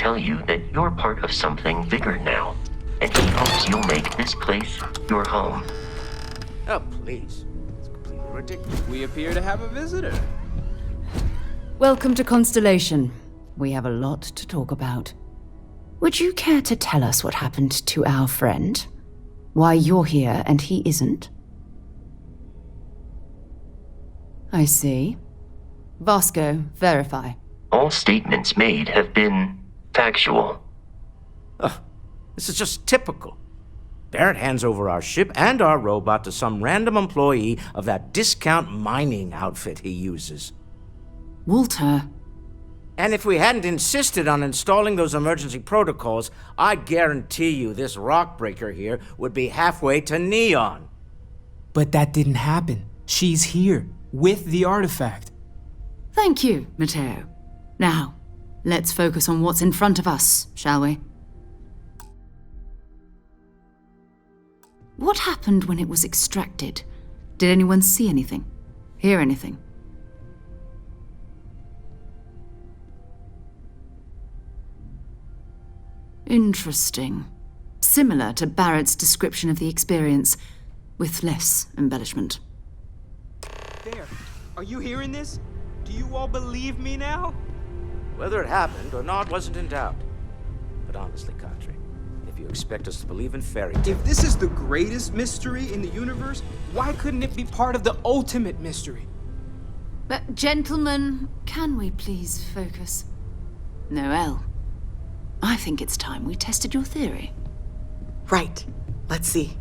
tell you that you're part of something bigger now, and he hopes you'll make this place your home. Oh, please. It's completely ridiculous. We appear to have a visitor. Welcome to Constellation. We have a lot to talk about. Would you care to tell us what happened to our friend? Why you're here and he isn't? I see. Vasco, verify. All statements made have been factual. Ugh, this is just typical. Barrett hands over our ship and our robot to some random employee of that discount mining outfit he uses. Walter. And if we hadn't insisted on installing those emergency protocols, I guarantee you this rock breaker here would be halfway to Neon. But that didn't happen. She's here, with the artifact. Thank you, Matteo. Now, let's focus on what's in front of us, shall we? What happened when it was extracted? Did anyone see anything? Hear anything? Interesting. Similar to Barrett's description of the experience, with less embellishment. There. Are you hearing this? Do you all believe me now? Whether it happened or not wasn't in doubt. But honestly, Kadri, if you expect us to believe in fairy tales... If this is the greatest mystery in the universe, why couldn't it be part of the ultimate mystery? But, gentlemen, can we please focus? Noelle, I think it's time we tested your theory. Right. Let's see.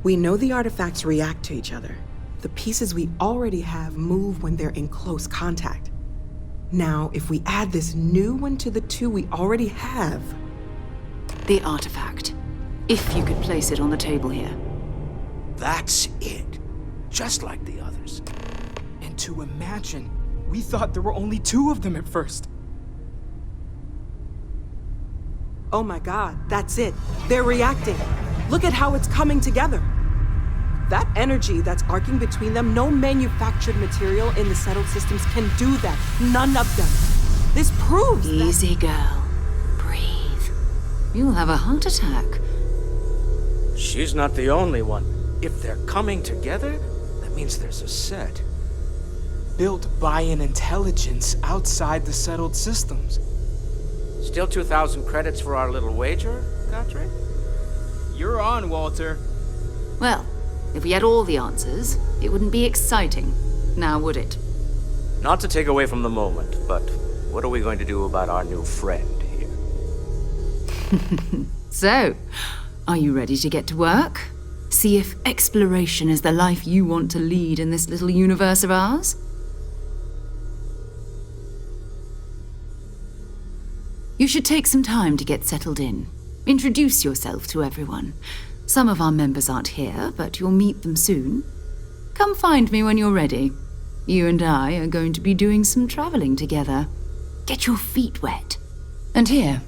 We know the artifacts react to each other. The pieces we already have move when they're in close contact. Now, if we add this new one to the two we already have... The artifact. If you could place it on the table here. That's it. Just like the others. And to imagine, we thought there were only 2 of them at first. Oh my god, that's it. They're reacting. Look at how it's coming together. That energy that's arcing between them, no manufactured material in the settled systems can do that. None of them. This proves Easy, girl. Breathe. You'll have a heart attack. She's not the only one. If they're coming together, that means there's a set. Built by an intelligence outside the settled systems. Still 2,000 credits for our little wager, Kadri? You're on, Walter. Well, if we had all the answers, it wouldn't be exciting, now would it? Not to take away from the moment, but what are we going to do about our new friend here? So, are you ready to get to work? See if exploration is the life you want to lead in this little universe of ours? You should take some time to get settled in. Introduce yourself to everyone. Some of our members aren't here, but you'll meet them soon. Come find me when you're ready. You and I are going to be doing some traveling together. Get your feet wet. And here,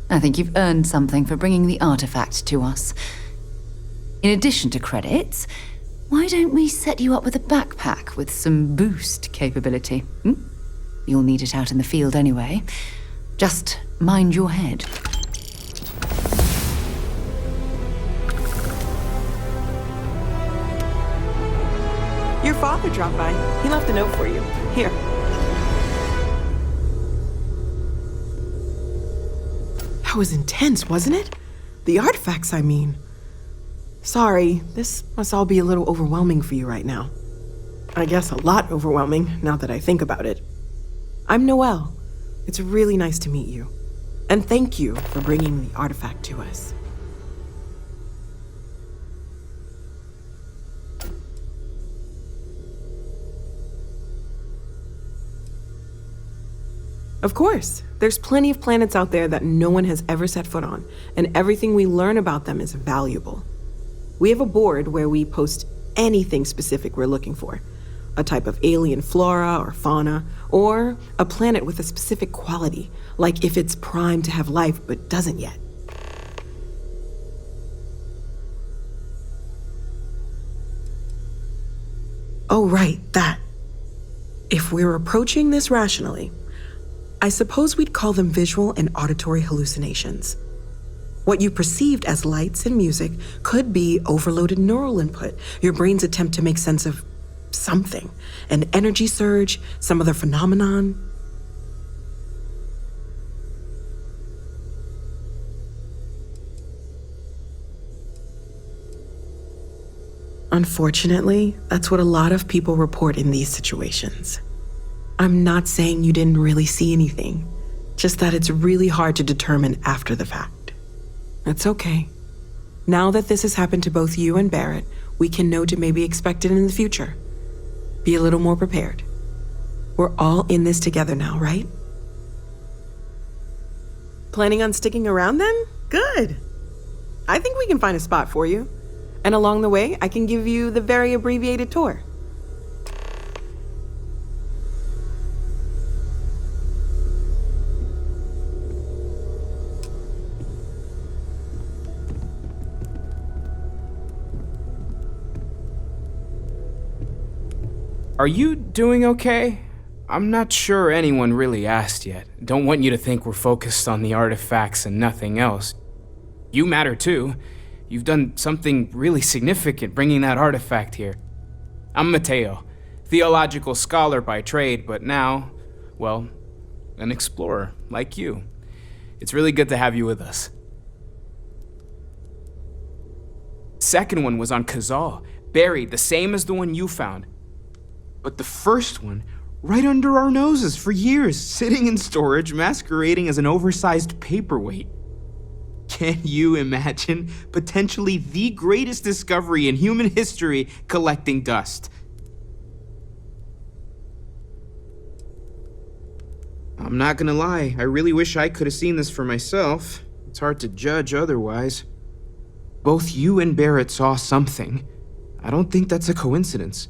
I think you've earned something for bringing the artifact to us. In addition to credits, why don't we set you up with a backpack with some boost capability? You'll need it out in the field anyway. Just mind your head. Your father dropped by. He left a note for you. Here. That was intense, wasn't it? The artifacts, I mean. Sorry, this must all be a little overwhelming for you right now. I guess a lot overwhelming, now that I think about it. I'm Noelle. It's really nice to meet you. And thank you for bringing the artifact to us. Of course. There's plenty of planets out there that no one has ever set foot on, and everything we learn about them is valuable. We have a board where we post anything specific we're looking for. A type of alien flora or fauna, or a planet with a specific quality, like if it's primed to have life but doesn't yet. Oh, right, that. If we're approaching this rationally, I suppose we'd call them visual and auditory hallucinations. What you perceived as lights and music could be overloaded neural input, your brain's attempt to make sense of something, an energy surge, some other phenomenon. Unfortunately, that's what a lot of people report in these situations. I'm not saying you didn't really see anything, just that it's really hard to determine after the fact. It's okay. Now that this has happened to both you and Barrett, we can know to maybe expect it in the future. Be a little more prepared. We're all in this together now, right? Planning on sticking around then? Good. I think we can find a spot for you. And along the way, I can give you the very abbreviated tour. Are you doing okay? I'm not sure anyone really asked yet. Don't want you to think we're focused on the artifacts and nothing else. You matter too. You've done something really significant bringing that artifact here. I'm Mateo, theological scholar by trade, but now, well, an explorer like you. It's really good to have you with us. Second one was on Kazal, buried the same as the one you found. But the first one, right under our noses for years, sitting in storage, masquerading as an oversized paperweight. Can you imagine potentially the greatest discovery in human history collecting dust? I'm not gonna lie, I really wish I could have seen this for myself. It's hard to judge otherwise. Both you and Barrett saw something. I don't think that's a coincidence.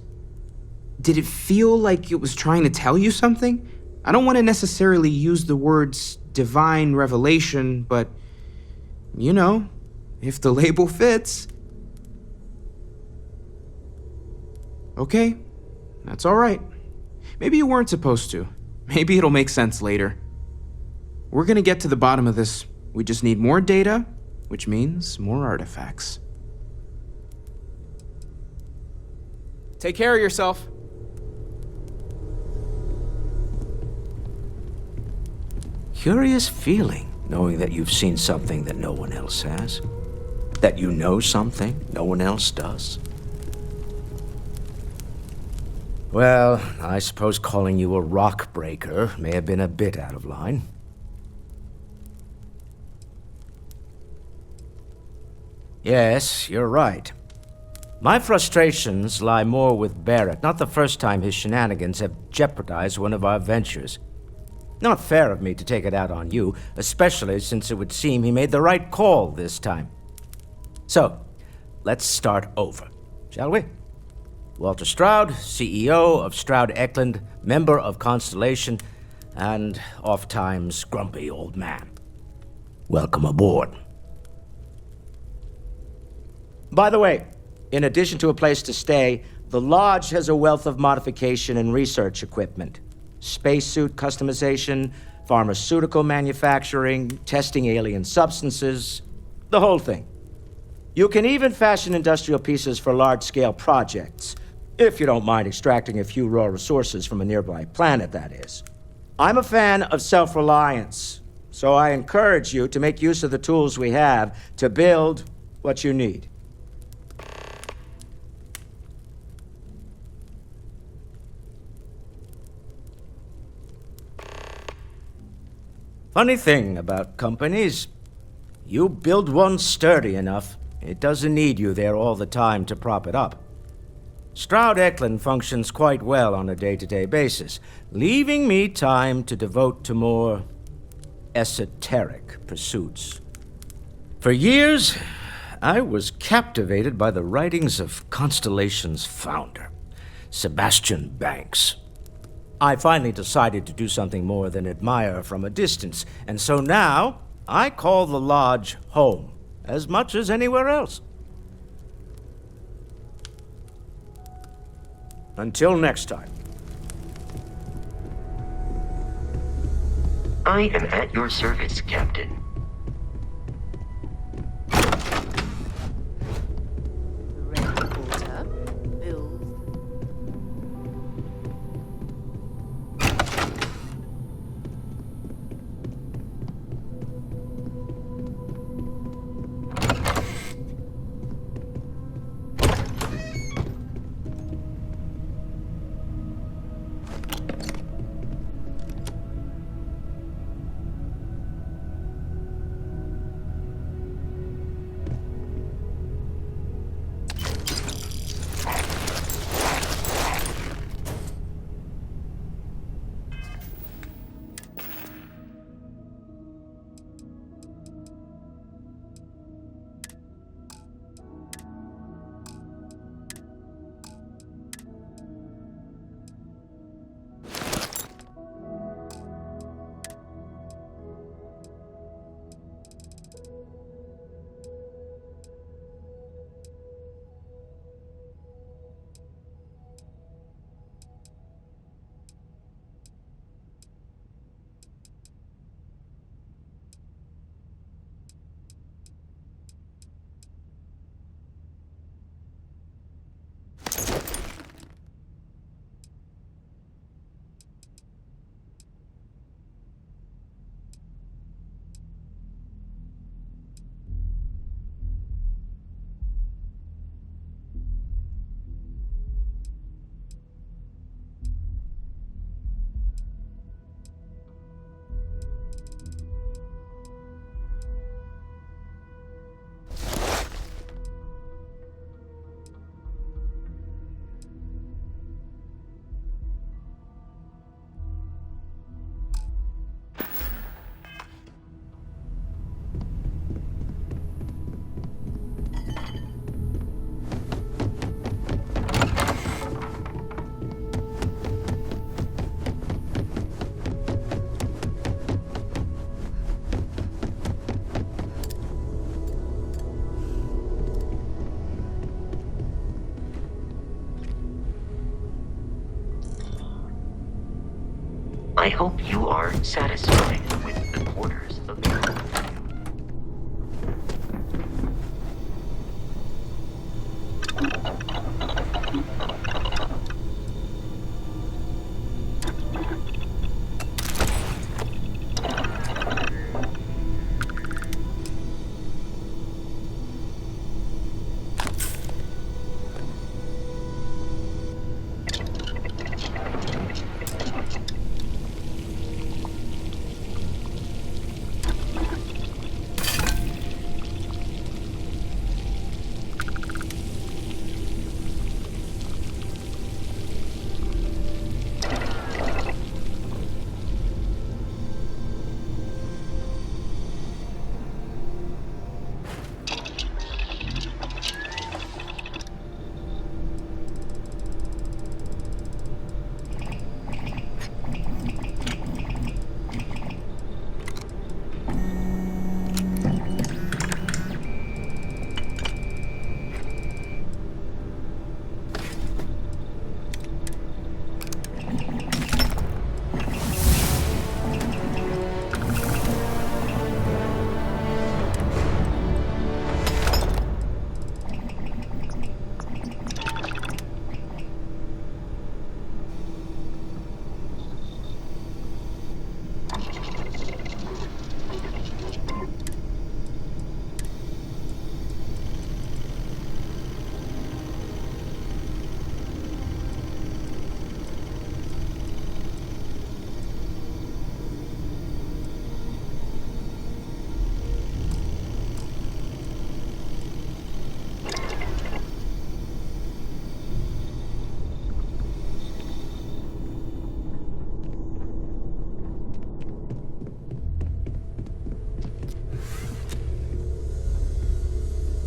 Did it feel like it was trying to tell you something? I don't want to necessarily use the words divine revelation, but, you know, if the label fits. Okay, that's all right. Maybe you weren't supposed to. Maybe it'll make sense later. We're gonna get to the bottom of this. We just need more data, which means more artifacts. Take care of yourself. Curious feeling, knowing that you've seen something that no one else has. That you know something no one else does. Well, I suppose calling you a rock breaker may have been a bit out of line. Yes, you're right. My frustrations lie more with Barrett, not the first time his shenanigans have jeopardized one of our ventures. Not fair of me to take it out on you, especially since it would seem he made the right call this time. So, let's start over, shall we? Walter Stroud, CEO of Stroud Eklund, member of Constellation, and oft-times grumpy old man. Welcome aboard. By the way, in addition to a place to stay, the Lodge has a wealth of modification and research equipment. Spacesuit customization, pharmaceutical manufacturing, testing alien substances, the whole thing. You can even fashion industrial pieces for large-scale projects, if you don't mind extracting a few raw resources from a nearby planet, that is. I'm a fan of self-reliance, so I encourage you to make use of the tools we have to build what you need. Funny thing about companies, you build one sturdy enough, it doesn't need you there all the time to prop it up. Stroud Eklund functions quite well on a day-to-day basis, leaving me time to devote to more esoteric pursuits. For years, I was captivated by the writings of Constellation's founder, Sebastian Banks. I finally decided to do something more than admire from a distance, and so now I call the Lodge home, as much as anywhere else. Until next time. I am at your service, Captain. I hope you are satisfied with the quarters of the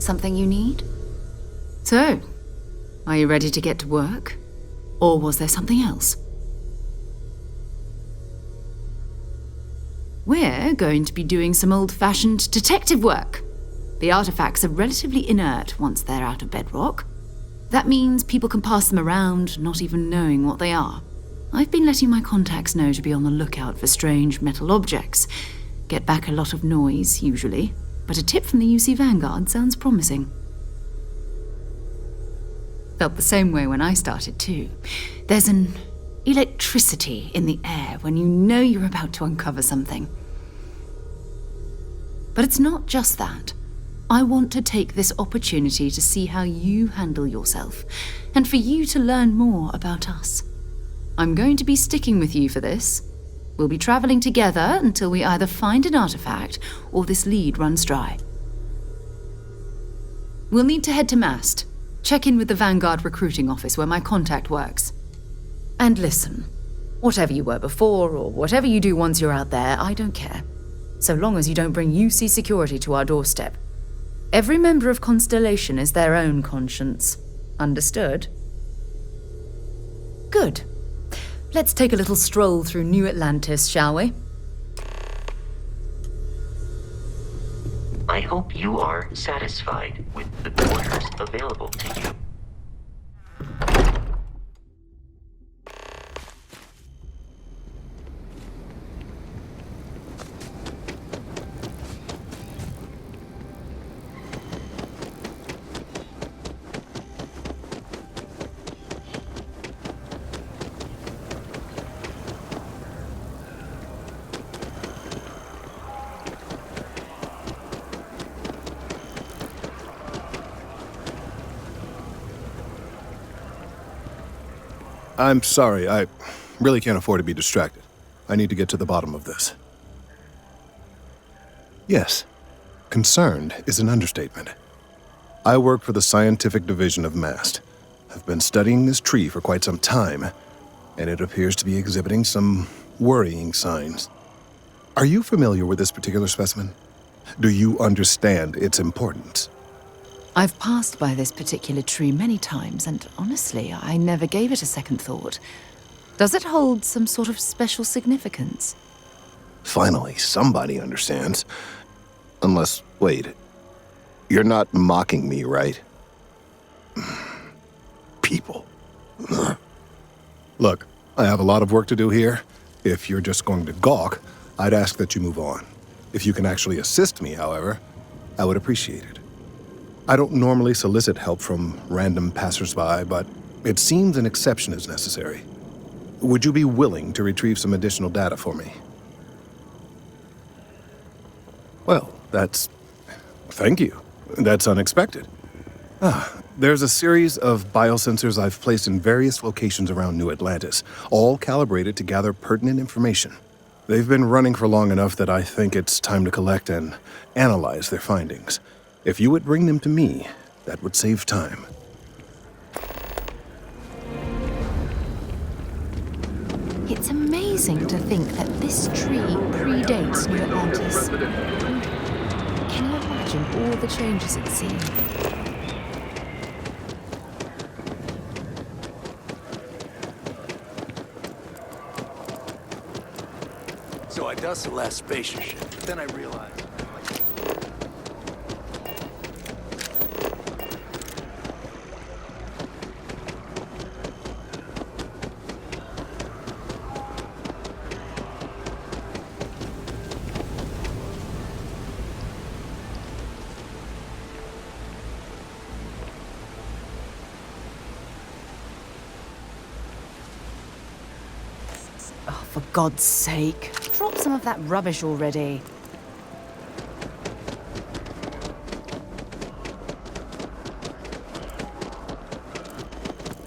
Something you need? So, are you ready to get to work? Or was there something else? We're going to be doing some old-fashioned detective work. The artifacts are relatively inert once they're out of bedrock. That means people can pass them around, not even knowing what they are. I've been letting my contacts know to be on the lookout for strange metal objects. Get back a lot of noise, usually, but a tip from the UC Vanguard sounds promising. Felt the same way when I started, too. There's an electricity in the air when you know you're about to uncover something. But it's not just that. I want to take this opportunity to see how you handle yourself, and for you to learn more about us. I'm going to be sticking with you for this. We'll be traveling together until we either find an artifact or this lead runs dry. We'll need to head to Mast. Check in with the Vanguard recruiting office where my contact works. And listen, whatever you were before or whatever you do once you're out there, I don't care. So long as you don't bring UC security to our doorstep. Every member of Constellation is their own conscience. Understood? Good. Let's take a little stroll through New Atlantis, shall we? I hope you are satisfied with the quarters available to you. I'm sorry, I really can't afford to be distracted. I need to get to the bottom of this. Yes, concerned is an understatement. I work for the scientific division of MAST. I've been studying this tree for quite some time, and it appears to be exhibiting some worrying signs. Are you familiar with this particular specimen? Do you understand its importance? I've passed by this particular tree many times, and honestly, I never gave it a second thought. Does it hold some sort of special significance? Finally, somebody understands. Unless, wait, you're not mocking me, right? People. Look, I have a lot of work to do here. If you're just going to gawk, I'd ask that you move on. If you can actually assist me, however, I would appreciate it. I don't normally solicit help from random passersby, but it seems an exception is necessary. Would you be willing to retrieve some additional data for me? Well, thank you. That's unexpected. There's a series of biosensors I've placed in various locations around New Atlantis, all calibrated to gather pertinent information. They've been running for long enough that I think it's time to collect and analyze their findings. If you would bring them to me, that would save time. It's amazing to think that this tree predates New Atlantis. Can you imagine all the changes it's seen? So I dust the last spacer shit, but then I realized... Oh, for God's sake. Drop some of that rubbish already.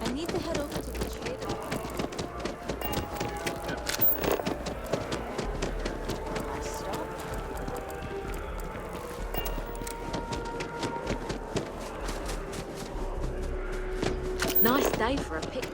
I need to head over to the trader. I stop. Nice day for a picnic.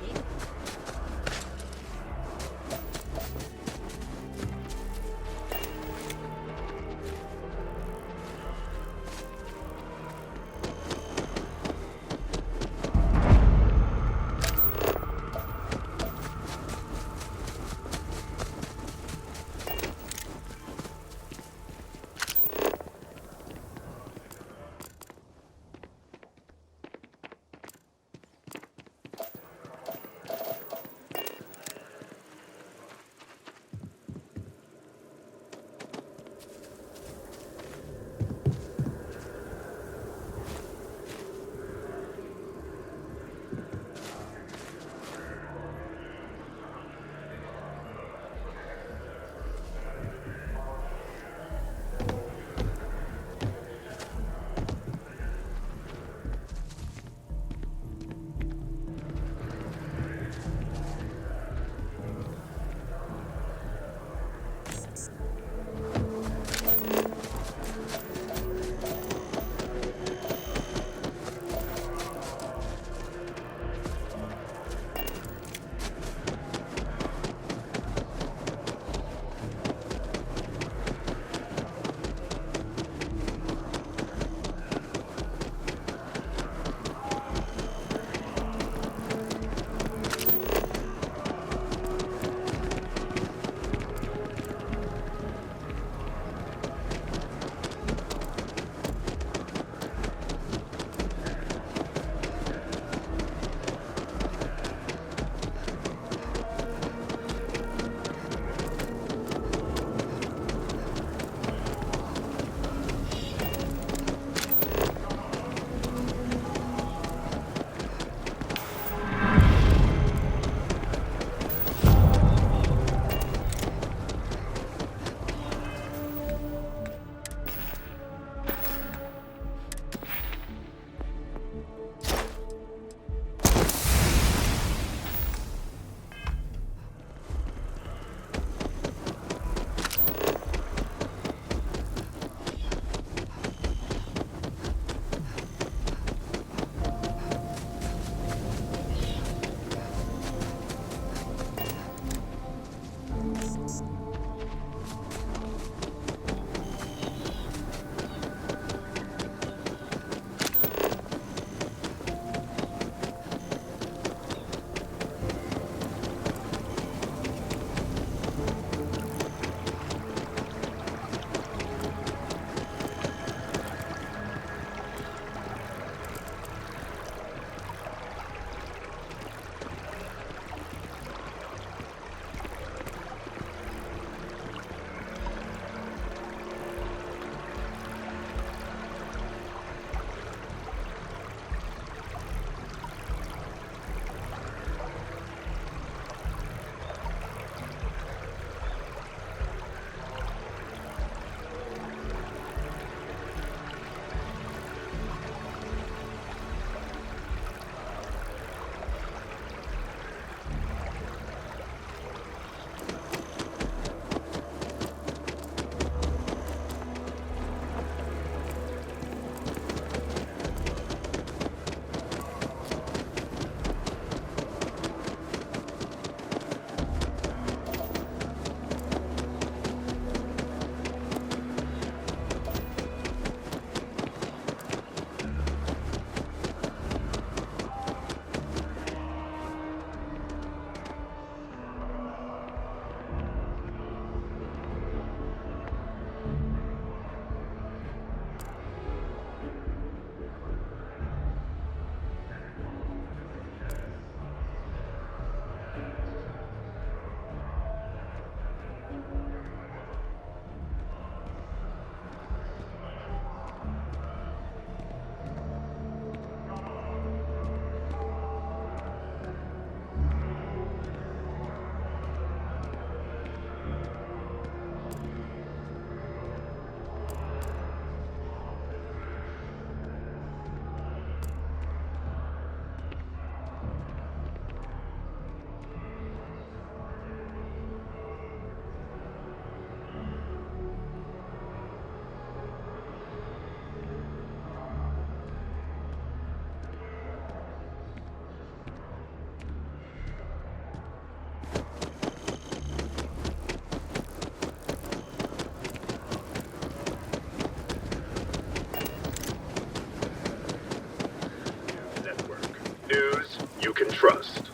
trust.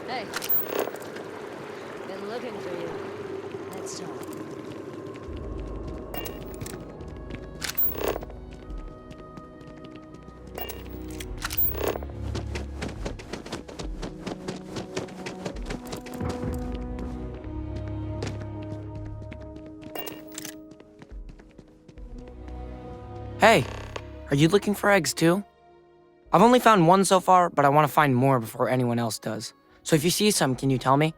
Hey. Been looking for you. Let's talk. Hey, are you looking for eggs too? I've only found one so far, but I want to find more before anyone else does. So if you see some, can you tell me?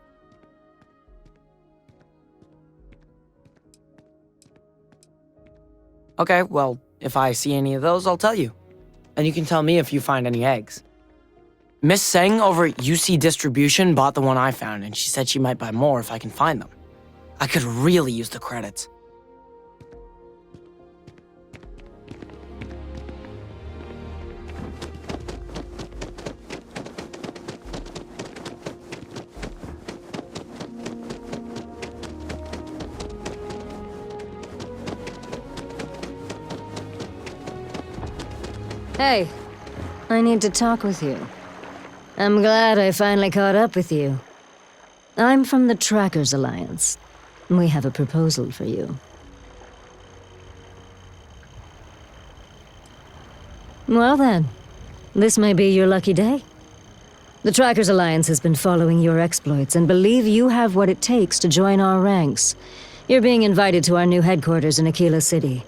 Okay, well, if I see any of those, I'll tell you. And you can tell me if you find any eggs. Miss Seng over at UC Distribution bought the one I found, and she said she might buy more if I can find them. I could really use the credits. Hey, I need to talk with you. I'm glad I finally caught up with you. I'm from the Trackers Alliance. We have a proposal for you. Well then, this may be your lucky day. The Trackers Alliance has been following your exploits and believe you have what it takes to join our ranks. You're being invited to our new headquarters in Aquila City.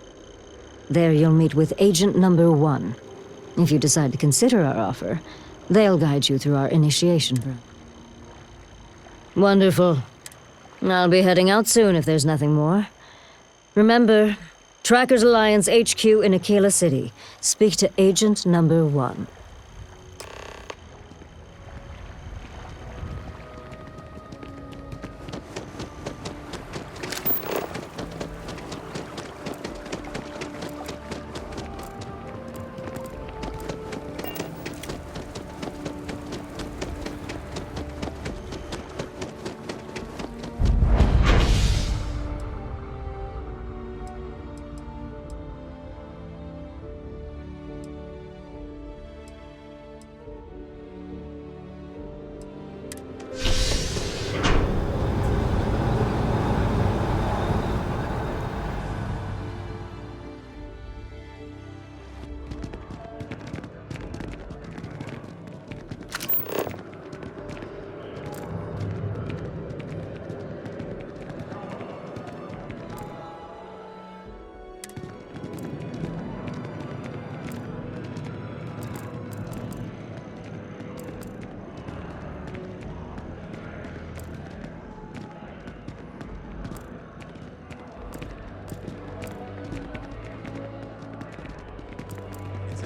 There you'll meet with Agent Number 1. If you decide to consider our offer, they'll guide you through our initiation program. Wonderful. I'll be heading out soon if there's nothing more. Remember, Trackers Alliance HQ in Aquila City. Speak to Agent Number 1.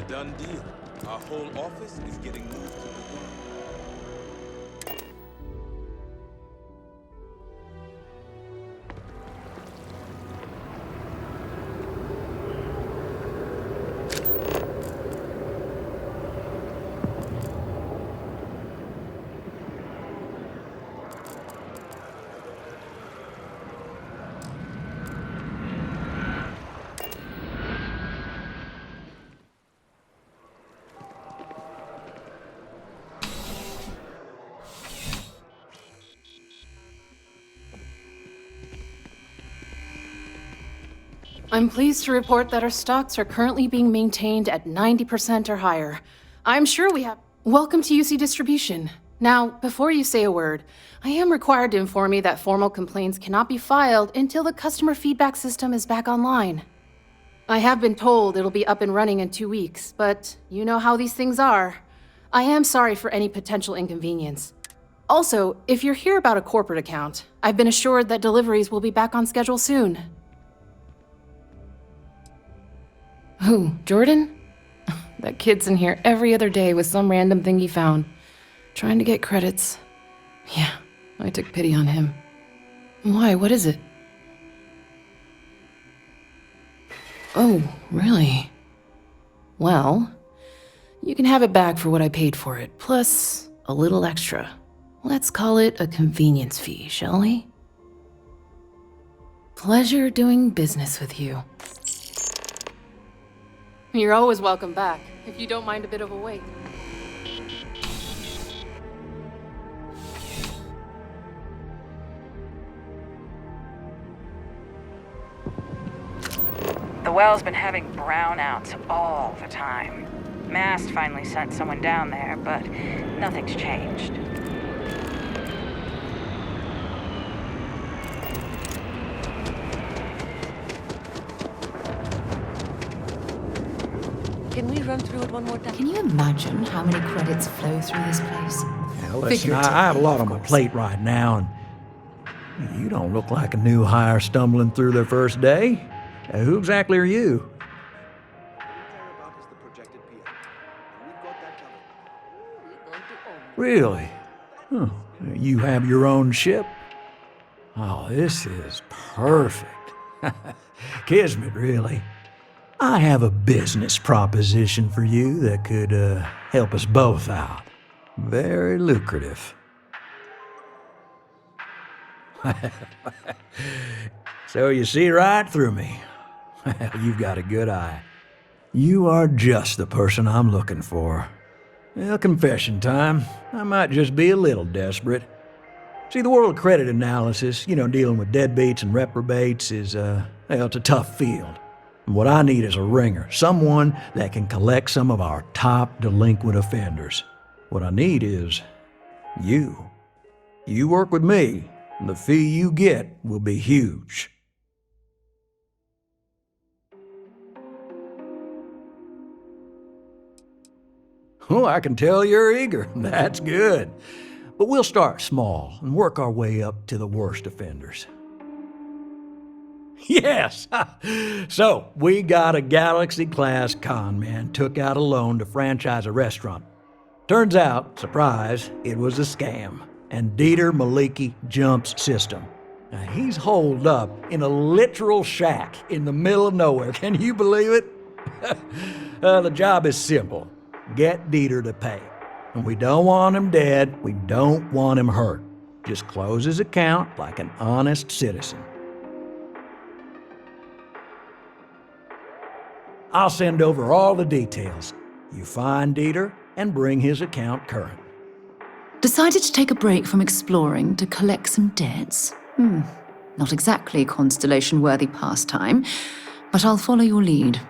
Done deal. Our whole office is getting moved to the ground. I'm pleased to report that our stocks are currently being maintained at 90% or higher. I'm sure we have... Welcome to UC Distribution. Now, before you say a word, I am required to inform you that formal complaints cannot be filed until the customer feedback system is back online. I have been told it'll be up and running in 2 weeks, but you know how these things are. I am sorry for any potential inconvenience. Also, if you're here about a corporate account, I've been assured that deliveries will be back on schedule soon. Who, Jordan? That kid's in here every other day with some random thing he found, trying to get credits. Yeah, I took pity on him. Why, what is it? Oh, really? Well, you can have it back for what I paid for it, plus a little extra. Let's call it a convenience fee, shall we? Pleasure doing business with you. You're always welcome back, if you don't mind a bit of a wait. The well's been having brownouts all the time. Mast finally sent someone down there, but nothing's changed. Can we run through it one more time? Can you imagine how many credits flow through this place? Yeah, listen, I have a lot on my plate right now, and you don't look like a new hire stumbling through their first day. Who exactly are you? Really? Huh. You have your own ship? Oh, this is perfect. Kismet, really. I have a business proposition for you that could help us both out. Very lucrative. So you see right through me. You've got a good eye. You are just the person I'm looking for. Well, confession time. I might just be a little desperate. See, the world of credit analysis, dealing with deadbeats and reprobates is, it's a tough field. And what I need is a ringer, someone that can collect some of our top delinquent offenders. What I need is you. You work with me, and the fee you get will be huge. Oh, I can tell you're eager. That's good. But we'll start small and work our way up to the worst offenders. Yes! So, we got a Galaxy-class con man took out a loan to franchise a restaurant. Turns out, surprise, it was a scam. And Dieter Maliki jumps system. Now, he's holed up in a literal shack in the middle of nowhere. Can you believe it? The job is simple. Get Dieter to pay. And we don't want him dead. We don't want him hurt. Just close his account like an honest citizen. I'll send over all the details. You find Dieter and bring his account current. Decided to take a break from exploring to collect some debts? Not exactly constellation-worthy pastime, but I'll follow your lead.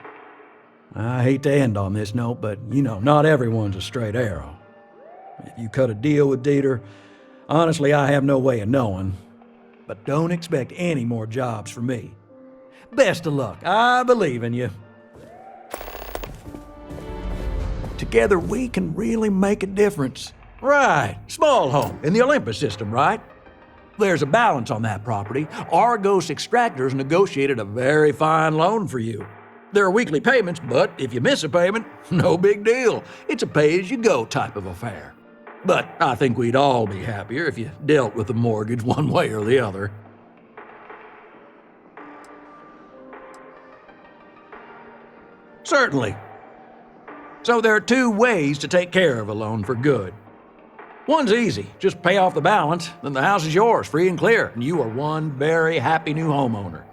I hate to end on this note, but not everyone's a straight arrow. If you cut a deal with Dieter, honestly, I have no way of knowing. But don't expect any more jobs from me. Best of luck. I believe in you. Together, we can really make a difference. Right. Small home in the Olympus system, right? There's a balance on that property. Argos Extractors negotiated a very fine loan for you. There are weekly payments, but if you miss a payment, no big deal. It's a pay-as-you-go type of affair. But I think we'd all be happier if you dealt with the mortgage one way or the other. Certainly. So there are two ways to take care of a loan for good. One's easy. Just pay off the balance, then the house is yours, free and clear, and you are one very happy new homeowner.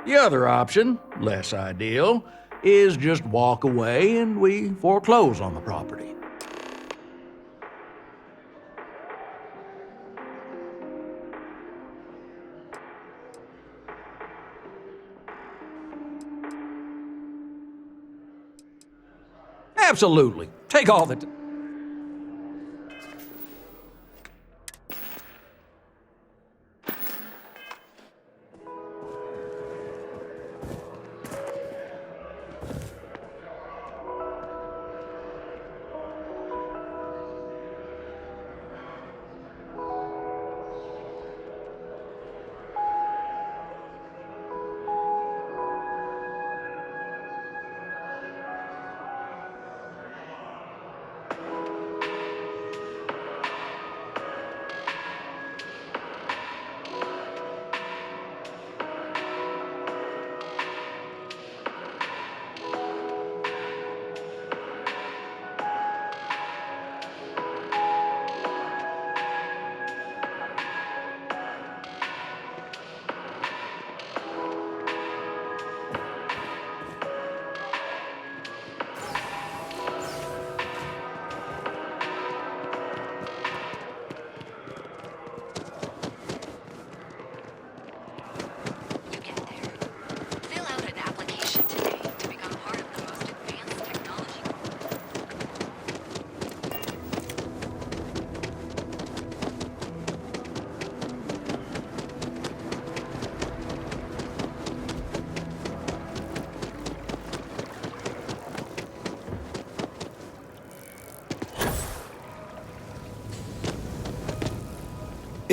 The other option, less ideal, is just walk away and we foreclose on the property. Absolutely. Take all the...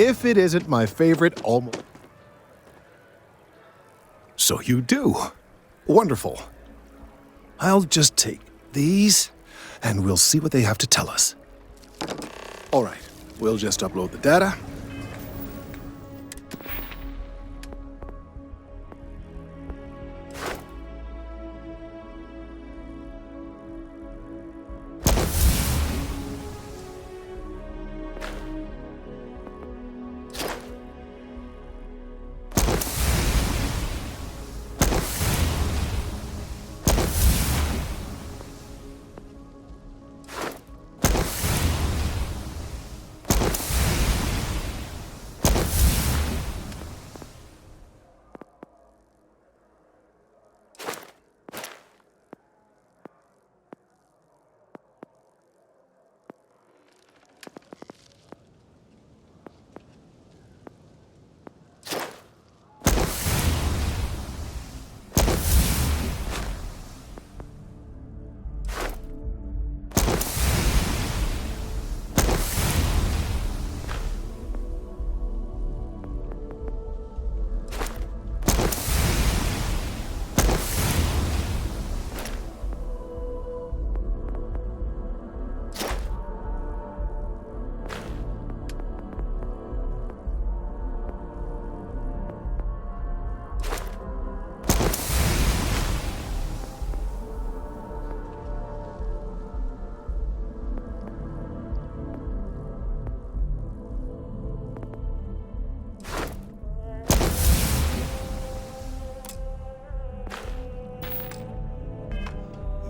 if it isn't my favorite almost... So you do. Wonderful. I'll just take these, and we'll see what they have to tell us. All right, we'll just upload the data.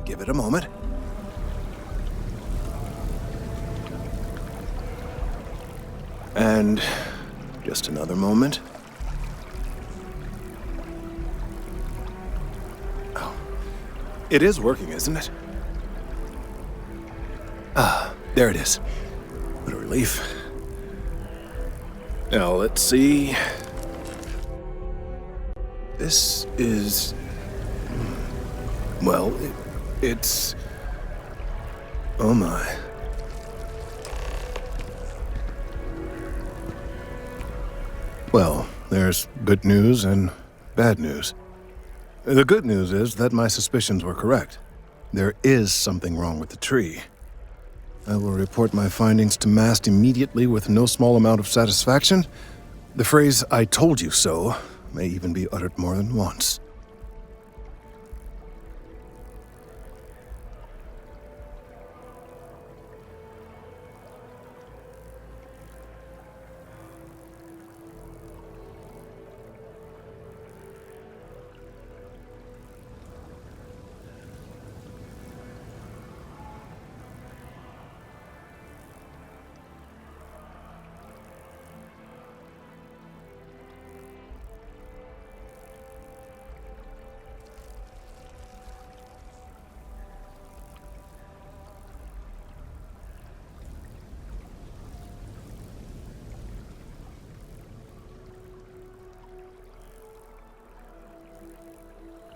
Give it a moment. And just another moment. Oh, it is working, isn't it? Ah, there it is. What a relief. Now, let's see. This is... Well, it's... Oh my. Well, there's good news and bad news. The good news is that my suspicions were correct. There is something wrong with the tree. I will report my findings to Mast immediately with no small amount of satisfaction. The phrase, "I told you so," may even be uttered more than once.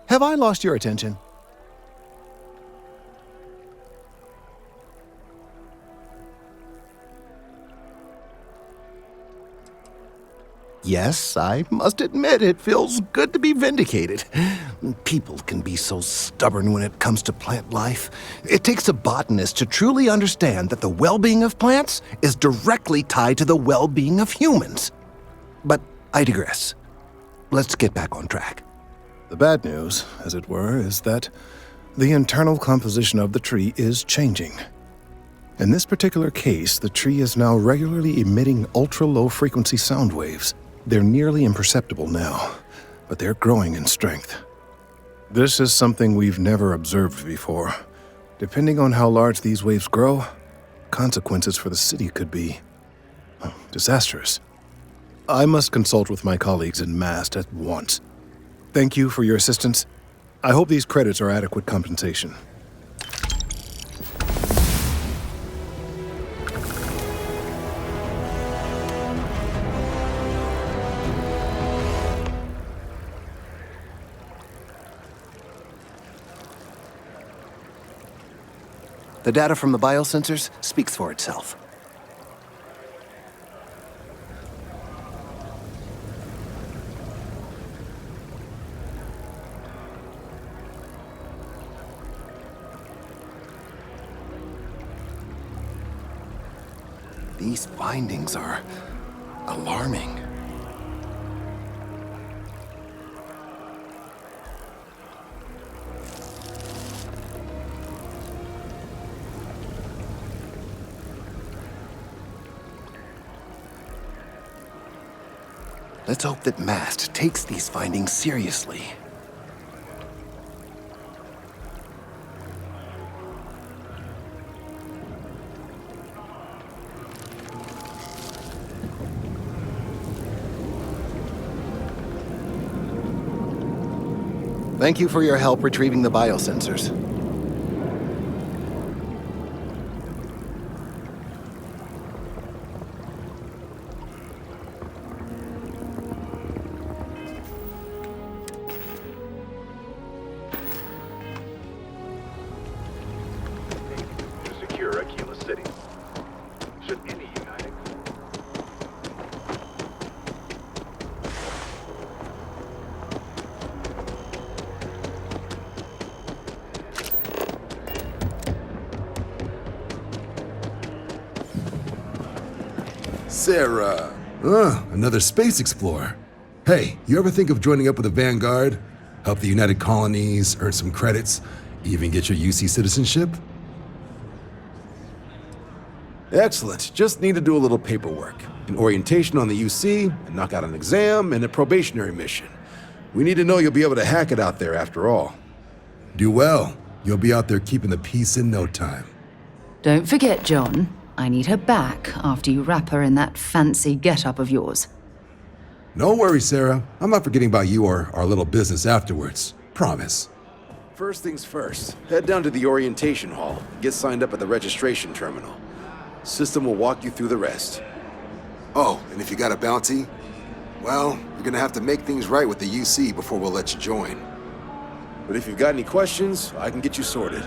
Have I lost your attention? Yes, I must admit it feels good to be vindicated. People can be so stubborn when it comes to plant life. It takes a botanist to truly understand that the well-being of plants is directly tied to the well-being of humans. But I digress. Let's get back on track. The bad news, as it were, is that the internal composition of the tree is changing. In this particular case, the tree is now regularly emitting ultra-low frequency sound waves. They're nearly imperceptible now, but they're growing in strength. This is something we've never observed before. Depending on how large these waves grow, consequences for the city could be disastrous. I must consult with my colleagues in Mast at once. Thank you for your assistance. I hope these credits are adequate compensation. The data from the biosensors speaks for itself. These findings are alarming. Let's hope that Mast takes these findings seriously. Thank you for your help retrieving the biosensors. To secure Aquila City. Should any United... Sarah. Another space explorer. Hey, you ever think of joining up with the Vanguard? Help the United Colonies, earn some credits, even get your UC citizenship? Excellent. Just need to do a little paperwork. An orientation on the UC, and knock out an exam, and a probationary mission. We need to know you'll be able to hack it out there after all. Do well. You'll be out there keeping the peace in no time. Don't forget, John. I need her back after you wrap her in that fancy get-up of yours. No worries, Sarah. I'm not forgetting about you or our little business afterwards. Promise. First things first, head down to the orientation hall. Get signed up at the registration terminal. System will walk you through the rest. Oh, and if you got a bounty, well, you're gonna have to make things right with the UC before we'll let you join. But if you've got any questions, I can get you sorted.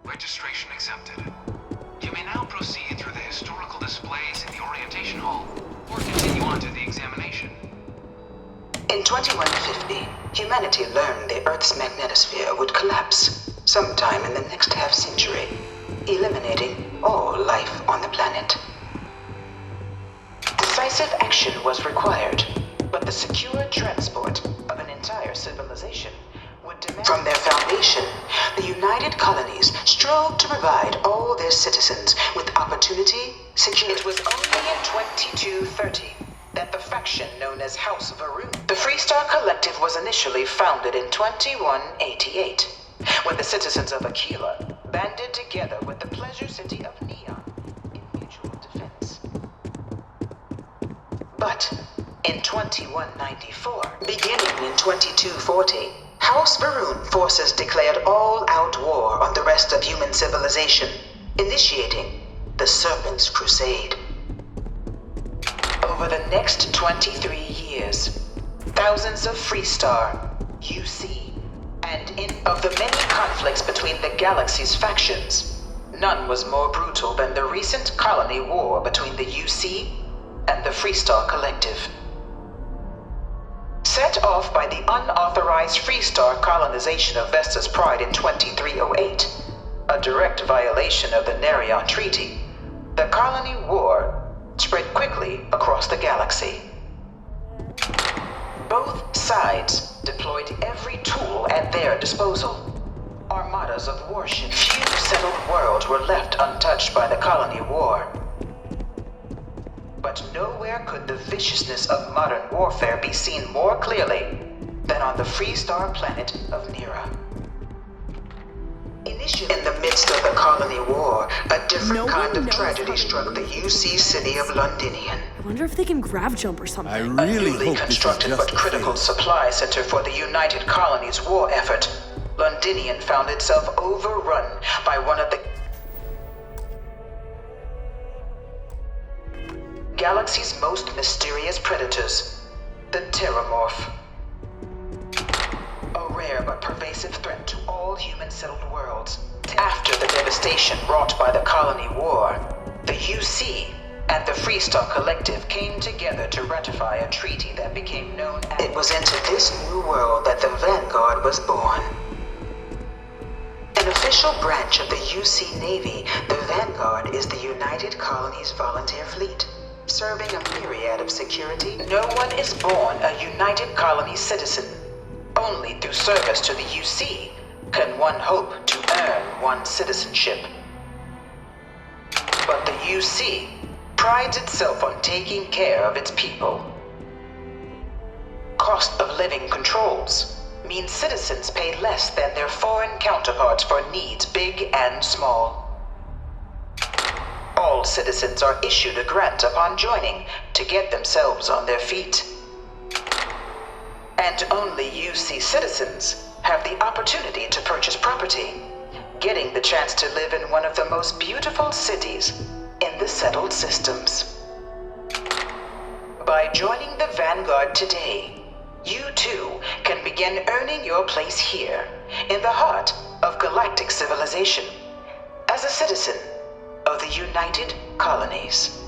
Registration accepted. You may now proceed through the historical displays in the orientation hall, or continue on to the examination. In 2150, humanity learned the Earth's magnetosphere would collapse sometime in the next half-century, eliminating all life on the planet. Decisive action was required, but the secure transport of an entire civilization would demand... From their foundation, the United Colonies strove to provide all their citizens with opportunity, security. It was only in 2230 that the faction known as House Varun, the Freestar Collective, was initially founded in 2188, when the citizens of Aquila banded together with the pleasure city of Neon in mutual defense. But in 2194, beginning in 2240, House Varun forces declared all-out war on the rest of human civilization, initiating the Serpent's Crusade. Over the next 23 years, thousands of Freestar, UC, and of the many conflicts between the galaxy's factions, none was more brutal than the recent colony war between the UC and the Freestar Collective. Set off by the unauthorized Freestar colonization of Vesta's Pride in 2308, a direct violation of the Nerion Treaty, the colony war spread quickly across the galaxy. Both sides deployed every tool at their disposal. Armadas of warships. Few settled worlds were left untouched by the colony war. But nowhere could the viciousness of modern warfare be seen more clearly than on the Freestar planet of Nera. Initially, in the midst of the colony war, a different kind of tragedy struck the UC city of Londinian. I wonder if they can grav jump or something. A newly constructed but critical supply center for the United Colonies' war effort, Londinian found itself overrun by one of the galaxy's most mysterious predators, the Terramorph. but pervasive threat to all human-settled worlds. After the devastation wrought by the Colony War, the UC and the Freestar Collective came together to ratify a treaty that became known as... It was into this new world that the Vanguard was born. An official branch of the UC Navy, the Vanguard is the United Colonies Volunteer Fleet, serving a myriad of security. No one is born a United Colonies citizen. Only through service to the UC can one hope to earn one's citizenship. But the UC prides itself on taking care of its people. Cost of living controls means citizens pay less than their foreign counterparts for needs big and small. All citizens are issued a grant upon joining to get themselves on their feet. And only UC citizens have the opportunity to purchase property, getting the chance to live in one of the most beautiful cities in the settled systems. By joining the Vanguard today, you too can begin earning your place here, in the heart of galactic civilization, as a citizen of the United Colonies.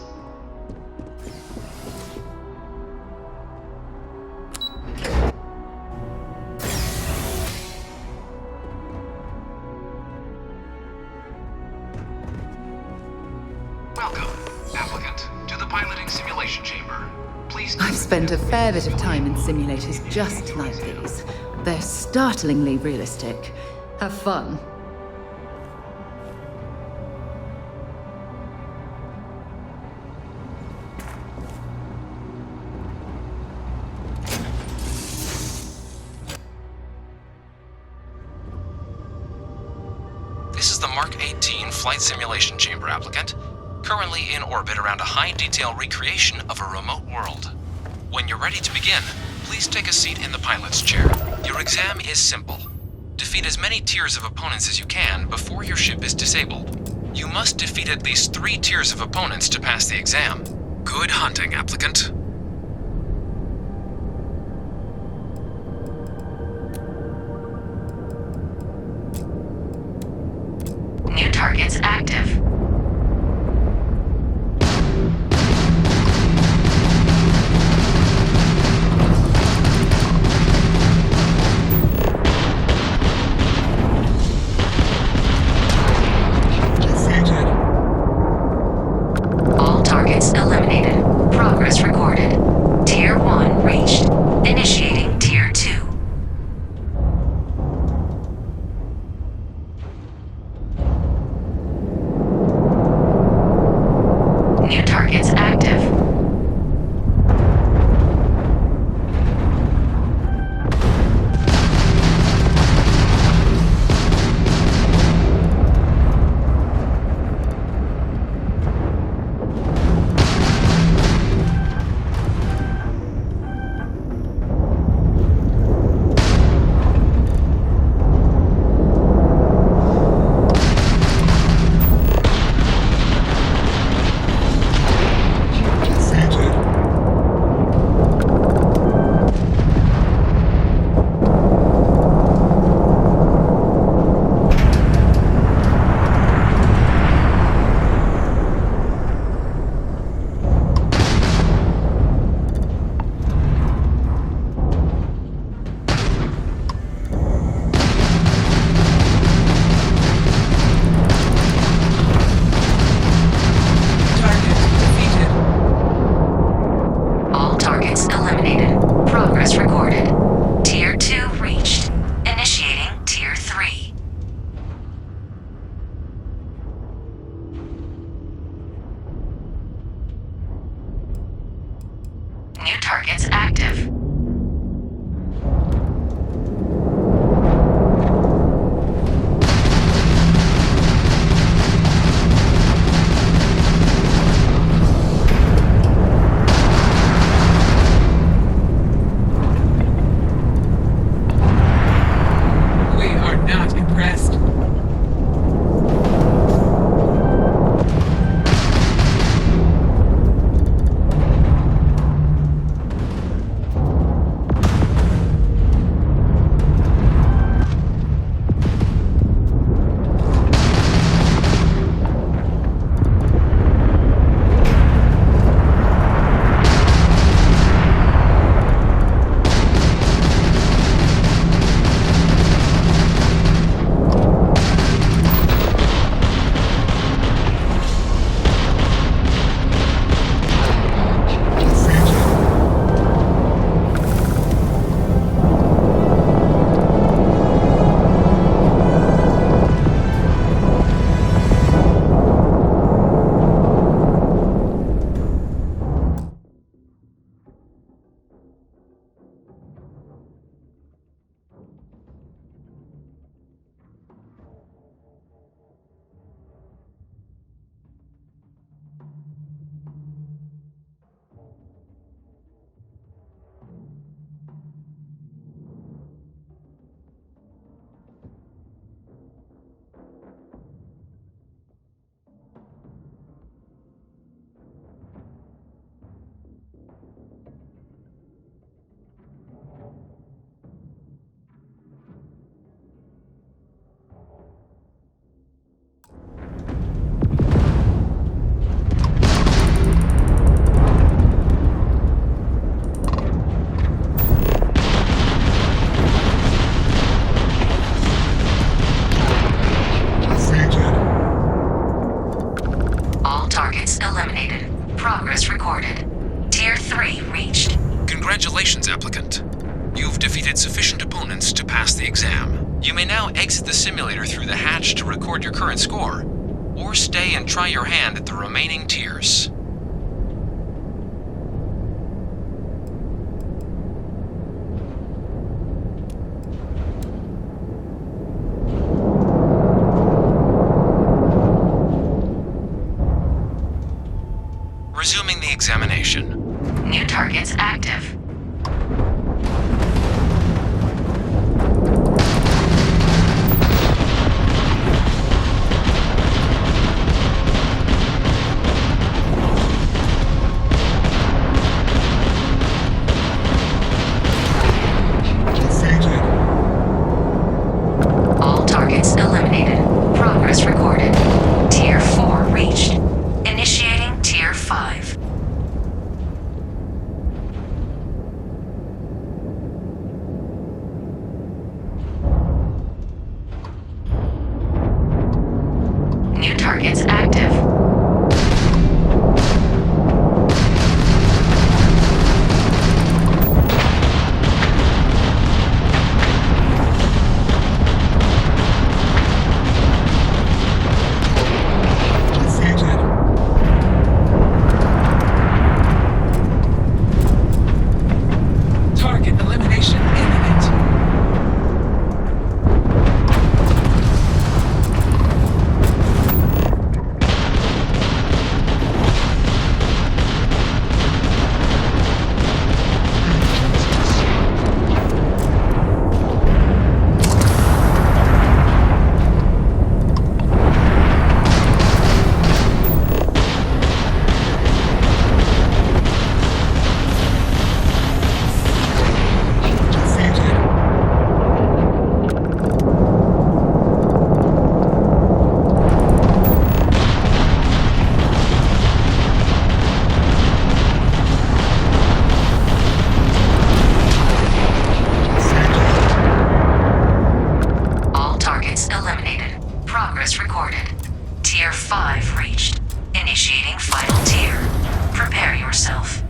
Welcome, applicant, to the piloting simulation chamber. Please. I've spent a fair bit of time in simulators just like these. They're startlingly realistic. Have fun. This is the Mark 18 Flight Simulation Chamber applicant, currently in orbit around a high-detail recreation of a remote world. When you're ready to begin, please take a seat in the pilot's chair. Your exam is simple. Defeat as many tiers of opponents as you can before your ship is disabled. You must defeat at least 3 tiers of opponents to pass the exam. Good hunting, applicant. New targets active. All targets eliminated. Progress recorded. Tier 1 reached. Initiating Tier 2. New targets active. All targets eliminated. Progress recorded. Tier 2 reached. Initiating Tier 3. New targets active. We are not impressed. targets eliminated. Progress recorded. Tier 3 reached. Congratulations, applicant. You've defeated sufficient opponents to pass the exam. You may now exit the simulator through the hatch to record your current score, or stay and try your hand at the remaining tiers. Resuming the examination. New targets active. All targets eliminated. Progress recorded. Tier 4 reached. Initiating Tier 5. New targets active. Target elimination imminent. All targets eliminated. Progress recorded. Tier 5 reached. Initiating final tier. Prepare yourself.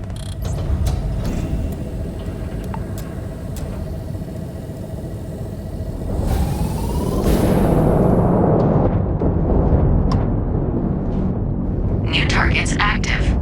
New targets active.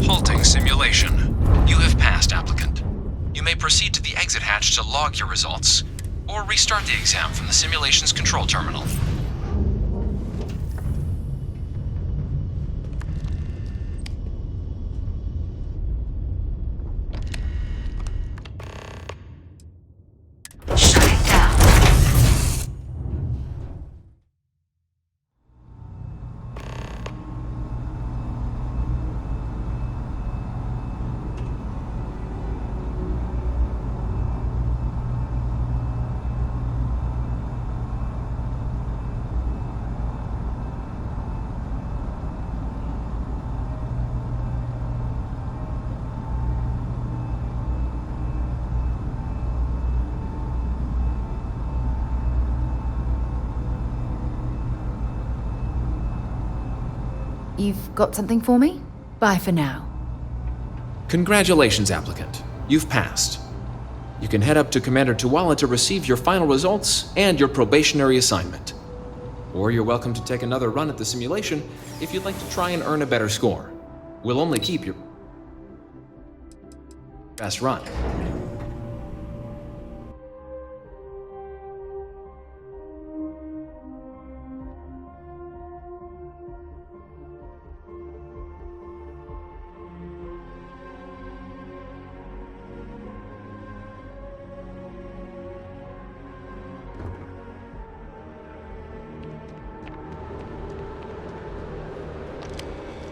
Halting simulation. You have passed, applicant. You may proceed to the exit hatch to log your results, or restart the exam from the simulation's control terminal. Shutting down. You've got something for me? Bye for now. Congratulations, applicant. You've passed. You can head up to Commander Tuwala to receive your final results and your probationary assignment. Or you're welcome to take another run at the simulation if you'd like to try and earn a better score. We'll only keep your best run.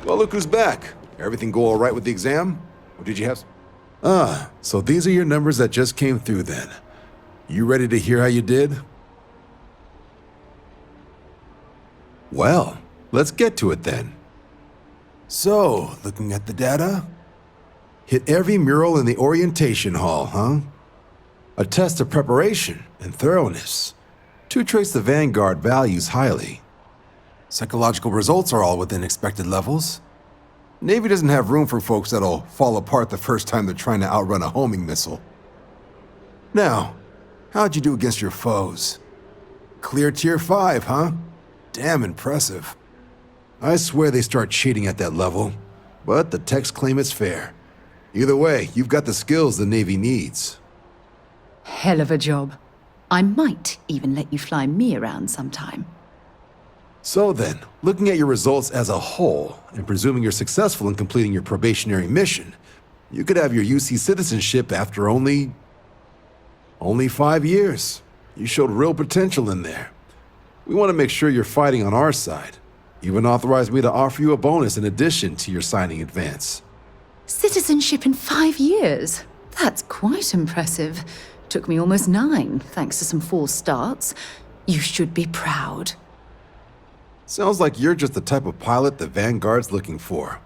Well, look who's back. Everything go all right with the exam? Or did you have... So these are your numbers that just came through then. You ready to hear how you did? Well, let's get to it then. So, looking at the data, hit every mural in the orientation hall, huh? A test of preparation and thoroughness. To trace the Vanguard values highly. Psychological results are all within expected levels. Navy doesn't have room for folks that'll fall apart the first time they're trying to outrun a homing missile. Now, how'd you do against your foes? Clear tier 5, huh? Damn impressive. I swear they start cheating at that level, but the techs claim it's fair. Either way, you've got the skills the Navy needs. Hell of a job. I might even let you fly me around sometime. So then, looking at your results as a whole, and presuming you're successful in completing your probationary mission, you could have your UC citizenship after only 5 years. You showed real potential in there. We want to make sure you're fighting on our side. Even authorized me to offer you a bonus in addition to your signing advance. Citizenship in 5 years? That's quite impressive. Took me almost 9, thanks to some false starts. You should be proud. Sounds like you're just the type of pilot the Vanguard's looking for.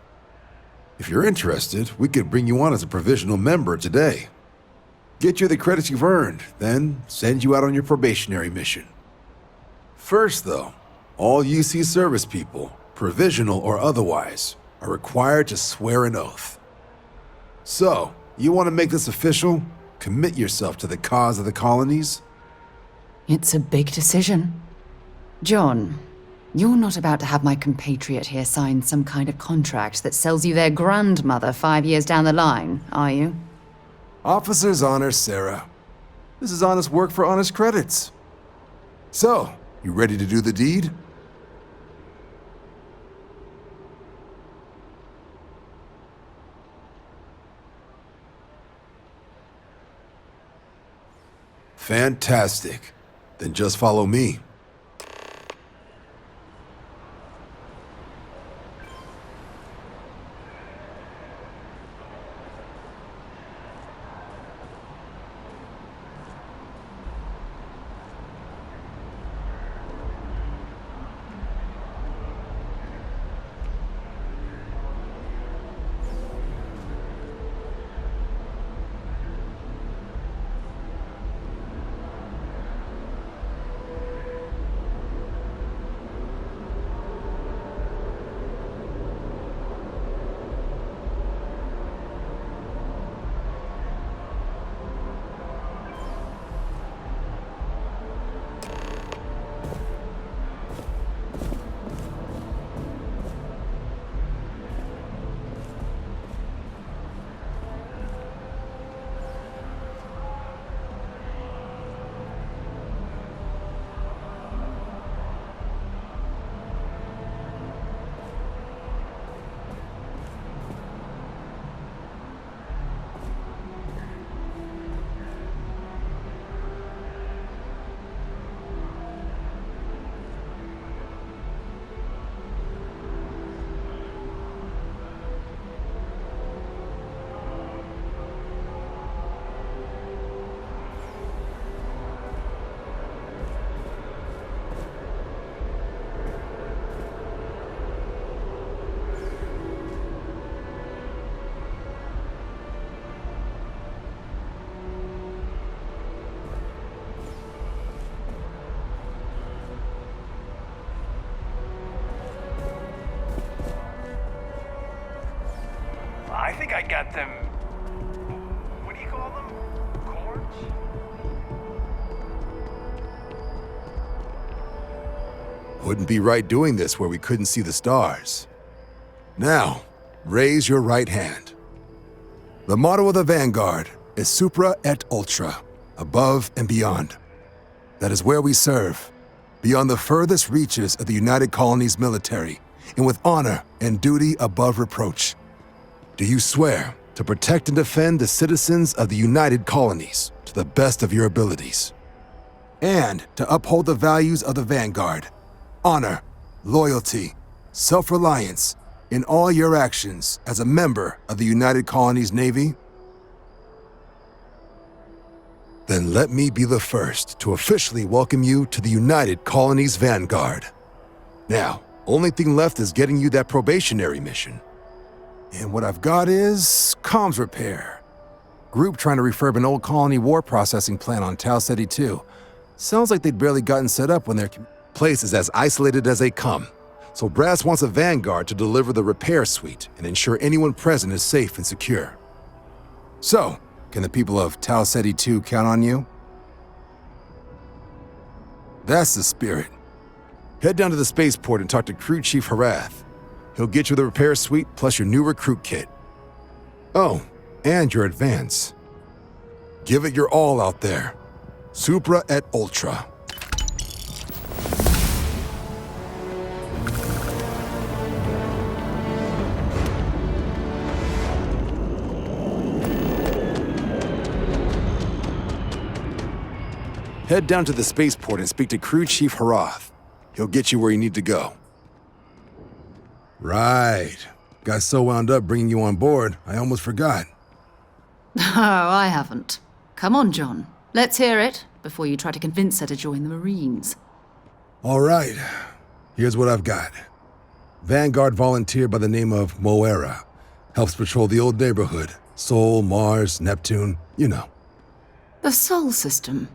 If you're interested, we could bring you on as a provisional member today. Get you the credits you've earned, then send you out on your probationary mission. First, though, all UC service people, provisional or otherwise, are required to swear an oath. So, you want to make this official? Commit yourself to the cause of the colonies? It's a big decision. John, you're not about to have my compatriot here sign some kind of contract that sells you their grandmother 5 years down the line, are you? Officer's honor, Sarah. This is honest work for honest credits. So, you ready to do the deed? Fantastic. Then just follow me. I think I got them. What do you call them? Cords? Wouldn't be right doing this where we couldn't see the stars. Now, raise your right hand. The motto of the Vanguard is Supra et Ultra, above and beyond. That is where we serve, beyond the furthest reaches of the United Colonies military, and with honor and duty above reproach. Do you swear to protect and defend the citizens of the United Colonies to the best of your abilities? And to uphold the values of the Vanguard: honor, loyalty, self-reliance, in all your actions as a member of the United Colonies Navy? Then let me be the first to officially welcome you to the United Colonies Vanguard. Now, only thing left is getting you that probationary mission. And what I've got is comms repair. Group trying to refurb an old colony war processing plant on Tau Ceti 2. Sounds like they'd barely gotten set up when their place is as isolated as they come. So Brass wants a Vanguard to deliver the repair suite and ensure anyone present is safe and secure. So, can the people of Tau Ceti 2 count on you? That's the spirit. Head down to the spaceport and talk to Crew Chief Harath. He'll get you the repair suite plus your new recruit kit. Oh, and your advance. Give it your all out there. Supra et Ultra. Head down to the spaceport and speak to Crew Chief Harath. He'll get you where you need to go. Right. Got so wound up bringing you on board, I almost forgot. Oh, I haven't. Come on, John. Let's hear it before you try to convince her to join the Marines. All right. Here's what I've got. Vanguard volunteer by the name of Moera. Helps patrol the old neighborhood. Sol, Mars, Neptune, you know. The Sol system.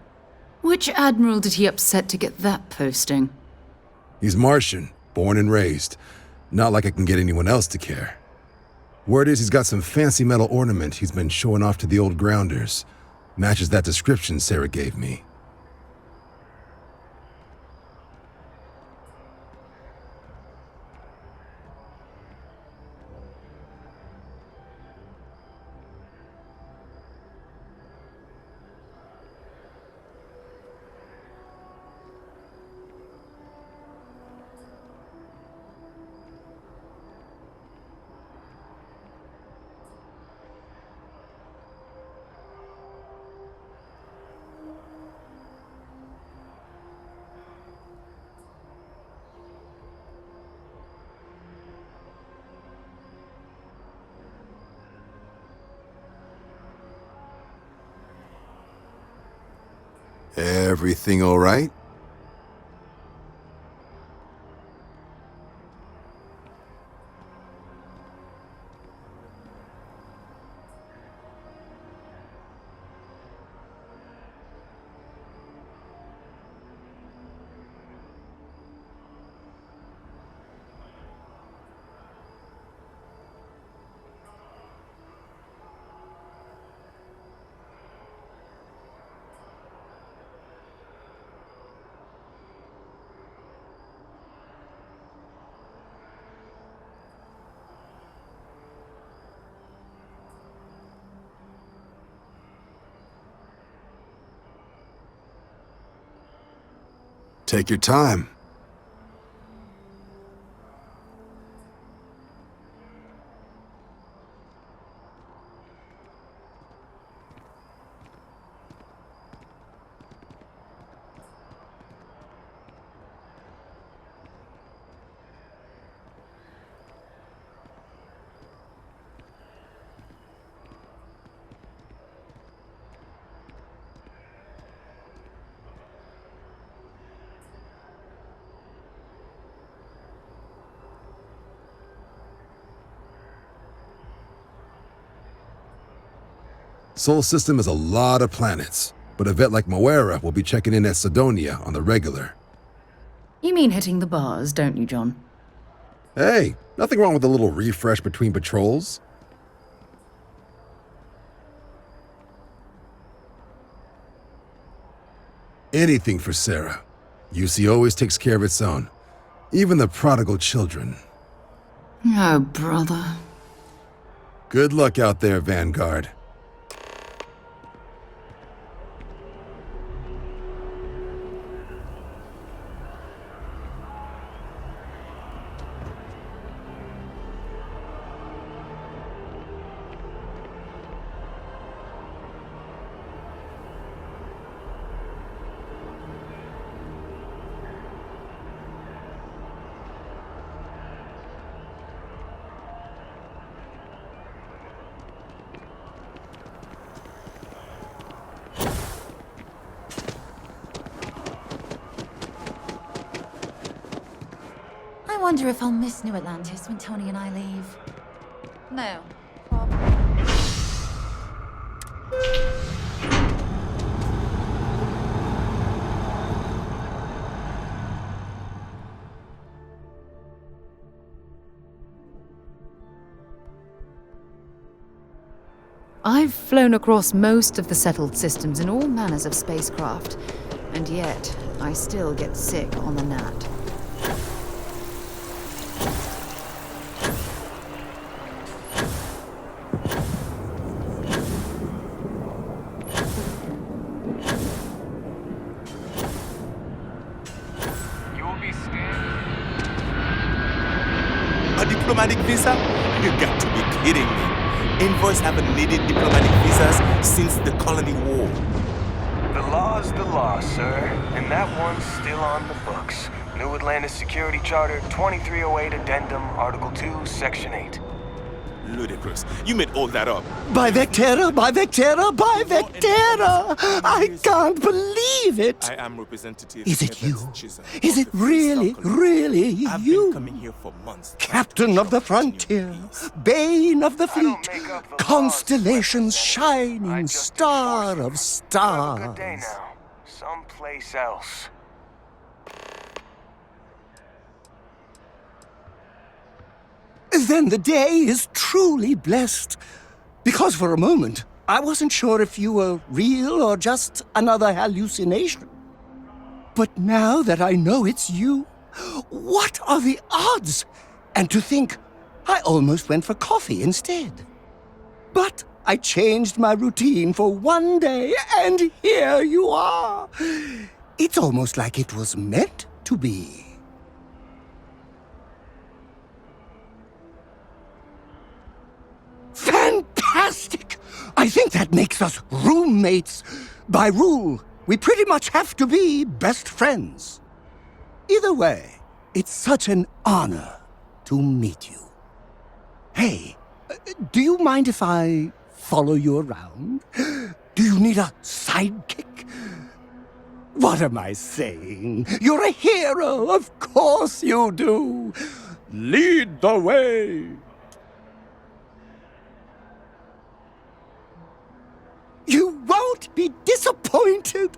Which admiral did he upset to get that posting? He's Martian, born and raised. Not like I can get anyone else to care. Word is he's got some fancy metal ornament he's been showing off to the old grounders. Matches that description Sarah gave me. Everything all right? Take your time. Sol system is a lot of planets, but a vet like Moera will be checking in at Sidonia on the regular. You mean hitting the bars, don't you, John? Hey, nothing wrong with a little refresh between patrols. Anything for Sarah. UC always takes care of its own. Even the prodigal children. Oh, brother. Good luck out there, Vanguard. wonder if I'll miss New Atlantis when Tony and I leave. No. I've flown across most of the settled systems in all manners of spacecraft, and yet I still get sick on the gnat. A diplomatic visa? You got to be kidding me. Envoys haven't needed diplomatic visas since the Colony War. The law's the law, sir, and that one's still on the books. New Atlantis Security Charter 2308 Addendum, Article 2, Section 8. Ludicrous. You made all that up. By Vectera! I can't believe it! I am Representative Is it you? Chisholm Is of it the Free really, Star Colony. really I've you? been coming here for months. Captain of the frontier, bane of the fleet, constellation's shining star of stars. Good day now. Someplace else. Then the day is truly blessed. Because for a moment, I wasn't sure if you were real or just another hallucination. But now that I know it's you, what are the odds? And to think, I almost went for coffee instead. But I changed my routine for one day, and here you are. It's almost like it was meant to be. Fantastic! I think that makes us roommates. By rule, we pretty much have to be best friends. Either way, it's such an honor to meet you. Hey, do you mind if I follow you around? Do you need a sidekick? What am I saying? You're a hero, of course you do. Lead the way. You won't be disappointed.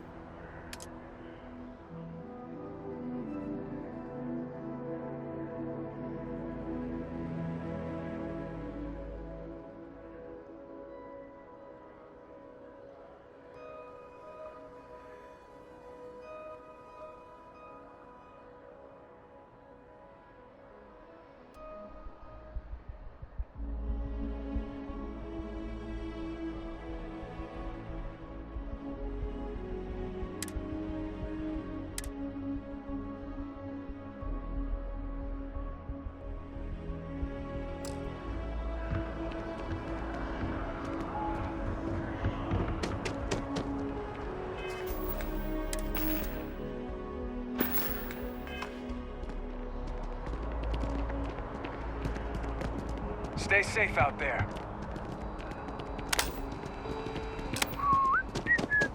Stay safe out there.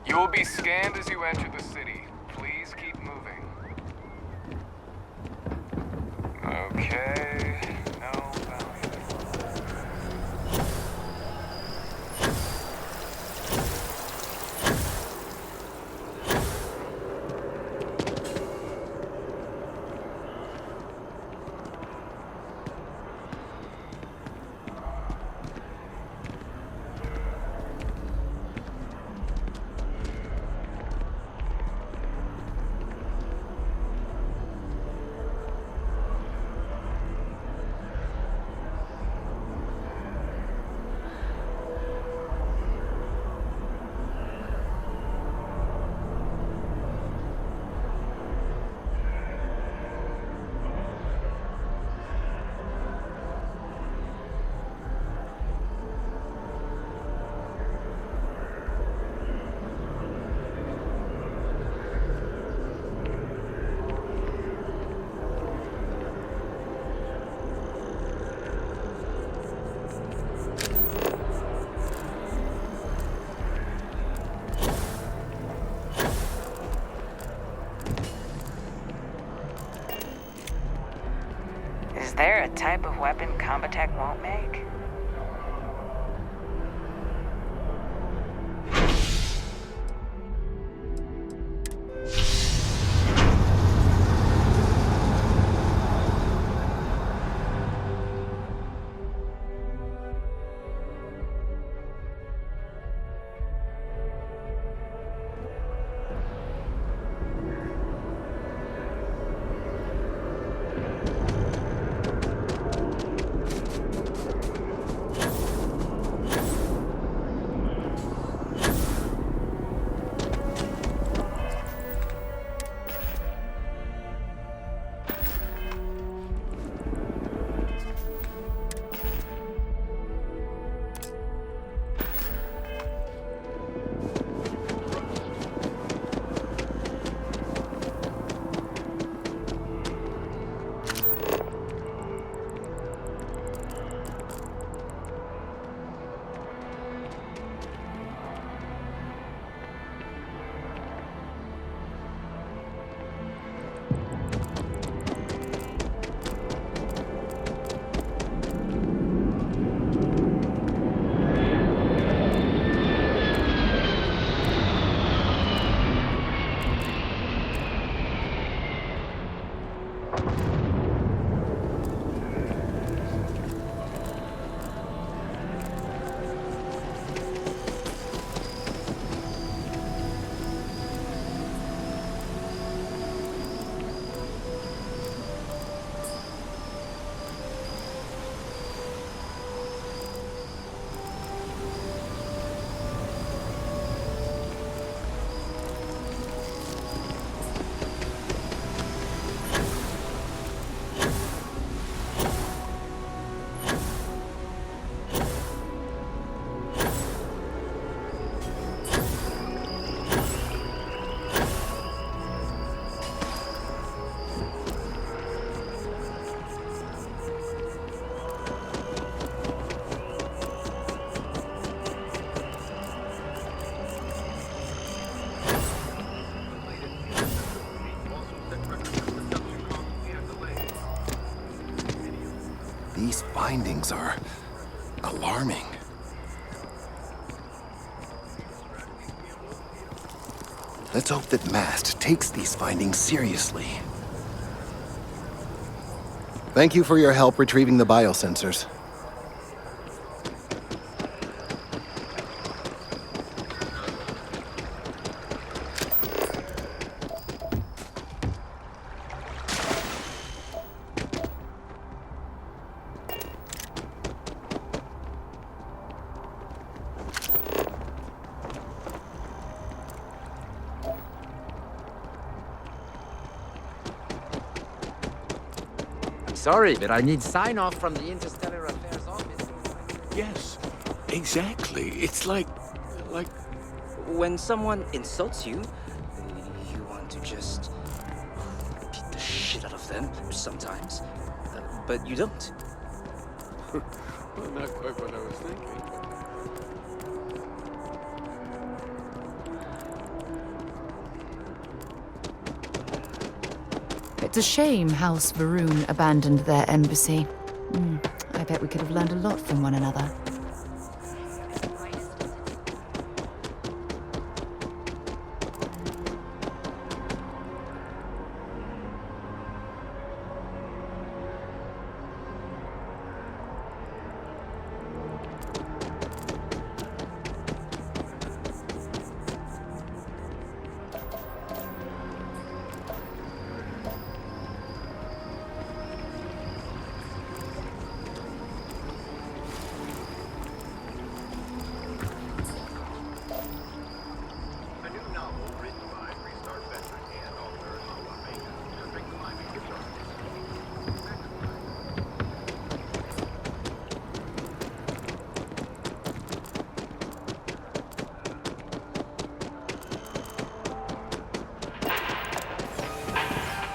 You will be scanned as you enter the city. Please keep moving. Okay. No bounty. there a type of weapon Combatech won't make? These findings are alarming. Let's hope that Mast takes these findings seriously. Thank you for your help retrieving the biosensors. Sorry, but I need sign-off from the Interstellar Affairs Office. Yes, exactly. It's like... When someone insults you, you want to just beat the shit out of them sometimes. But you don't. Well, not quite what I was thinking. It's a shame House Varoon abandoned their embassy. I bet we could have learned a lot from one another.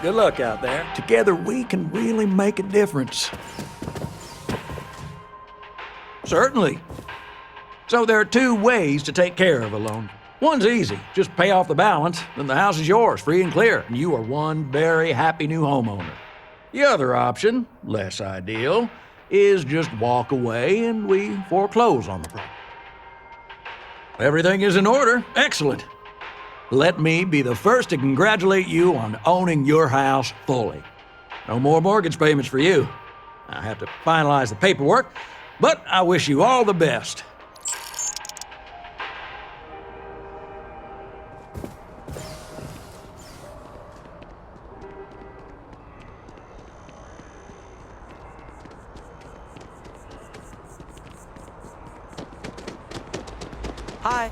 Good luck out there. Together we can really make a difference. Certainly. So there are two ways to take care of a loan. One's easy. Just pay off the balance, then the house is yours, free and clear, and you are one very happy new homeowner. The other option, less ideal, is just walk away and we foreclose on the property. Everything is in order. Excellent. Let me be the first to congratulate you on owning your house fully. No more mortgage payments for you. I have to finalize the paperwork, but I wish you all the best. Hi.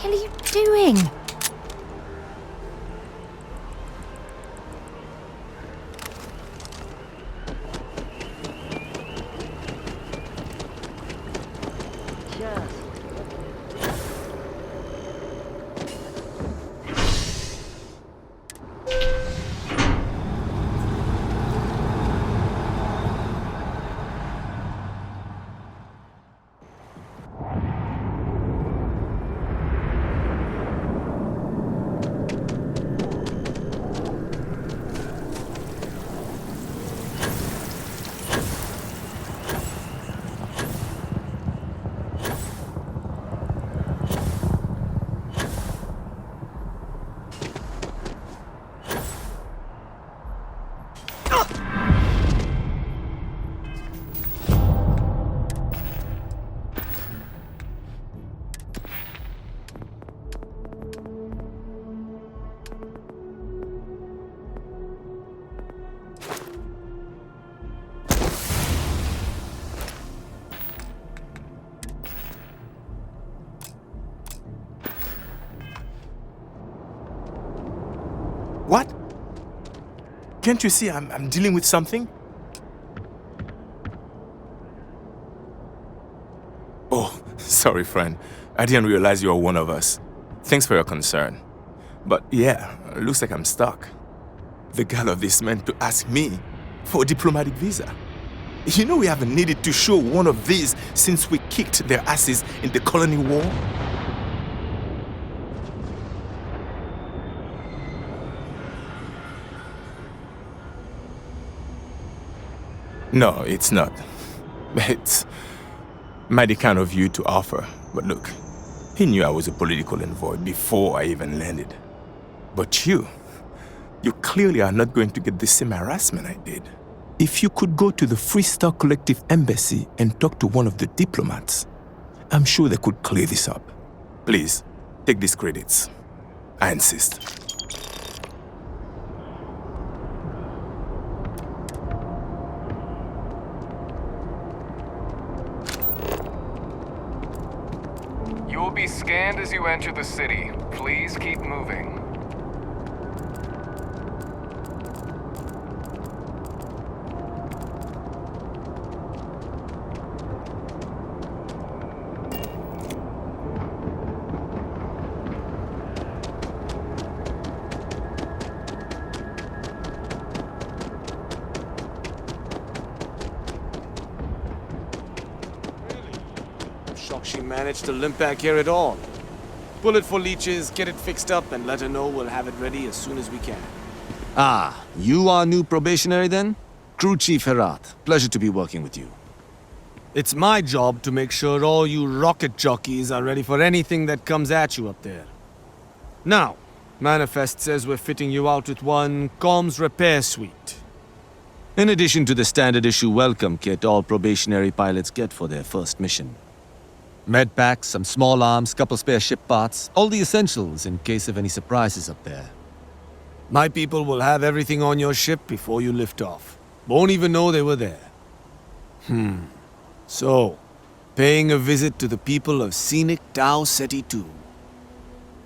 What are you doing? What? Can't you see I'm dealing with something? Oh, sorry, friend. I didn't realize you were one of us. Thanks for your concern. But yeah, looks like I'm stuck. The gall of this man to ask me for a diplomatic visa. You know we haven't needed to show one of these since we kicked their asses in the colony war? No, it's not. It's mighty kind of you to offer. But look, he knew I was a political envoy before I even landed. But you clearly are not going to get the same harassment I did. If you could go to the Freestar Collective Embassy and talk to one of the diplomats, I'm sure they could clear this up. Please, take these credits. I insist. You will be scanned as you enter the city. Please keep moving. Shocked she managed to limp back here at all. Bullet for leeches, get it fixed up, and let her know we'll have it ready as soon as we can. Ah, you are new probationary then? Crew Chief Herat, pleasure to be working with you. It's my job to make sure all you rocket jockeys are ready for anything that comes at you up there. Now, Manifest says we're fitting you out with one comms repair suite. In addition to the standard issue welcome kit all probationary pilots get for their first mission. Med packs, some small arms, couple spare ship parts, all the essentials in case of any surprises up there. My people will have everything on your ship before you lift off. Won't even know they were there. So, paying a visit to the people of scenic Tau Ceti II.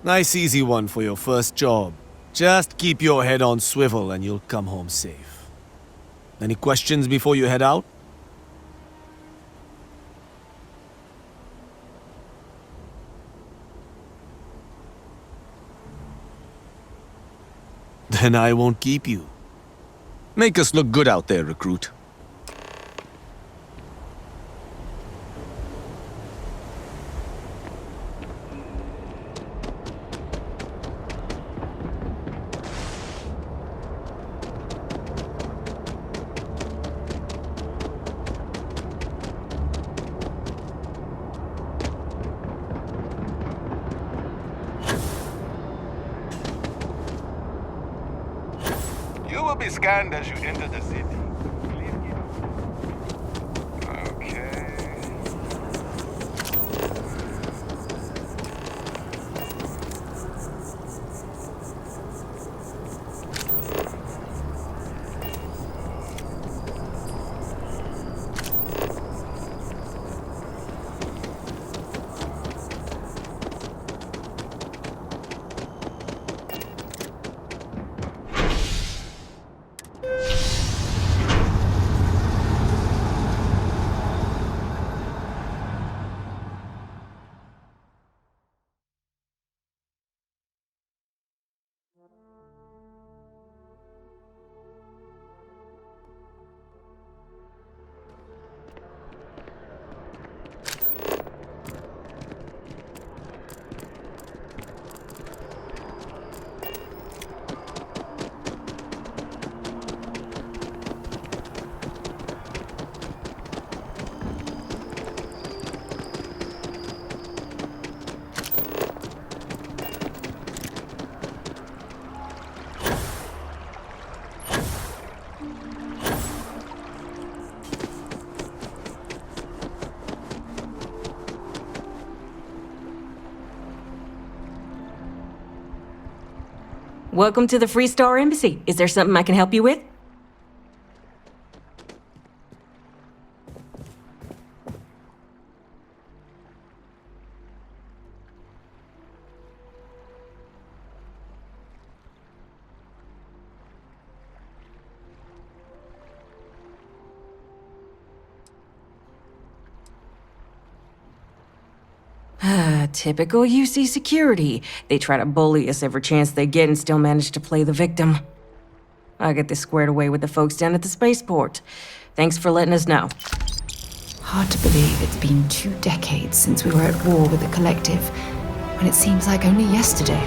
Nice easy one for your first job. Just keep your head on swivel and you'll come home safe. Any questions before you head out? Then I won't keep you. Make us look good out there, recruit. You will be scanned as you enter the city. Okay. Welcome to the Free Star Embassy. Is there something I can help you with? Typical UC security. They try to bully us every chance they get and still manage to play the victim. I'll get this squared away with the folks down at the spaceport. Thanks for letting us know. Hard to believe it's been 2 decades since we were at war with the Collective, and it seems like only yesterday.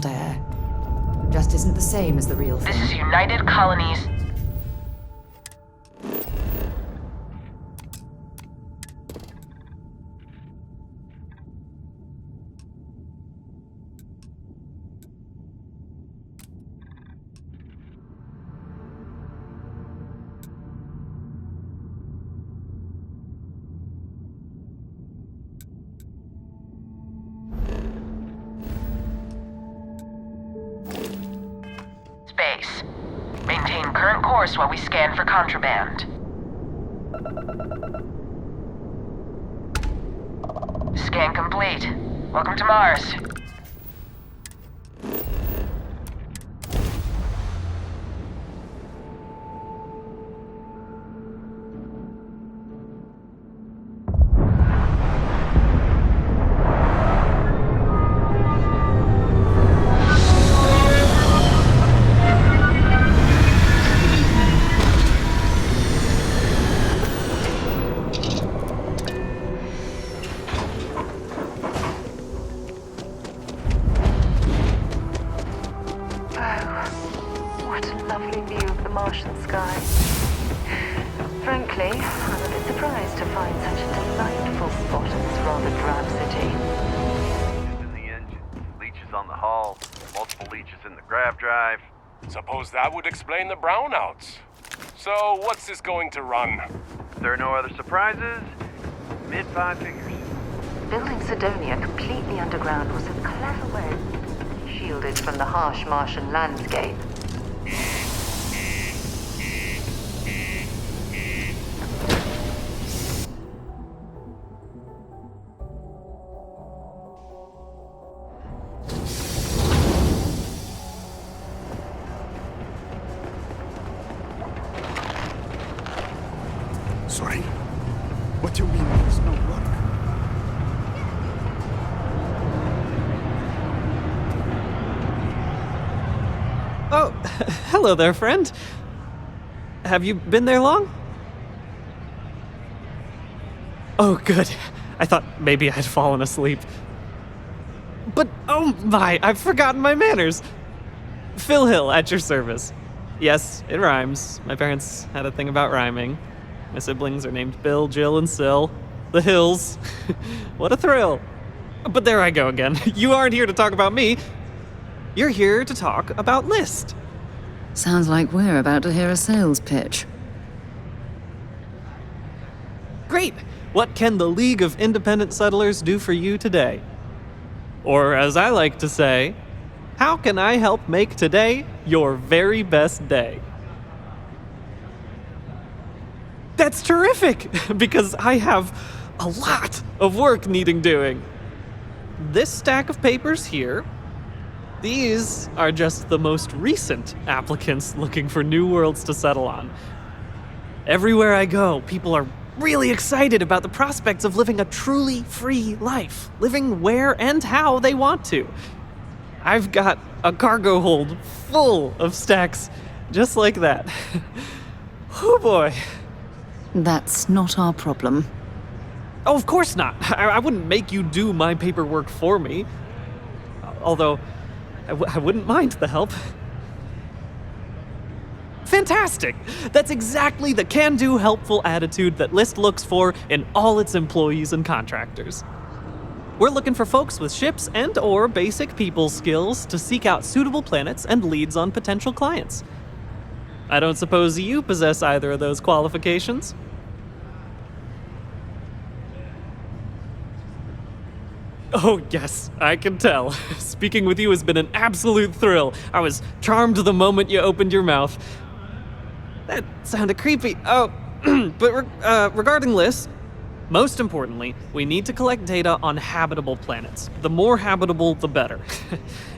air. Just isn't the same as the real thing. This is United Colonies. Space. Maintain current course while we scan for contraband. Scan complete. Welcome to Mars. What a lovely view of the Martian sky. Frankly, I'm a bit surprised to find such a delightful spot in this rather drab city. Leeches in the engine, leeches on the hull, multiple leeches in the grav drive. Suppose that would explain the brownouts. So, what's this going to run? If there are no other surprises, mid-five figures. Building Sidonia completely underground was a clever way, shielded from the harsh Martian landscape. Sorry? What do you mean there's no water? Oh, hello there, friend. Have you been there long? Oh, good. I thought maybe I'd fallen asleep. But, oh my, I've forgotten my manners. Phil Hill, at your service. Yes, it rhymes. My parents had a thing about rhyming. My siblings are named Bill, Jill, and Sil. The Hills. What a thrill. But there I go again. You aren't here to talk about me. You're here to talk about List. Sounds like we're about to hear a sales pitch. Great! What can the League of Independent Settlers do for you today? Or as I like to say, how can I help make today your very best day? That's terrific, because I have a lot of work needing doing. This stack of papers here, these are just the most recent applicants looking for new worlds to settle on. Everywhere I go, people are really excited about the prospects of living a truly free life, living where and how they want to. I've got a cargo hold full of stacks just like that. Oh boy. That's not our problem. Oh, of course not. I wouldn't make you do my paperwork for me. Although, I wouldn't mind the help. Fantastic! That's exactly the can-do, helpful attitude that List looks for in all its employees and contractors. We're looking for folks with ships and/or basic people skills to seek out suitable planets and leads on potential clients. I don't suppose you possess either of those qualifications? Oh, yes, I can tell. Speaking with you has been an absolute thrill. I was charmed the moment you opened your mouth. That sounded creepy. Oh, but regarding List, most importantly, we need to collect data on habitable planets. The more habitable, the better.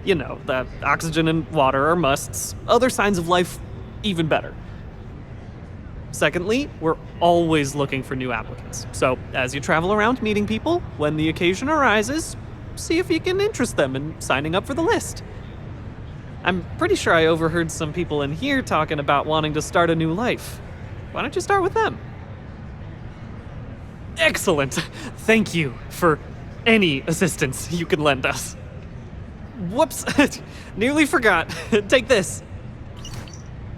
You know, the oxygen and water are musts. Other signs of life, even better. Secondly, we're always looking for new applicants. So, as you travel around meeting people, when the occasion arises, see if you can interest them in signing up for the List. I'm pretty sure I overheard some people in here talking about wanting to start a new life. Why don't you start with them? Excellent! Thank you for any assistance you can lend us. Whoops! Nearly forgot. Take this.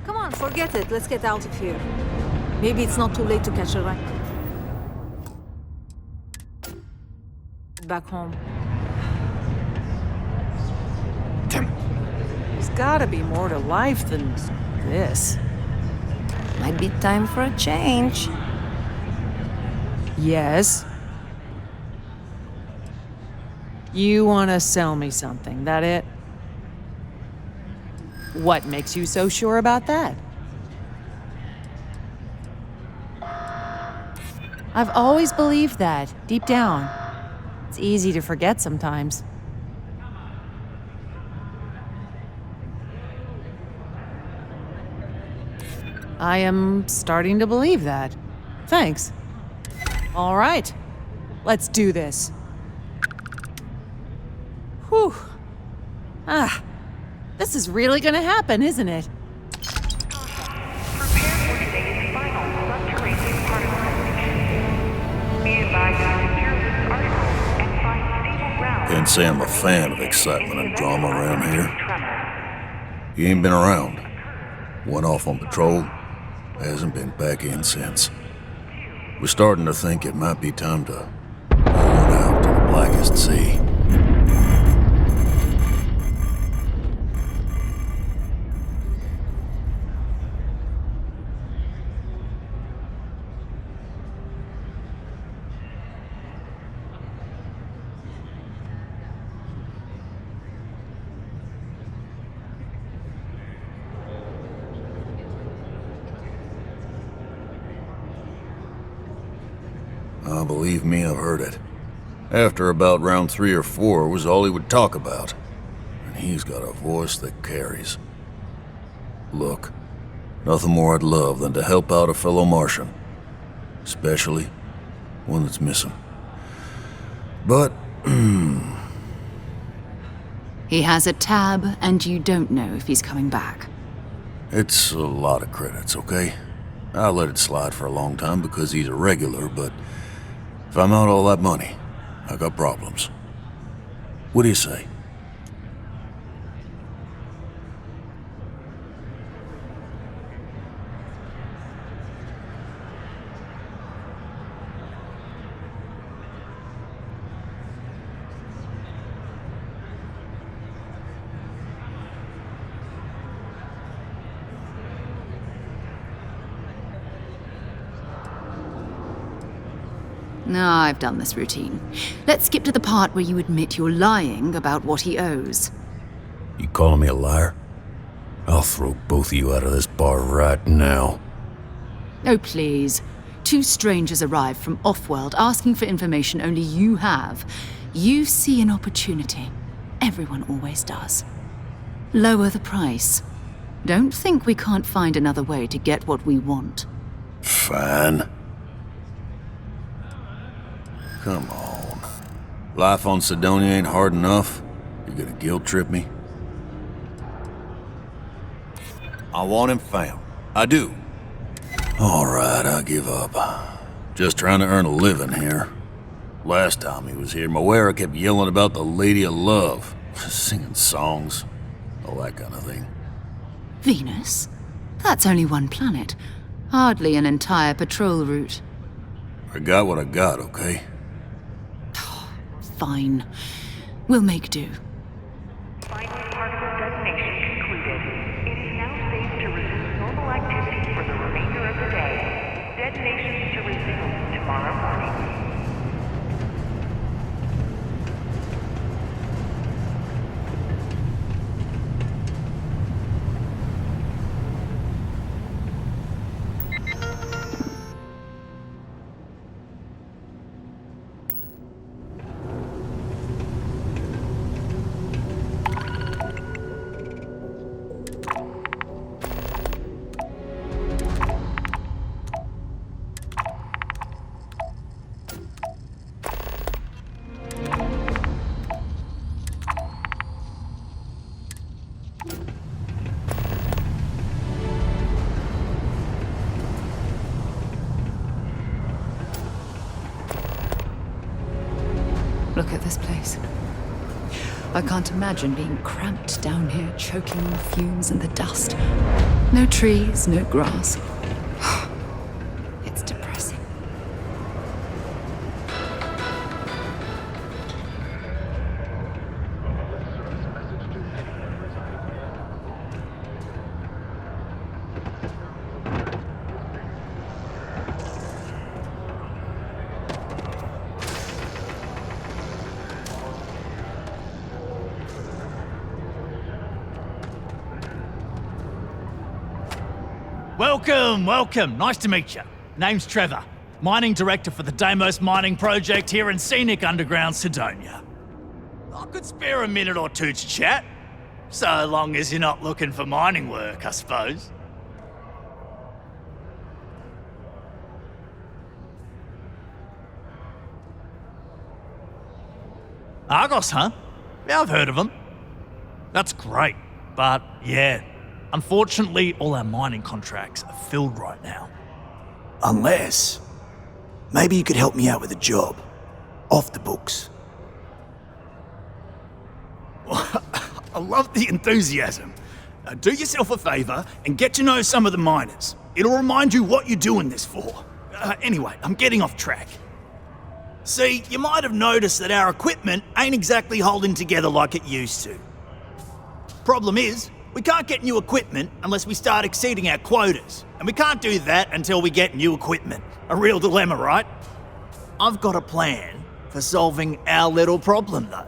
Come on, forget it. Let's get out of here. Maybe it's not too late to catch a ride back home. There's gotta be more to life than this. Might be time for a change. Yes. You want to sell me something, that it? What makes you so sure about that? I've always believed that, deep down. It's easy to forget sometimes. I am starting to believe that. Thanks. All right. Let's do this. Whew. Ah. This is really gonna happen, isn't it? Can't say I'm a fan of excitement and drama around here. He ain't been around. Went off on patrol. Hasn't been back in since. We're starting to think it might be time to pull out to the blackest sea. Believe me, I've heard it. After about round 3 or 4 was all he would talk about. And he's got a voice that carries. Look, nothing more I'd love than to help out a fellow Martian. Especially one that's missing. But, He has a tab, and you don't know if he's coming back. it's a lot of credits, okay? I let it slide for a long time because he's a regular, but if I'm out all that money, I got problems. What do you say? No, I've done this routine. Let's skip to the part where you admit you're lying about what he owes. You calling me a liar? I'll throw both of you out of this bar right now. Oh, please. 2 strangers arrive from off-world asking for information only you have. You see an opportunity. Everyone always does. Lower the price. Don't think we can't find another way to get what we want. Fine. Come on. Life on Sidonia ain't hard enough. You gonna guilt trip me? I want him found. I do. Alright, I give up. Just trying to earn a living here. Last time he was here, Moira kept yelling about the Lady of Love. Singing songs. All that kind of thing. Venus? That's only one planet. Hardly an entire patrol route. I got what I got, okay? Fine. We'll make do. Final particle detonation concluded. It is now safe to resume normal activity for the remainder of the day. Detonation to resume tomorrow morning. Look at this place. I can't imagine being cramped down here, choking on the fumes and the dust. No trees, no grass. It's depressing. Welcome. Nice to meet you. Name's Trevor, mining director for the Deimos mining project here in scenic underground Sidonia. I could spare a minute or two to chat, so long as you're not looking for mining work, I suppose. Argos, huh? Yeah, I've heard of them. That's great, but yeah. Unfortunately, all our mining contracts are filled right now. Unless, maybe you could help me out with a job. Off the books. I love the enthusiasm. Do yourself a favour and get to know some of the miners. It'll remind you what you're doing this for. Anyway, I'm getting off track. See, you might have noticed that our equipment ain't exactly holding together like it used to. Problem is, we can't get new equipment unless we start exceeding our quotas. And we can't do that until we get new equipment. A real dilemma, right? I've got a plan for solving our little problem, though.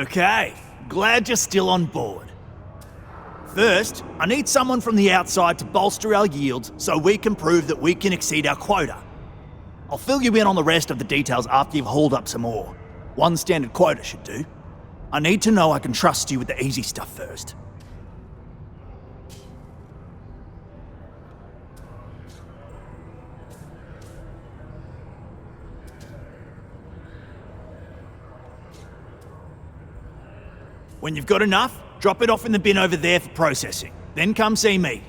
Okay, glad you're still on board. First, I need someone from the outside to bolster our yields so we can prove that we can exceed our quota. I'll fill you in on the rest of the details after you've hauled up some more. One standard quota should do. I need to know I can trust you with the easy stuff first. When you've got enough, drop it off in the bin over there for processing. Then come see me.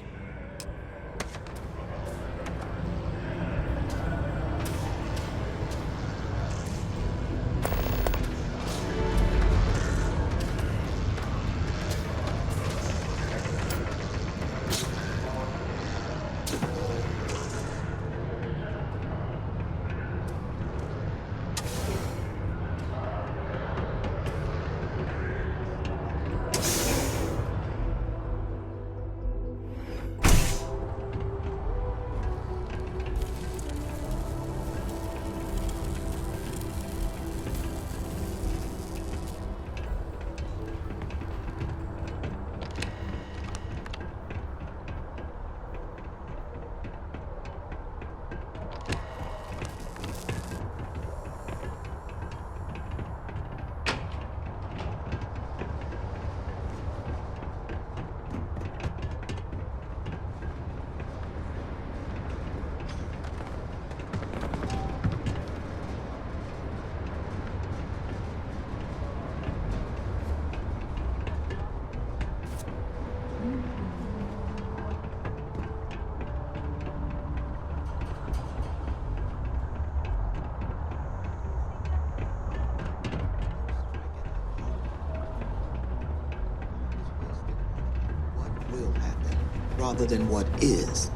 Rather than what is.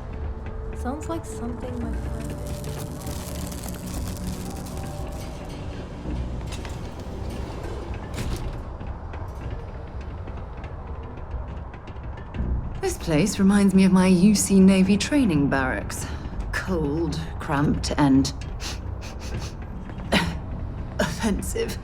Sounds like something my friend. This place reminds me of my UC Navy training barracks. Cold, cramped, and offensive.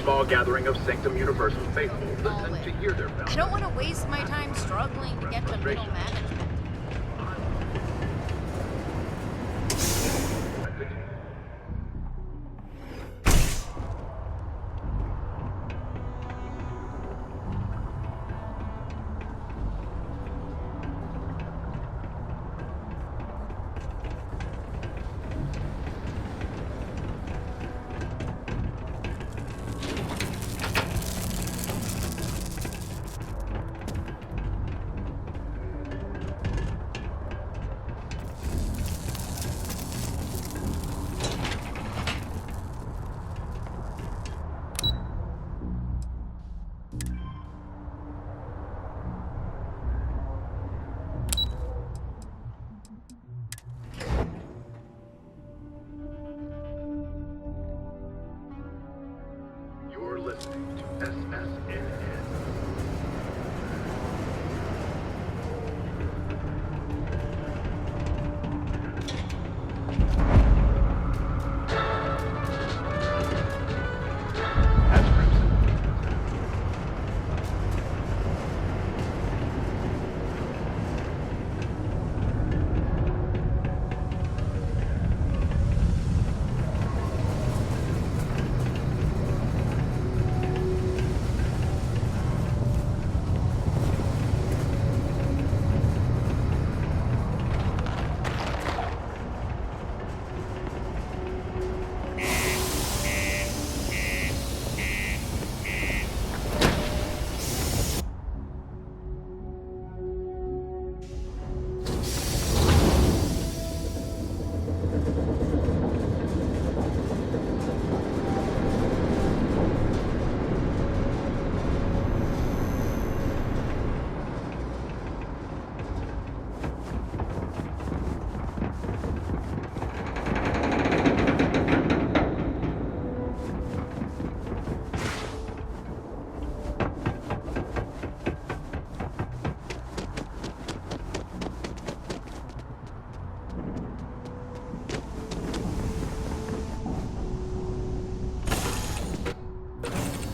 small gathering of Sanctum Universal faithful listen to hear their I don't want to waste my time struggling to get to middle management. You're listening to SSNN.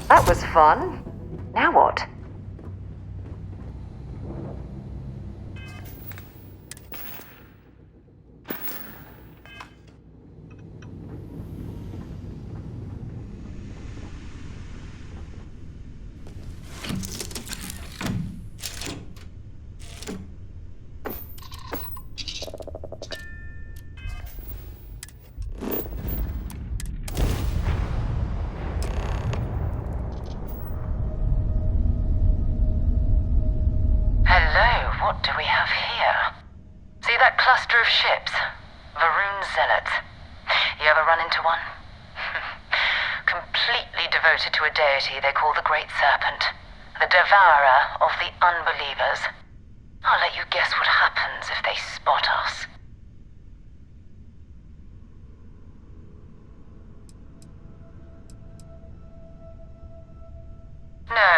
That was fun. Now what? What do we have here? See that cluster of ships? Varun Zealots. You ever run into one? Completely devoted to a deity they call the Great Serpent, the devourer of the unbelievers. I'll let you guess what happens if they spot us. No,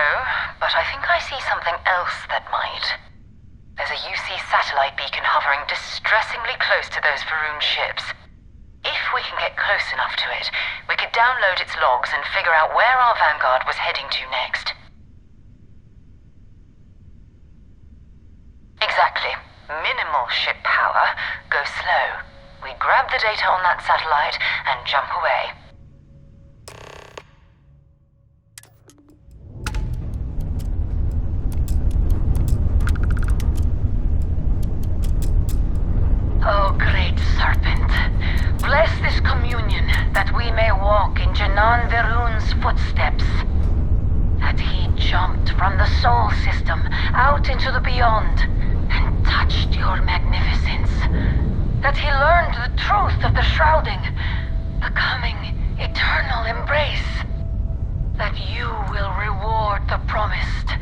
but I think I see something else that might. There's a UC satellite beacon hovering distressingly close to those Varun ships. If we can get close enough to it, we could download its logs and figure out where our vanguard was heading to next. Exactly. Minimal ship power. Go slow. We grab the data on that satellite and jump away. Oh, great serpent, bless this communion that we may walk in Janan Varun's footsteps. That he jumped from the soul system out into the beyond and touched your magnificence. That he learned the truth of the shrouding, the coming eternal embrace. That you will reward the promised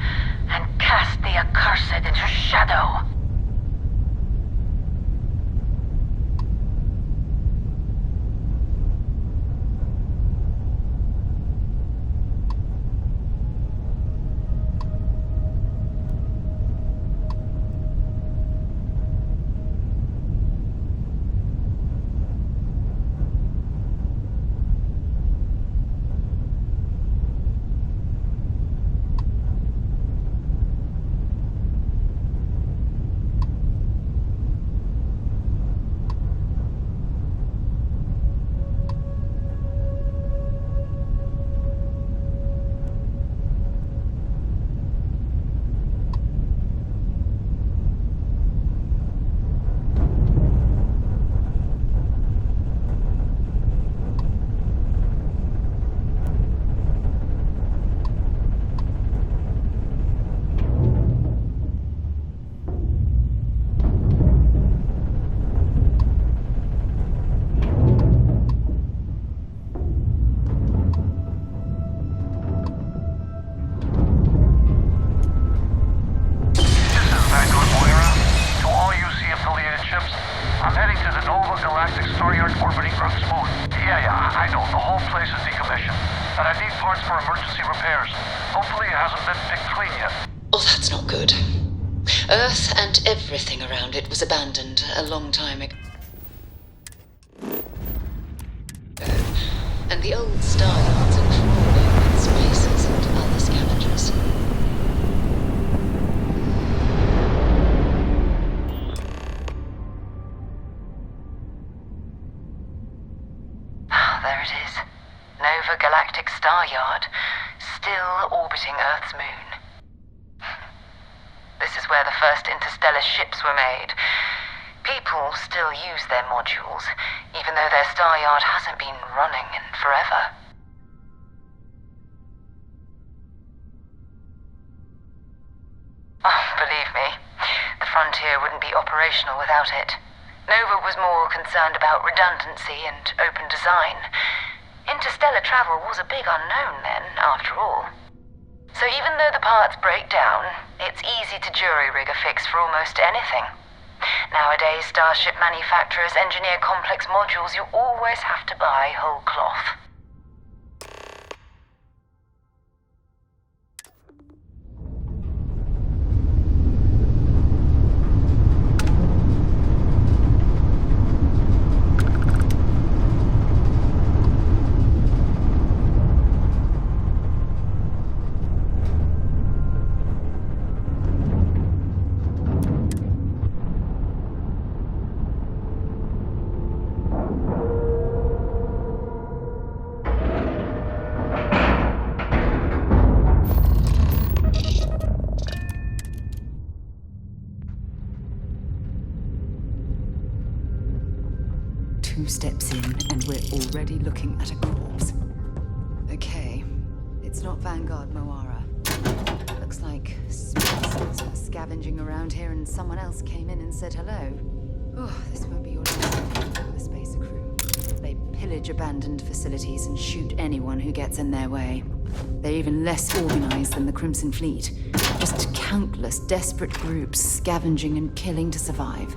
and cast the accursed into shadow. Earth's moon. Yeah, I know. The whole place is decommissioned. And I need parts for emergency repairs. Hopefully it hasn't been picked clean yet. Oh, that's not good. Earth and everything around it was abandoned a long time ago. And the old star yards are crawling with spacers and other scavengers. There it is. Nova Galactic Star Yard, still orbiting Earth's moon. This is where the first interstellar ships were made. People still use their modules, even though their star yard hasn't been running in forever. Oh, believe me, the frontier wouldn't be operational without it. Nova was more concerned about redundancy and open design. Interstellar travel was a big unknown then, after all. So even though the parts break down, it's easy to jury-rig a fix for almost anything. Nowadays, starship manufacturers engineer complex modules you always have to buy whole cloth. Steps in, and we're already looking at a corpse. Okay, it's not Vanguard Moara. Looks like spacers were scavenging around here and someone else came in and said hello. Oh, this won't be your last encounter with the spacer crew. They pillage abandoned facilities and shoot anyone who gets in their way. They're even less organized than the Crimson Fleet. Just countless desperate groups scavenging and killing to survive.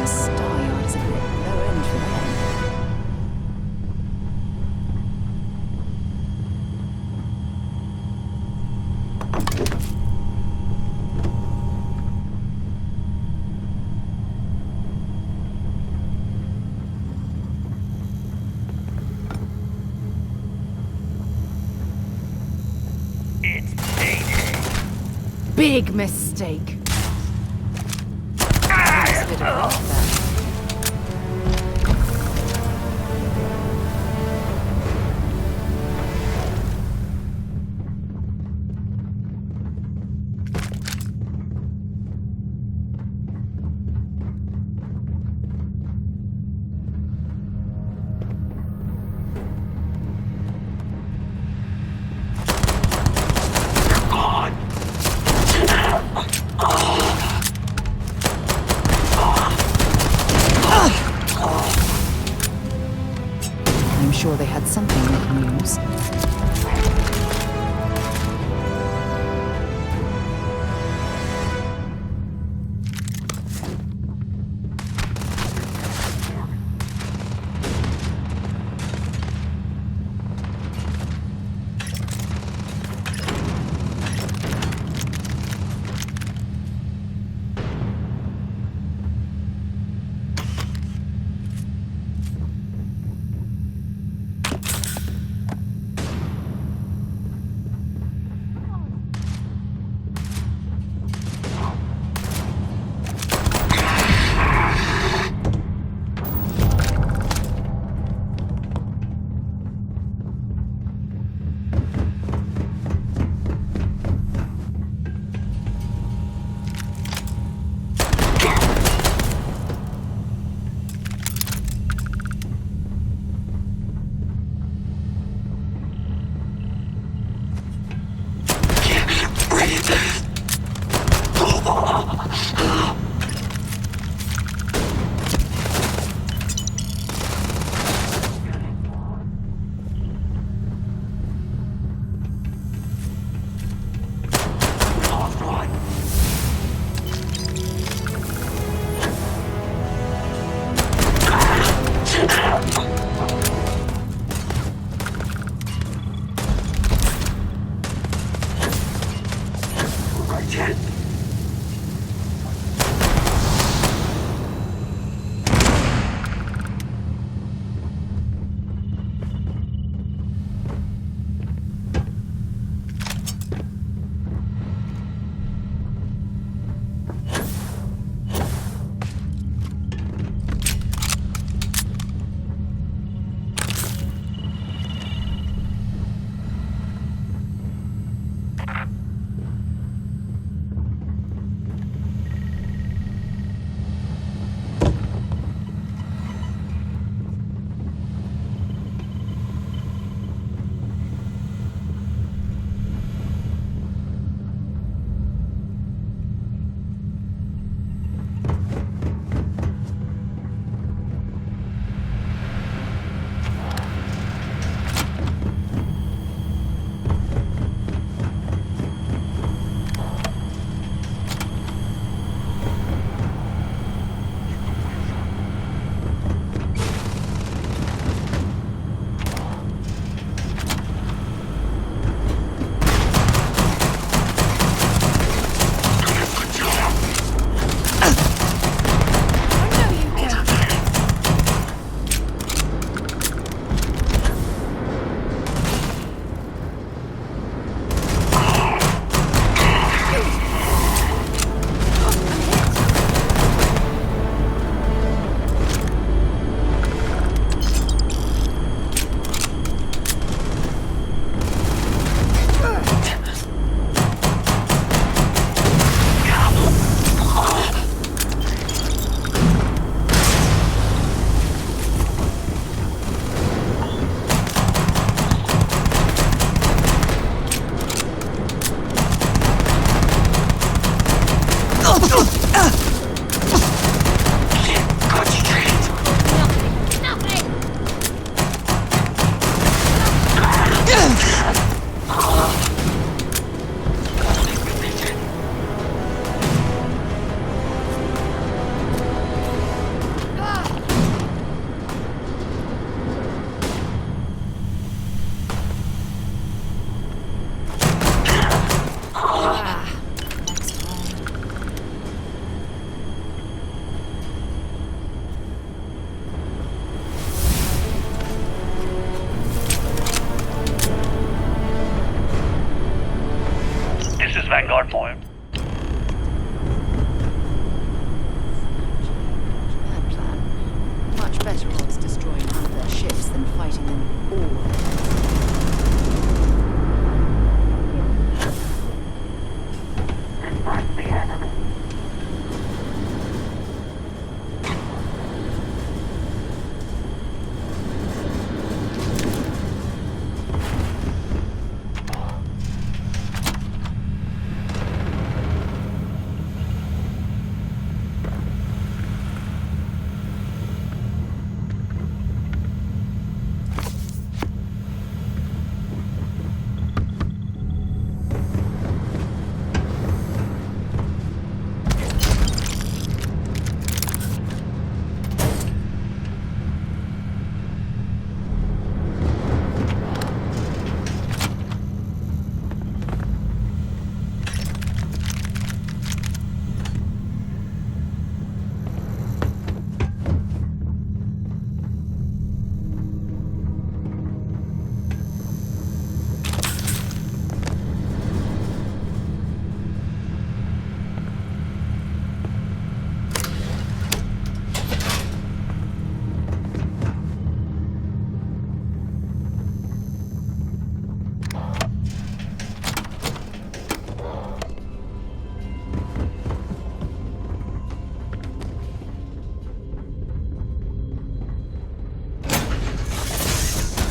Star Yard is a bit low end for them. Big mistake. I'm sure they had something they can use.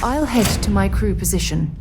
I'll head to my crew position.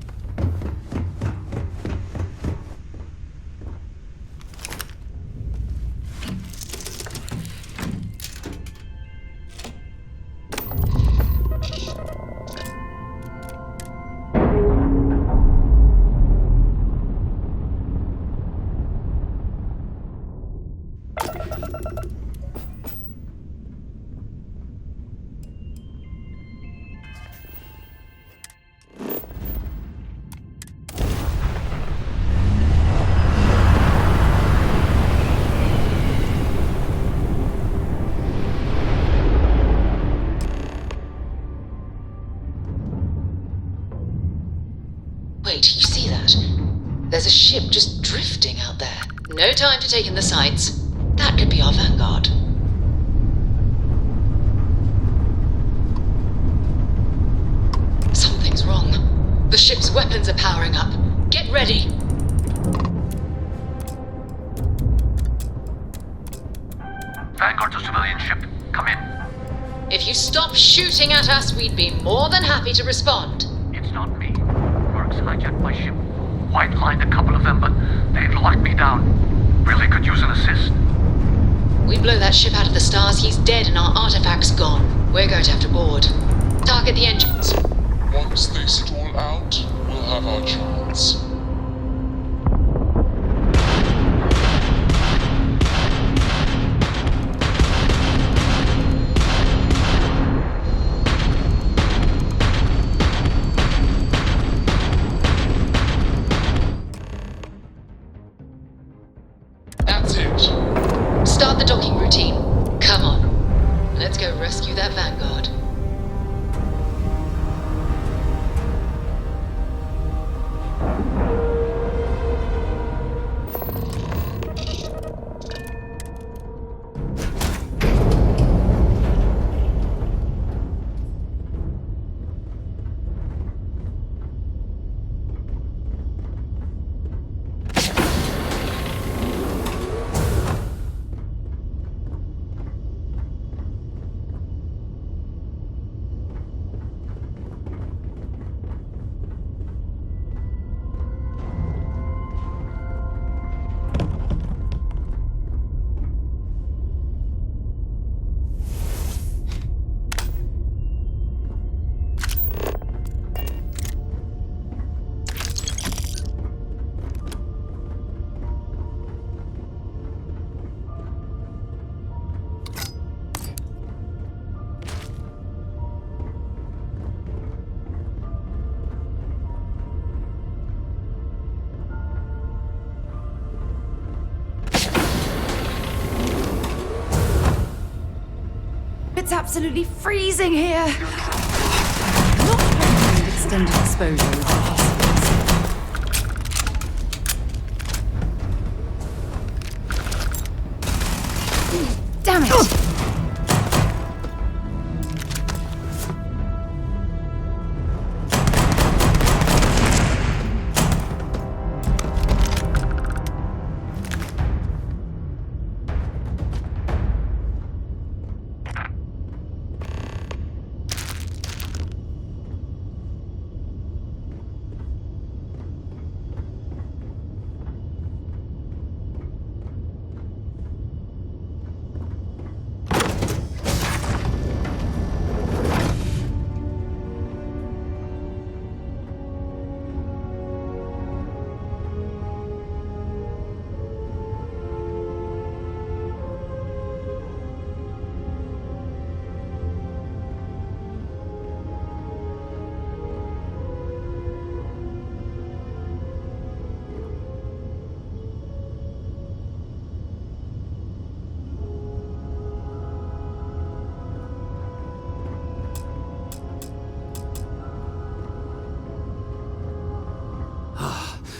Wait, you see that? There's a ship just drifting out there. No time to take in the sights. That could be our vanguard. Something's wrong. The ship's weapons are powering up. Get ready! Vanguard's a civilian ship. Come in. If you stop shooting at us, we'd be more than happy to respond. It's not me. Mercs hijacked my ship. White-lined a couple of them, but they'd locked me down. Really could use an assist. We blow that ship out of the stars, he's dead and our artifact's gone. We're going to have to board. Target the engines. Once they stall out, we'll have our chance. That's it. Start the docking routine. Come on. Let's go rescue that vanguard. It's absolutely freezing here. Not recommend extended exposure with this. Damn it!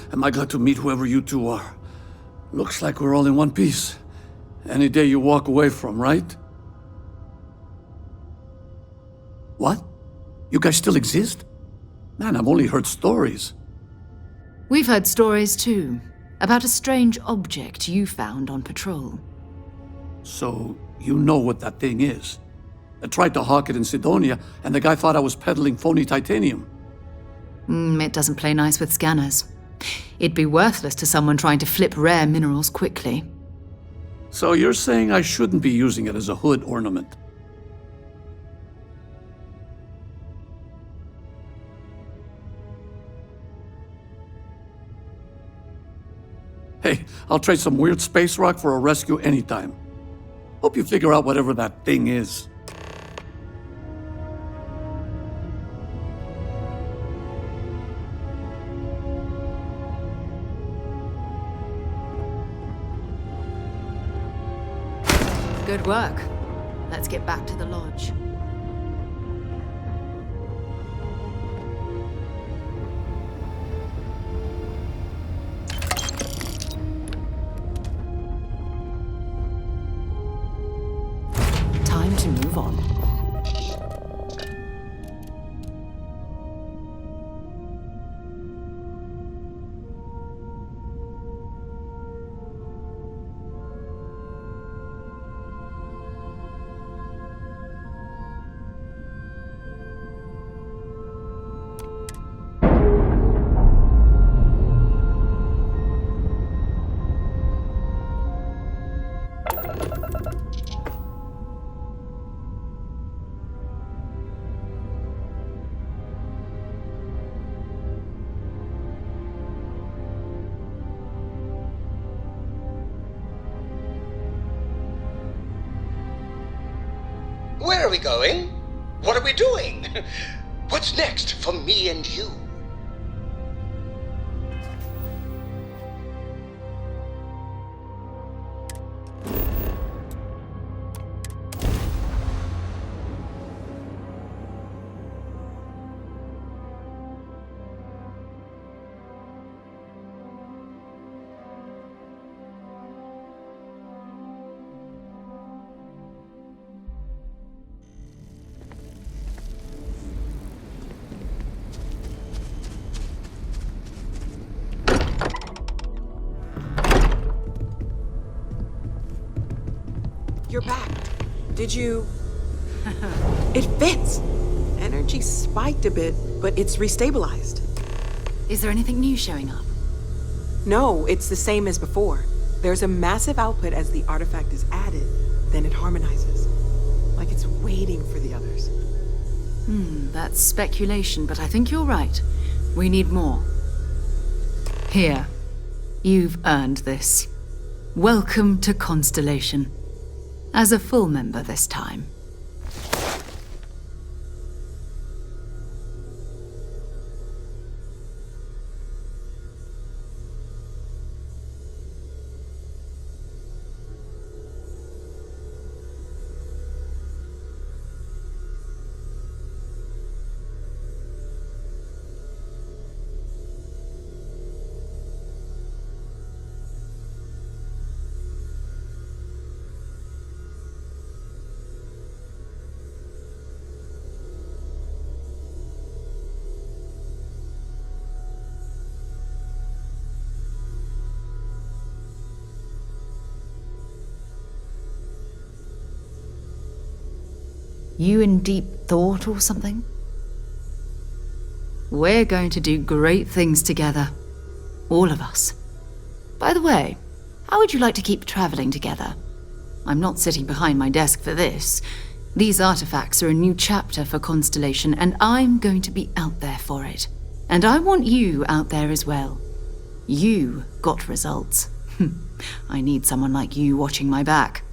Am I glad to meet whoever you two are? Looks like we're all in one piece. Any day you walk away from, right? What? You guys still exist? Man, I've only heard stories. We've heard stories too, about a strange object you found on patrol. So, you know what that thing is? I tried to hawk it in Sidonia, and the guy thought I was peddling phony titanium. It doesn't play nice with scanners. It'd be worthless to someone trying to flip rare minerals quickly. So you're saying I shouldn't be using it as a hood ornament? Hey, I'll trade some weird space rock for a rescue anytime. Hope you figure out whatever that thing is. Good work. Let's get back to the lodge. Time to move on. Where are we going? What are we doing? What's next for me and you? You're back. Did you... It fits! Energy spiked a bit, but it's restabilized. Is there anything new showing up? No, it's the same as before. There's a massive output as the artifact is added, then it harmonizes. Like it's waiting for the others. That's speculation, but I think you're right. We need more. Here. You've earned this. Welcome to Constellation. As a full member this time. You in deep thought or something? We're going to do great things together. All of us. By the way, how would you like to keep traveling together? I'm not sitting behind my desk for this. These artifacts are a new chapter for Constellation, and I'm going to be out there for it. And I want you out there as well. You got results. I need someone like you watching my back.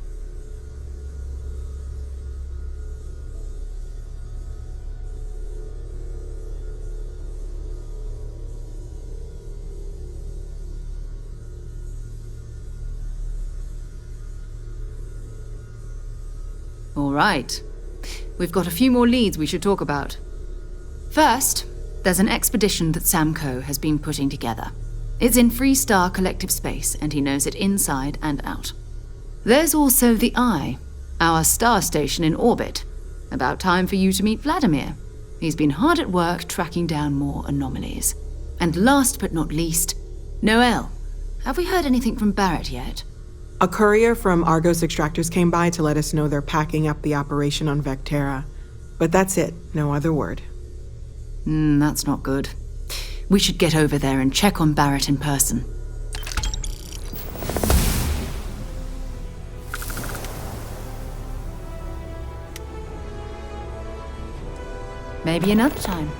All right. We've got a few more leads we should talk about. First, there's an expedition that Samco has been putting together. It's in Freestar Collective Space, and he knows it inside and out. There's also the Eye, our star station in orbit. About time for you to meet Vladimir. He's been hard at work tracking down more anomalies. And last but not least, Noel. Have we heard anything from Barrett yet? A courier from Argos Extractors came by to let us know they're packing up the operation on Vectera. But that's it, no other word. That's not good. We should get over there and check on Barrett in person. Maybe another time.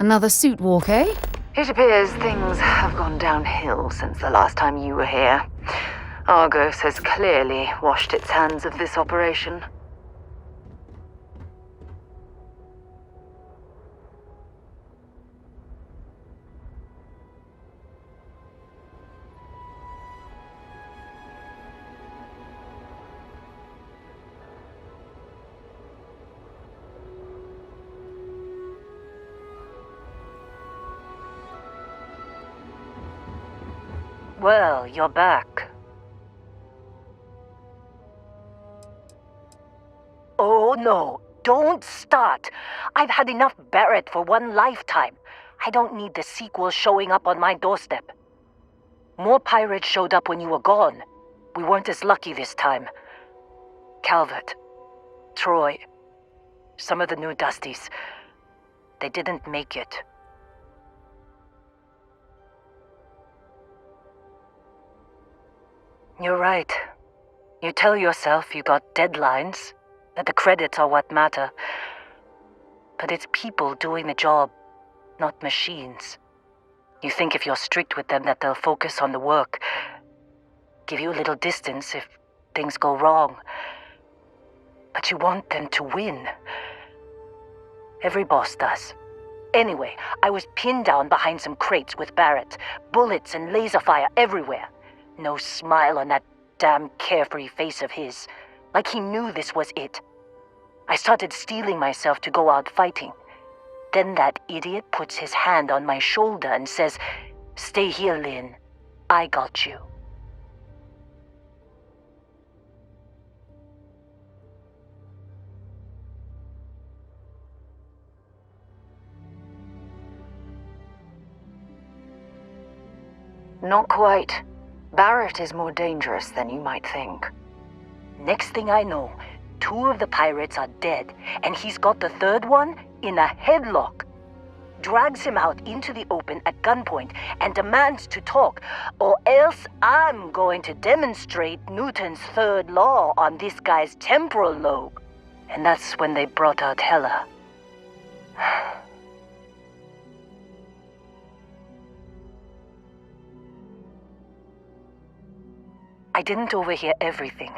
Another suit walk, eh? It appears things have gone downhill since the last time you were here. Argos has clearly washed its hands of this operation. Well, you're back. Oh no, don't start. I've had enough Barrett for one lifetime. I don't need the sequel showing up on my doorstep. More pirates showed up when you were gone. We weren't as lucky this time. Calvert, Troy, some of the new Dusties, they didn't make it. You're right. You tell yourself you got deadlines, that the credits are what matter. But it's people doing the job, not machines. You think if you're strict with them that they'll focus on the work, give you a little distance if things go wrong. But you want them to win. Every boss does. Anyway, I was pinned down behind some crates with Barrett. Bullets and laser fire everywhere. No smile on that damn carefree face of his. Like he knew this was it. I started steeling myself to go out fighting. Then that idiot puts his hand on my shoulder and says, "Stay here, Lynn. I got you." Not quite. Barrett is more dangerous than you might think. Next thing I know, 2 of the pirates are dead, and he's got the third one in a headlock. Drags him out into the open at gunpoint and demands to talk, or else I'm going to demonstrate Newton's third law on this guy's temporal lobe. And that's when they brought out Hella. I didn't overhear everything,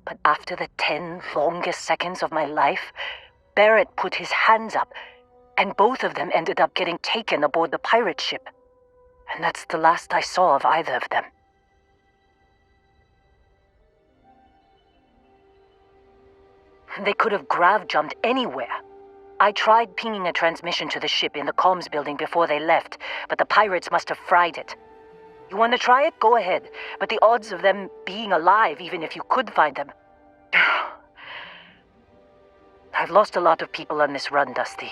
but after the 10 longest seconds of my life, Barrett put his hands up, and both of them ended up getting taken aboard the pirate ship. And that's the last I saw of either of them. They could have grav-jumped anywhere. I tried pinging a transmission to the ship in the comms building before they left, but the pirates must have fried it. You want to try it? Go ahead. But the odds of them being alive, even if you could find them... I've lost a lot of people on this run, Dusty.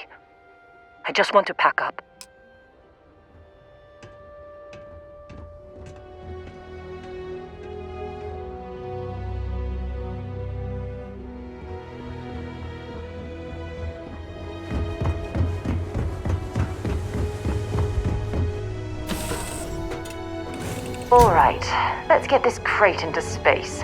I just want to pack up. All right, let's get this crate into space.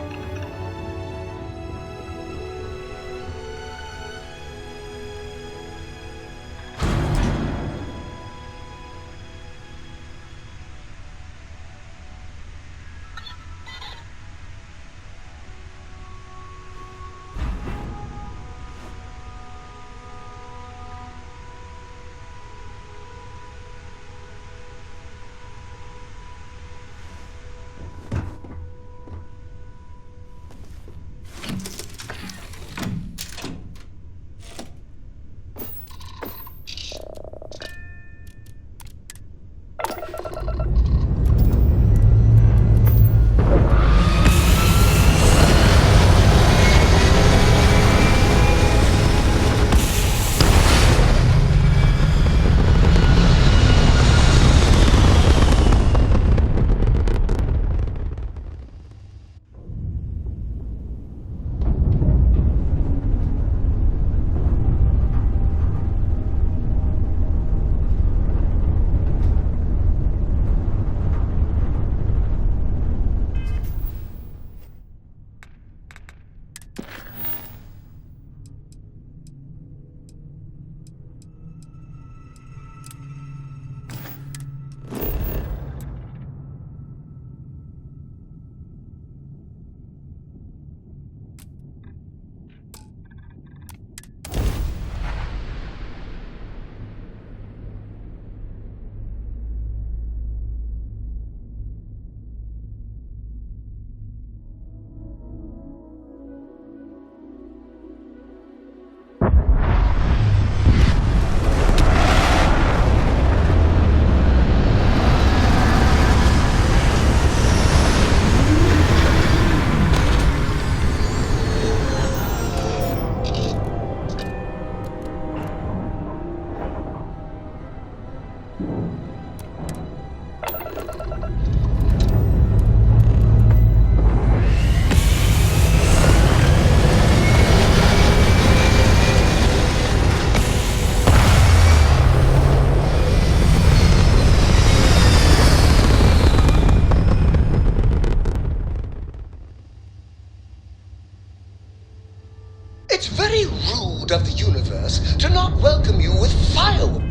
It's very rude of the universe to not welcome you with fireworks.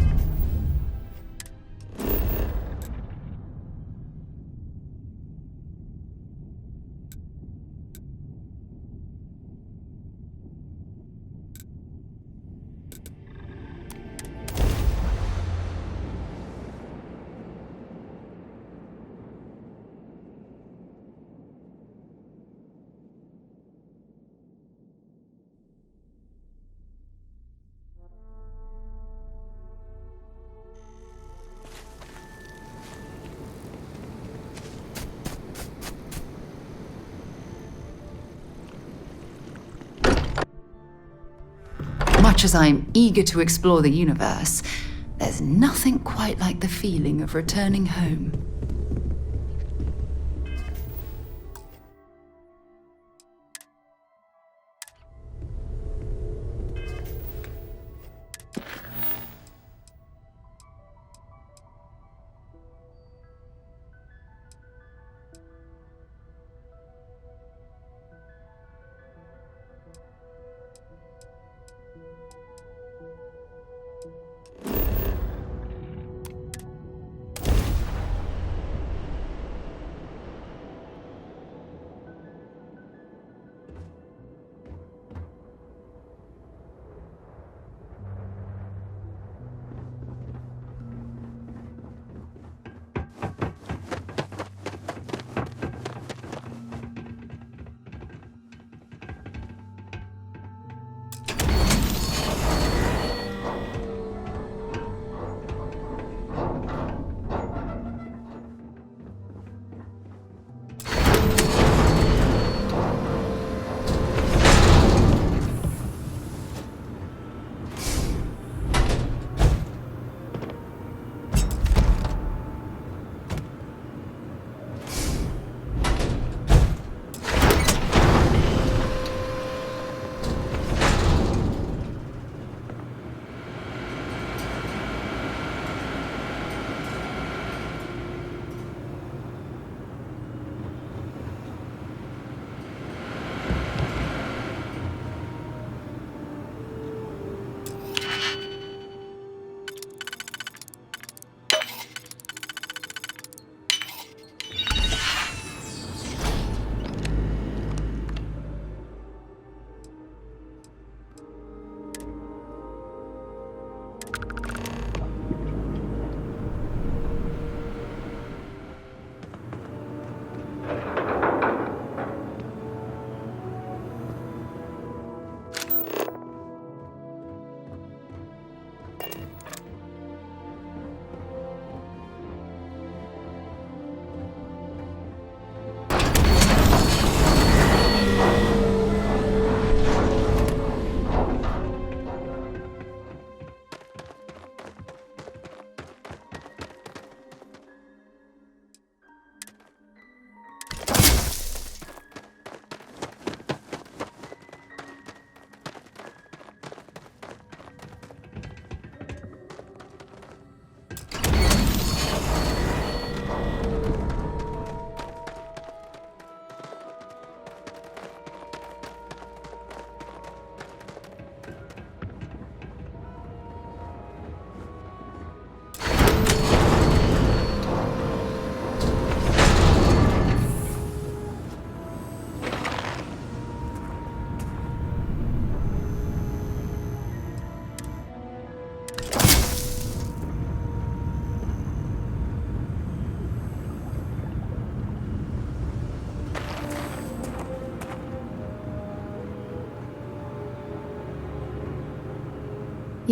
much as I'm eager to explore the universe, there's nothing quite like the feeling of returning home.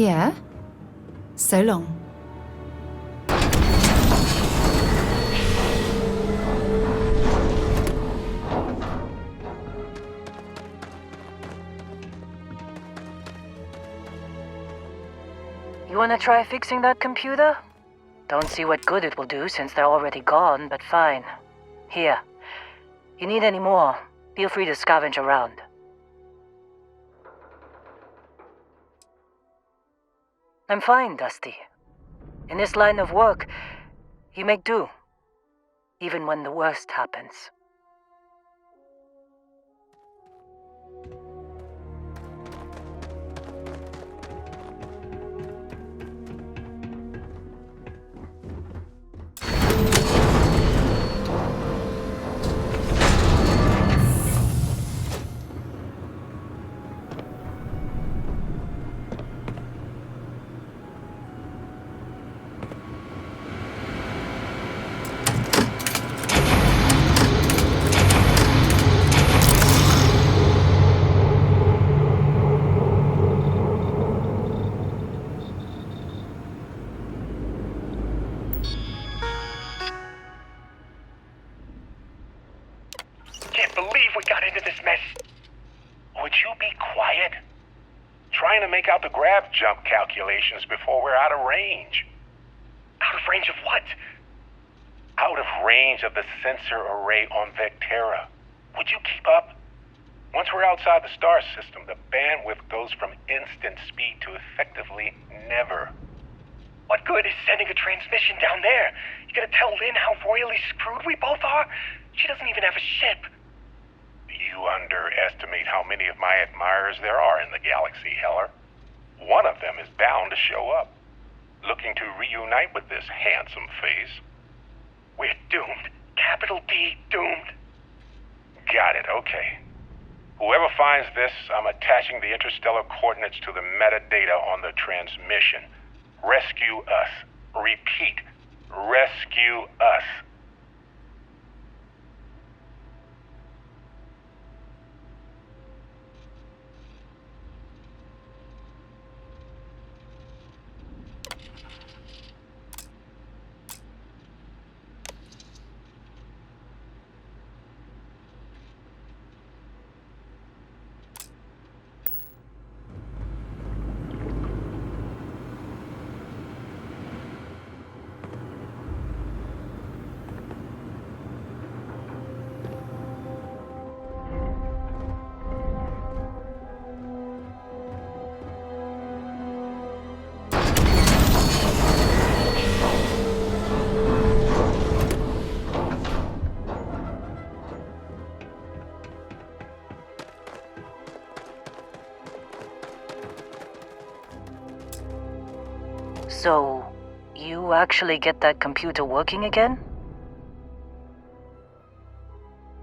Yeah? So long. You wanna try fixing that computer? Don't see what good it will do since they're already gone, but fine. Here. You need any more, feel free to scavenge around. I'm fine, Dusty. In this line of work, you make do, even when the worst happens. Can't believe we got into this mess. Would you be quiet? Trying to make out the grav jump calculations before we're out of range. Out of range of what? Out of range of the sensor array on Vectera. Would you keep up? Once we're outside the star system, the bandwidth goes from instant speed to effectively never. What good is sending a transmission down there? You gonna tell Lynn how royally screwed we both are? She doesn't even have a ship. You underestimate how many of my admirers there are in the galaxy, Heller. One of them is bound to show up, looking to reunite with this handsome face. We're doomed. Capital D, doomed. Got it, okay. Whoever finds this, I'm attaching the interstellar coordinates to the metadata on the transmission. Rescue us. Repeat, rescue us. So, you actually get that computer working again?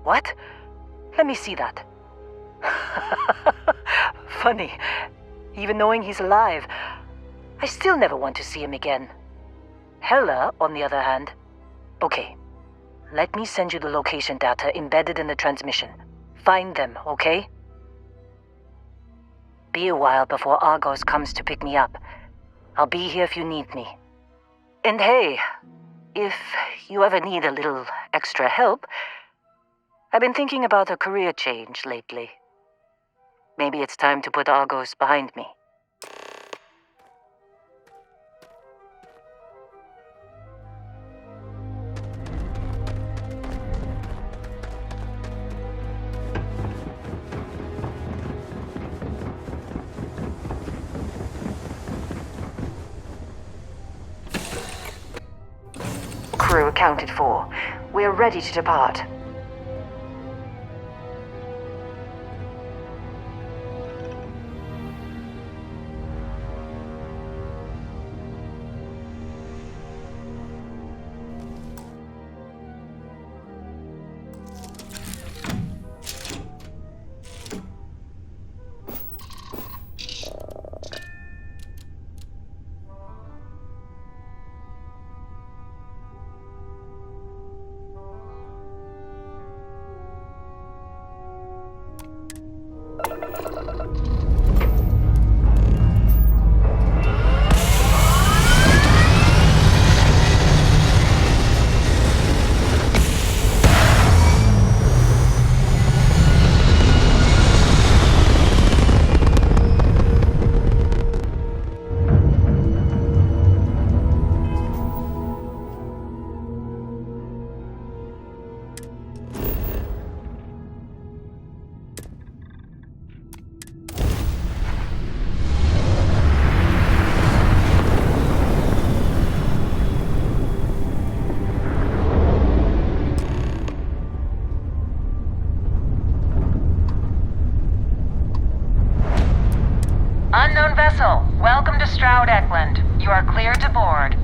What? Let me see that. Funny. Even knowing he's alive, I still never want to see him again. Hella, on the other hand. Okay. Let me send you the location data embedded in the transmission. Find them, okay? Be a while before Argos comes to pick me up. I'll be here if you need me. And hey, if you ever need a little extra help, I've been thinking about a career change lately. Maybe it's time to put Argos behind me. Crew accounted for. We're ready to depart. Unknown vessel, welcome to Stroud Eklund. You are cleared to board.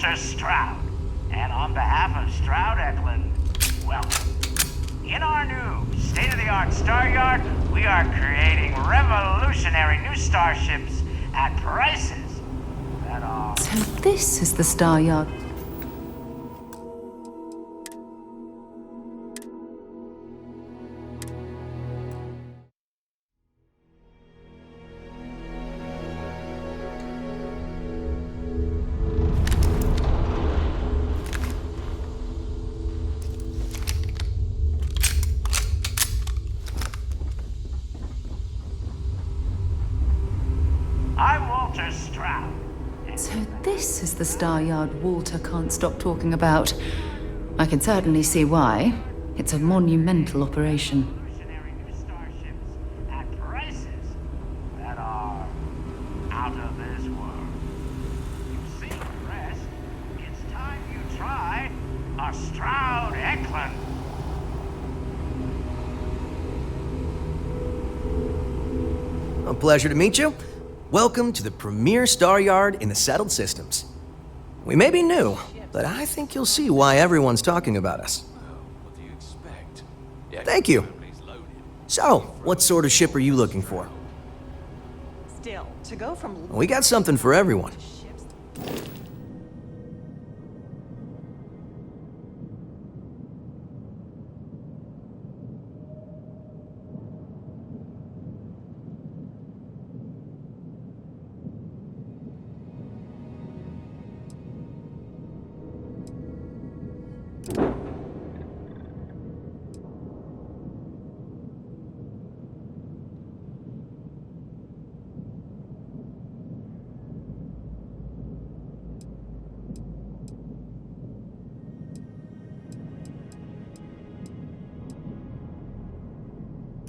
Walter Stroud, and on behalf of Stroud Eklund, welcome. In our new state-of-the-art Star Yard, we are creating revolutionary new starships at prices that are... So this is the Star Yard. I'm Walter Stroud. So this is the Star Yard Walter can't stop talking about. I can certainly see why. It's a monumental operation. At prices that are out of this world. You've seen the rest. It's time you tried a Stroud Eklund. A pleasure to meet you. Welcome to the premier Star Yard in the settled systems. We may be new, but I think you'll see why everyone's talking about us. Thank you. So, what sort of ship are you looking for? Still, to go from... We got something for everyone.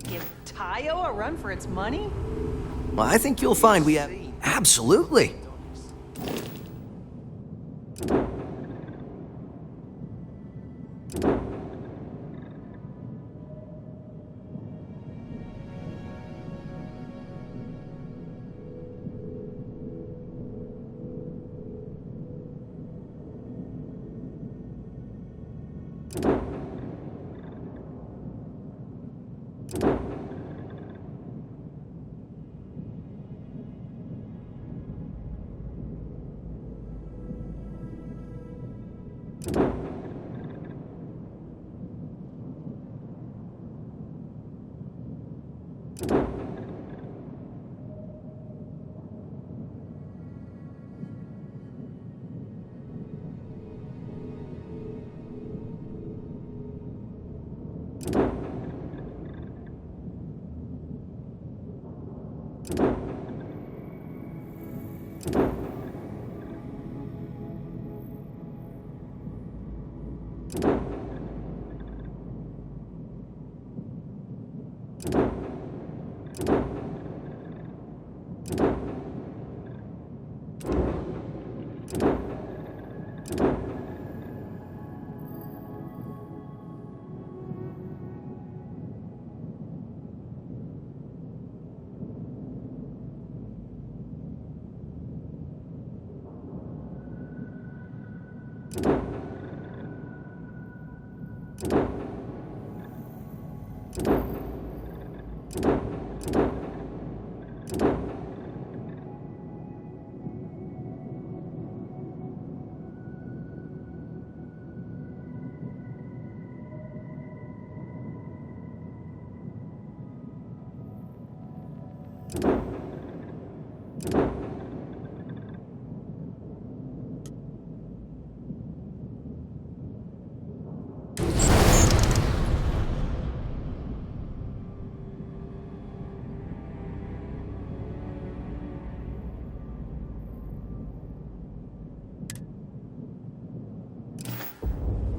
Give Tayo a run for its money? Well, I think you'll find we have... Absolutely.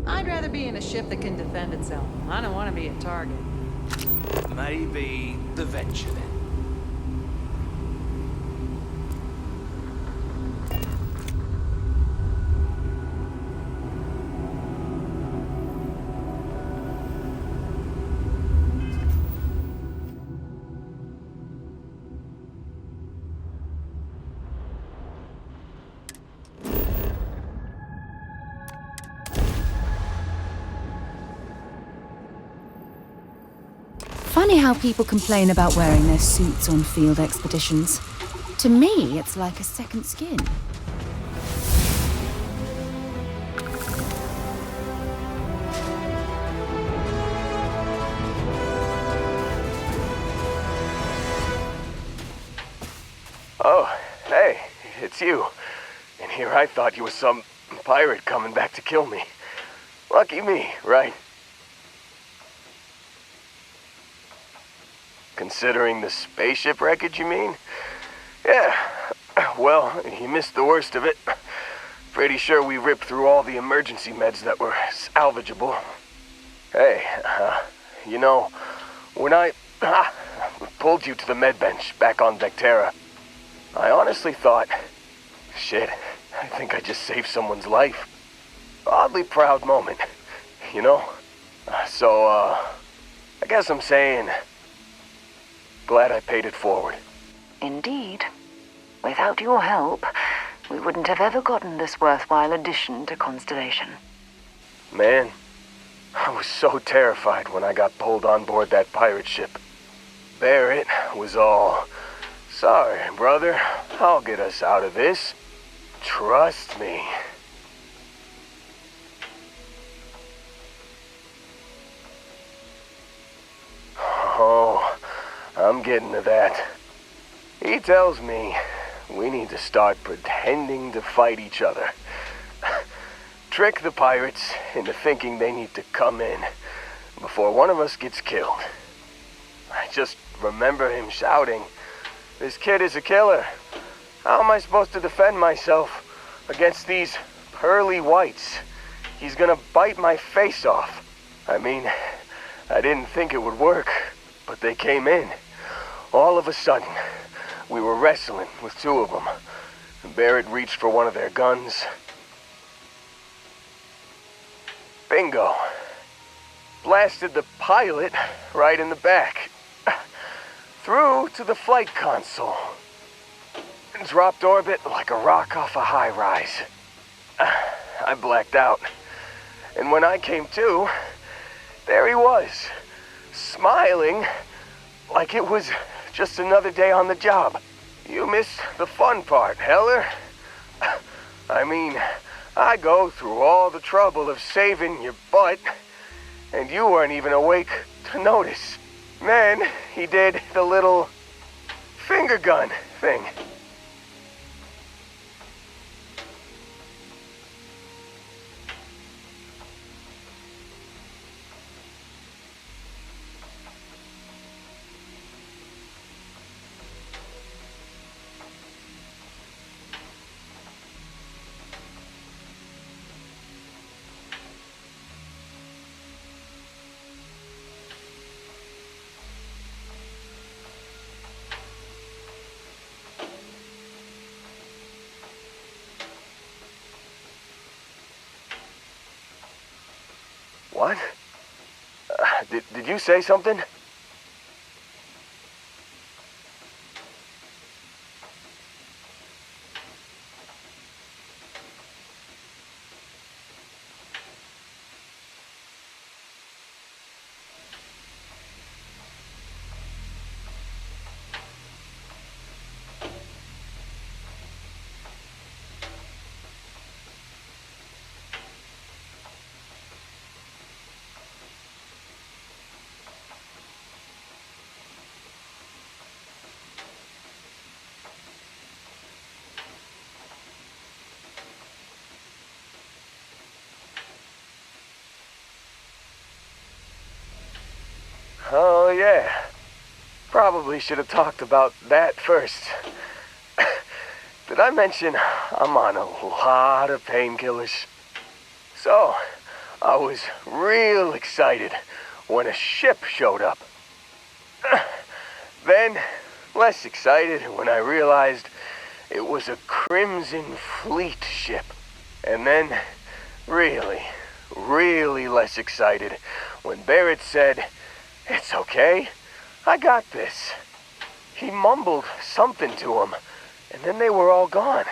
I'd rather be in a ship that can defend itself. I don't want to be a target. Maybe the Venture then. funny how people complain about wearing their suits on field expeditions. To me, it's like a second skin. Oh, hey, it's you. And here I thought you were some pirate coming back to kill me. Lucky me, right? Considering the spaceship wreckage, you mean? Yeah, well, you missed the worst of it. Pretty sure we ripped through all the emergency meds that were salvageable. Hey, you know, when I pulled you to the med bench back on Vectera, I honestly thought, shit, I think I just saved someone's life. Oddly proud moment, you know? So, I guess I'm saying, glad I paid it forward. Indeed. Without your help, we wouldn't have ever gotten this worthwhile addition to Constellation. Man, I was so terrified when I got pulled on board that pirate ship. Barrett was all, sorry, brother, I'll get us out of this. Trust me. Oh, I'm getting to that. He tells me we need to start pretending to fight each other. Trick the pirates into thinking they need to come in before one of us gets killed. I just remember him shouting, "This kid is a killer. How am I supposed to defend myself against these pearly whites? He's gonna bite my face off." I mean, I didn't think it would work, but they came in. All of a sudden, we were wrestling with two of them. Barrett reached for one of their guns. Bingo. Blasted the pilot right in the back. Through to the flight console. Dropped orbit like a rock off a high rise. I blacked out. And when I came to, there he was, smiling like it was just another day on the job. You missed the fun part, Heller. I mean, I go through all the trouble of saving your butt, and you weren't even awake to notice. Then he did the little finger gun thing. What? Did you say something? Oh, yeah. Probably should have talked about that first. Did I mention I'm on a lot of painkillers? So, I was real excited when a ship showed up. Then, less excited when I realized it was a Crimson Fleet ship. And then, really less excited when Barrett said, "It's okay, I got this." He mumbled something to him, and then they were all gone.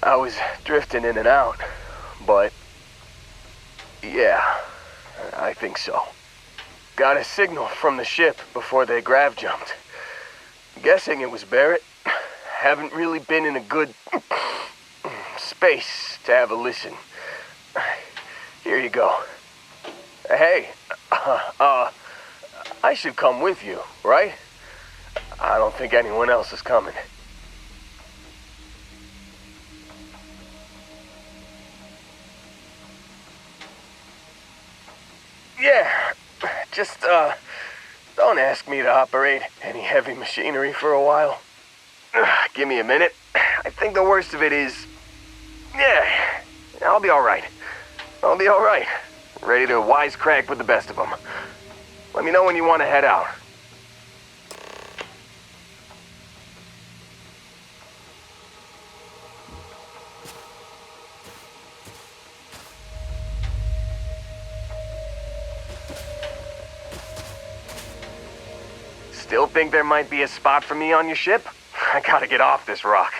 I was drifting in and out, but yeah, I think so. Got a signal from the ship before they grav jumped. Guessing it was Barrett. Haven't really been in a good space to have a listen. Here you go. Hey, I should come with you, right? I don't think anyone else is coming. Yeah, just, don't ask me to operate any heavy machinery for a while. Give me a minute. I think the worst of it is... Yeah, I'll be alright. I'll be alright. Ready to wisecrack with the best of them. Let me know when you want to head out. Still think there might be a spot for me on your ship? I gotta get off this rock.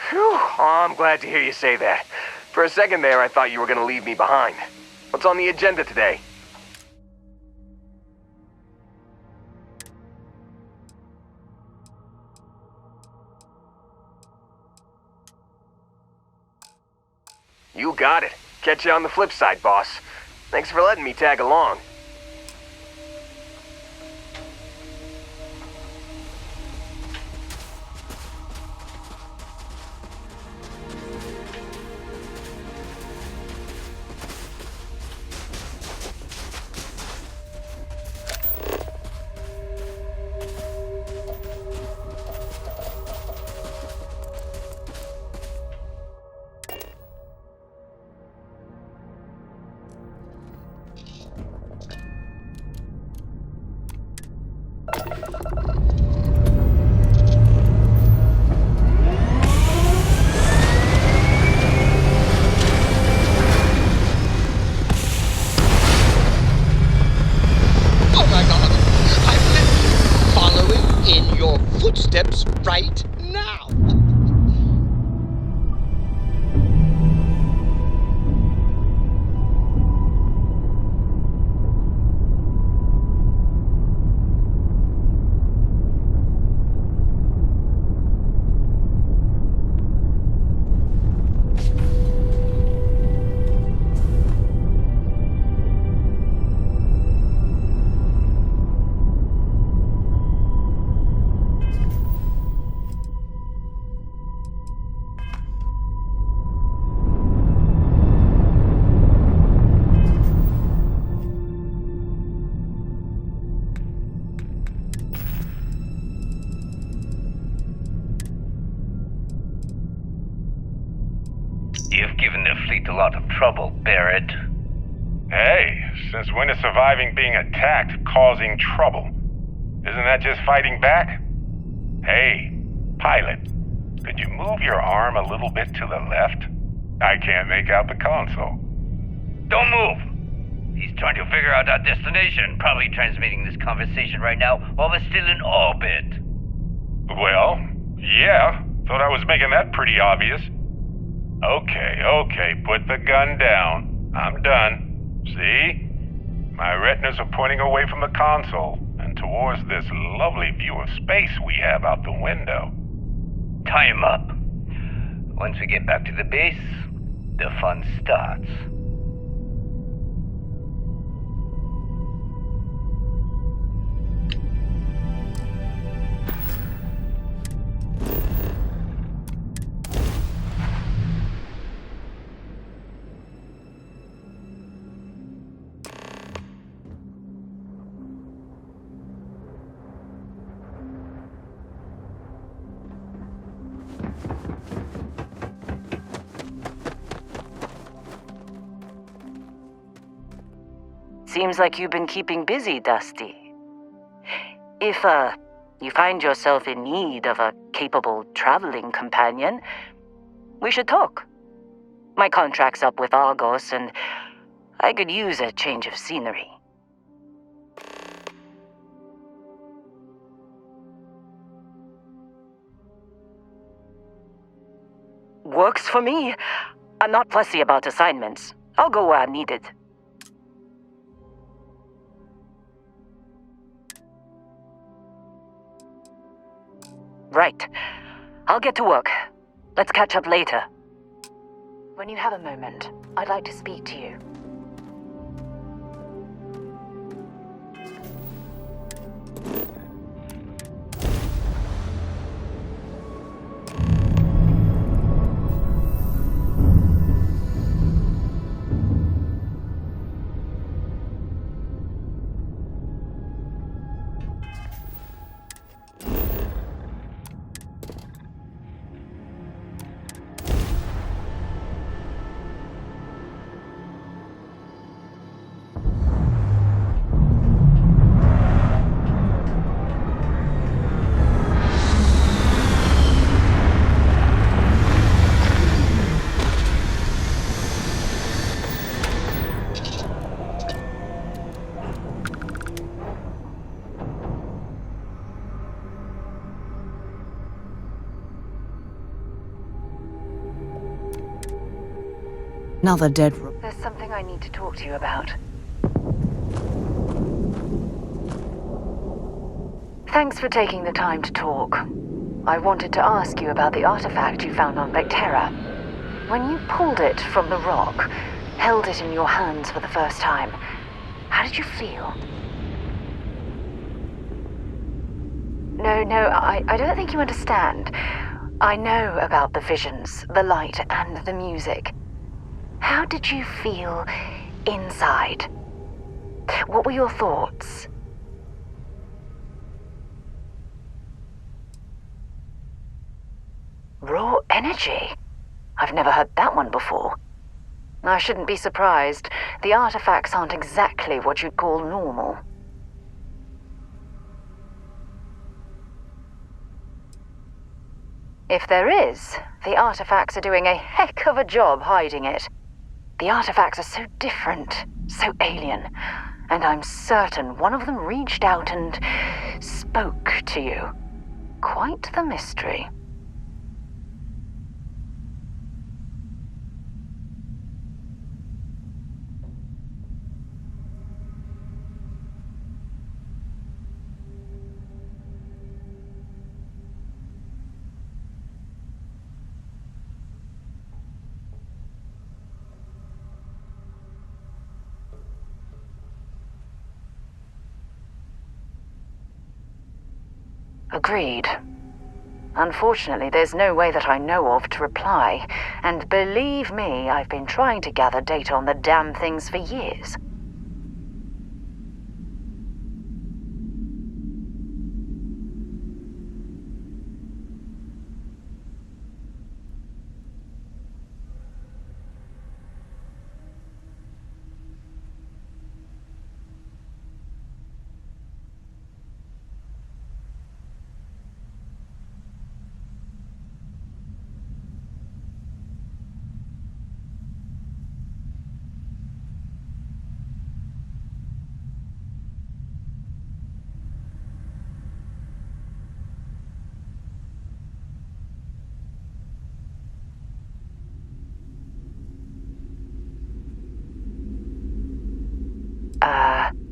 Phew, oh, I'm glad to hear you say that. For a second there, I thought you were gonna leave me behind. What's on the agenda today? You got it. Catch you on the flip side, boss. Thanks for letting me tag along. Oh my god! I'm literally following in your footsteps right now! You've given the fleet a lot of trouble, Barrett. Hey, since when is surviving being attacked causing trouble? Isn't that just fighting back? Hey, pilot, could you move your arm a little bit to the left? I can't make out the console. Don't move! He's trying to figure out our destination, probably transmitting this conversation right now while we're still in orbit. Well, yeah, thought I was making that pretty obvious. Okay, put the gun down. I'm done. See? My retinas are pointing away from the console and towards this lovely view of space we have out the window. Tie him up. Once we get back to the base, the fun starts. Seems like you've been keeping busy, Dusty. If, you find yourself in need of a capable traveling companion, we should talk. My contract's up with Argos, and I could use a change of scenery. Works for me. I'm not fussy about assignments. I'll go where I'm needed. Right. I'll get to work. Let's catch up later. When you have a moment, I'd like to speak to you. Another dead. There's something I need to talk to you about. Thanks for taking the time to talk. I wanted to ask you about the artifact you found on Vectera. When you pulled it from the rock, held it in your hands for the first time, how did you feel? No, I don't think you understand. I know about the visions, the light, and the music. How did you feel inside? What were your thoughts? Raw energy? I've never heard that one before. I shouldn't be surprised. The artifacts aren't exactly what you'd call normal. If there is, the artifacts are doing a heck of a job hiding it. The artifacts are so different, so alien, and I'm certain one of them reached out and spoke to you. Quite the mystery. Agreed. Unfortunately, there's no way that I know of to reply, and believe me, I've been trying to gather data on the damn things for years.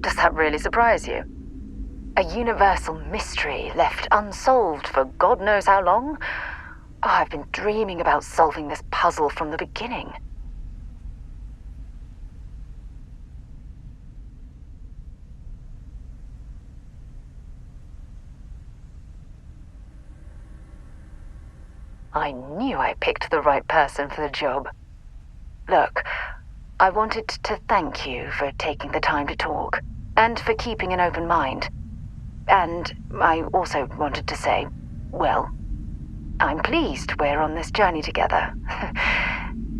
Does that really surprise you? A universal mystery left unsolved for God knows how long? Oh, I've been dreaming about solving this puzzle from the beginning. I knew I picked the right person for the job. Look, I wanted to thank you for taking the time to talk, and for keeping an open mind. And I also wanted to say, well, I'm pleased we're on this journey together.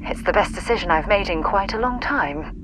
It's the best decision I've made in quite a long time.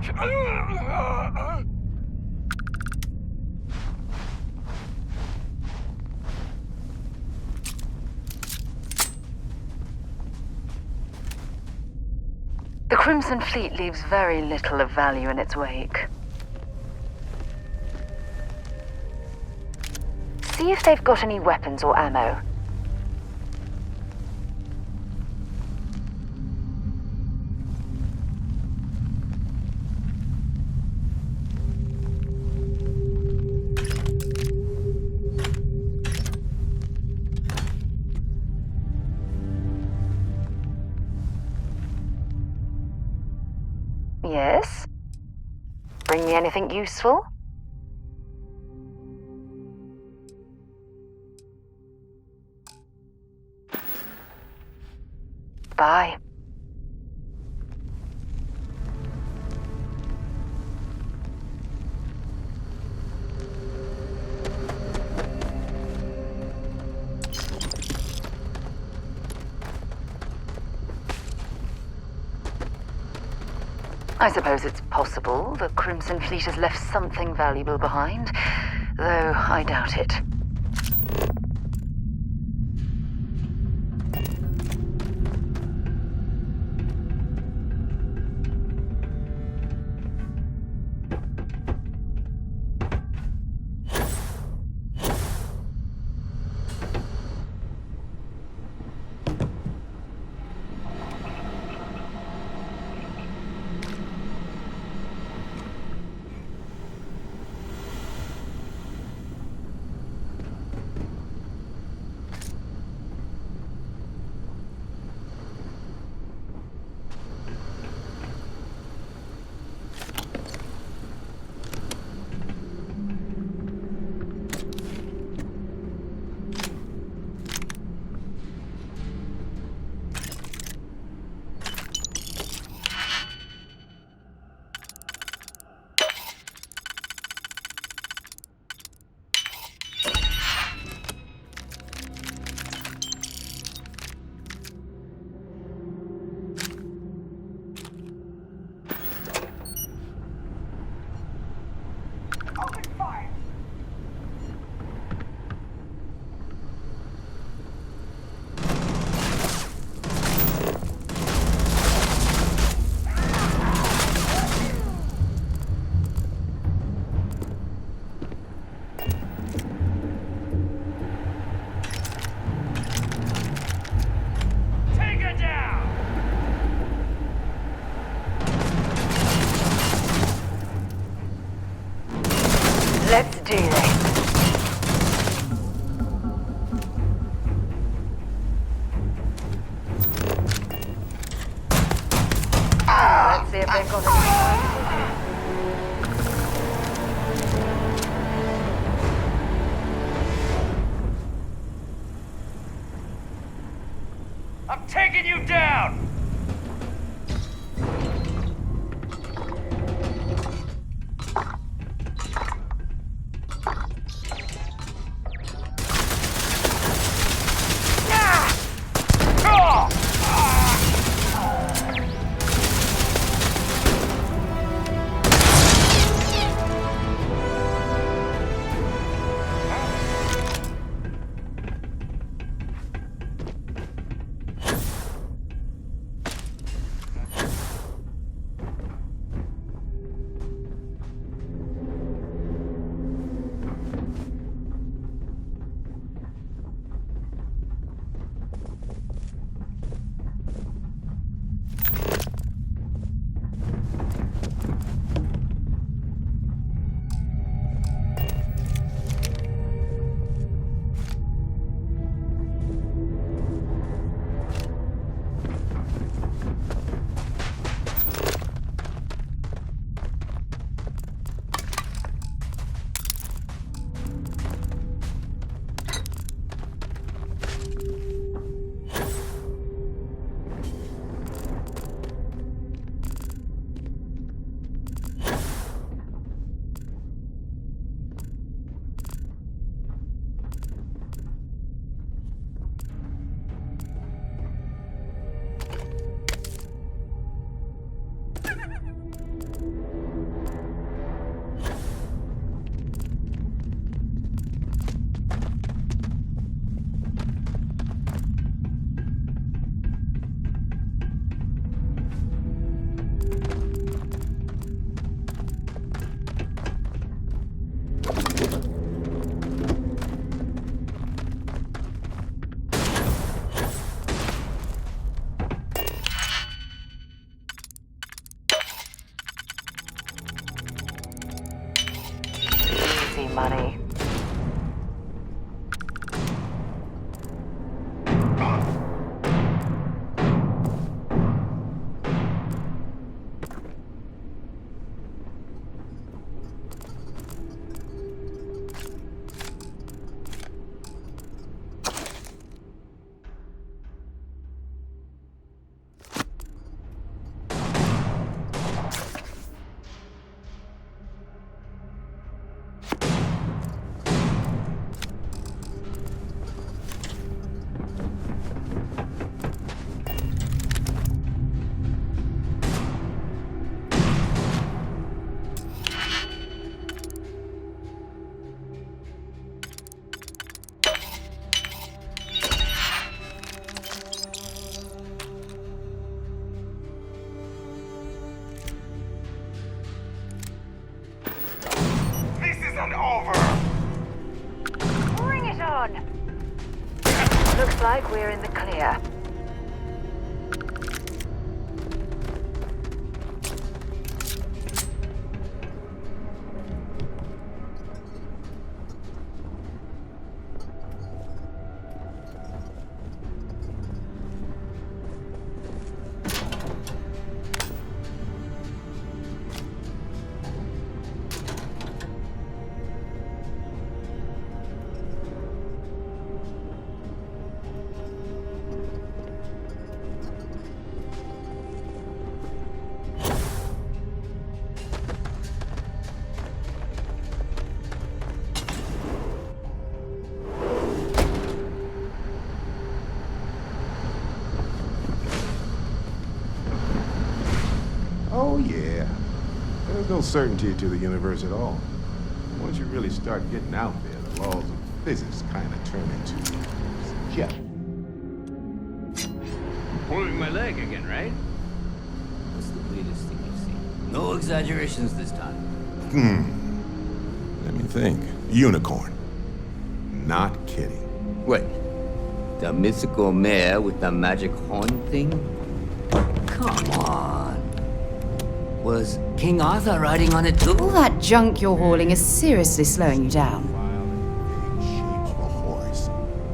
The Crimson Fleet leaves very little of value in its wake. See if they've got any weapons or ammo. Yes? Bring me anything useful? Bye. I suppose it's possible the Crimson Fleet has left something valuable behind, though I doubt it. Let's do this. Let's see if they've got any. I'm taking you down! money. This isn't over! Bring it on! Looks like we're in the clear. Oh, yeah. There's no certainty to the universe at all. Once you really start getting out there, the laws of physics kind of turn into jelly. Pulling my leg again, right? What's the weirdest thing you've seen? No exaggerations this time. Let me think. Unicorn. Not kidding. Wait. The mythical mare with the magic horn thing? Come on. Was King Arthur riding on it too? All that junk you're hauling is seriously slowing you down.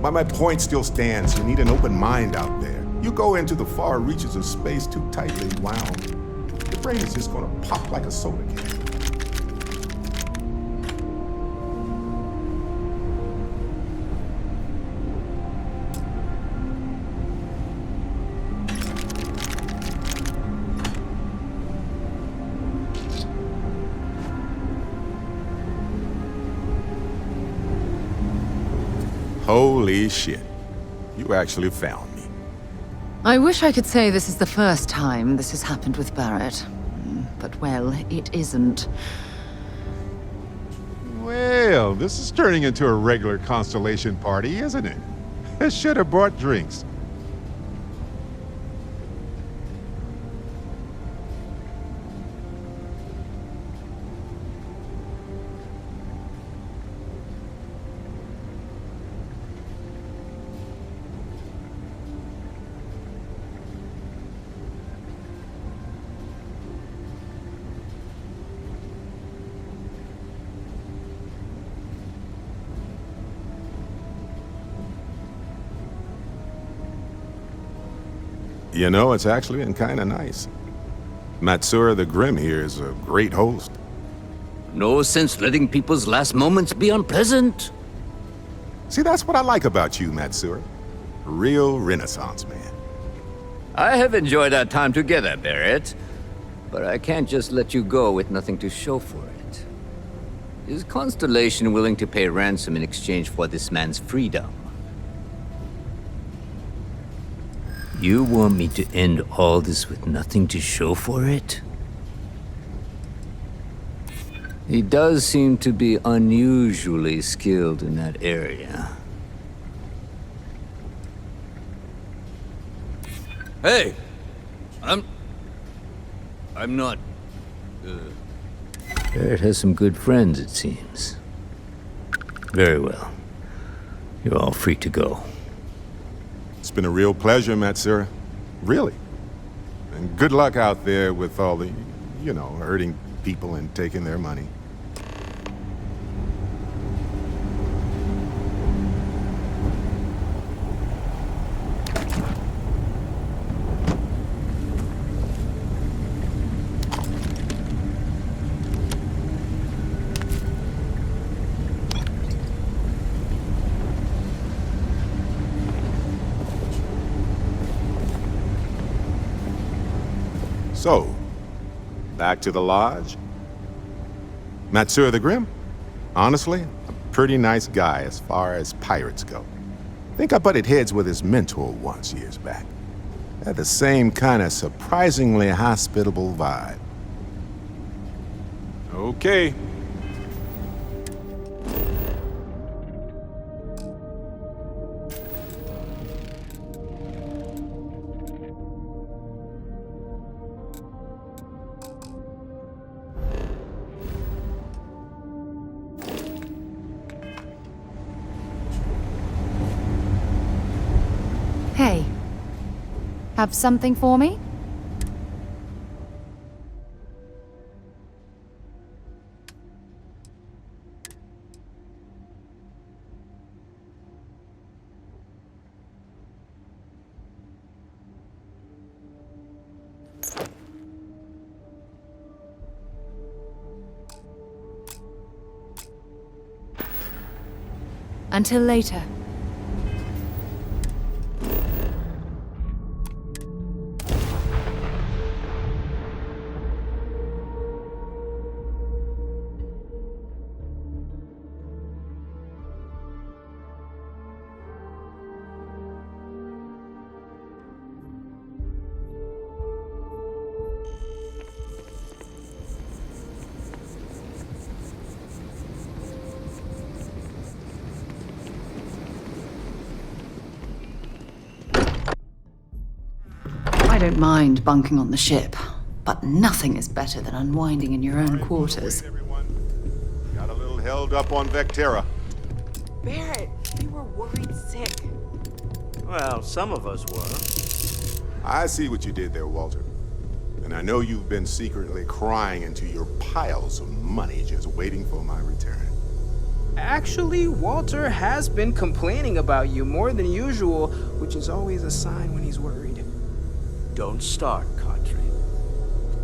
But my point still stands. You need an open mind out there. You go into the far reaches of space too tightly wound, your brain is just gonna pop like a soda can. Holy shit. You actually found me. I wish I could say this is the first time this has happened with Barrett. But, well, it isn't. Well, this is turning into a regular Constellation party, isn't it? I should have brought drinks. You know, it's actually been kind of nice. Matsura the Grim here is a great host. No sense letting people's last moments be unpleasant. See, that's what I like about you, Matsura. A real Renaissance man. I have enjoyed our time together, Barrett. But I can't just let you go with nothing to show for it. Is Constellation willing to pay ransom in exchange for this man's freedom? You want me to end all this with nothing to show for it? He does seem to be unusually skilled in that area. Hey! I'm not... Barrett has some good friends, it seems. Very well. You're all free to go. It's been a real pleasure, Matsura. Really. And good luck out there with all the, hurting people and taking their money. So, back to the lodge? Matsur the Grim? Honestly, a pretty nice guy as far as pirates go. Think I butted heads with his mentor once years back. Had the same kind of surprisingly hospitable vibe. Okay. Hey, have something for me? Until later. I don't mind bunking on the ship, but nothing is better than unwinding in your own quarters. Got a little held up on Vectera. Barrett, we were worried sick. Well, some of us were. I see what you did there, Walter. And I know you've been secretly crying into your piles of money just waiting for my return. Actually, Walter has been complaining about you more than usual, which is always a sign when he's worried. Don't start, Country.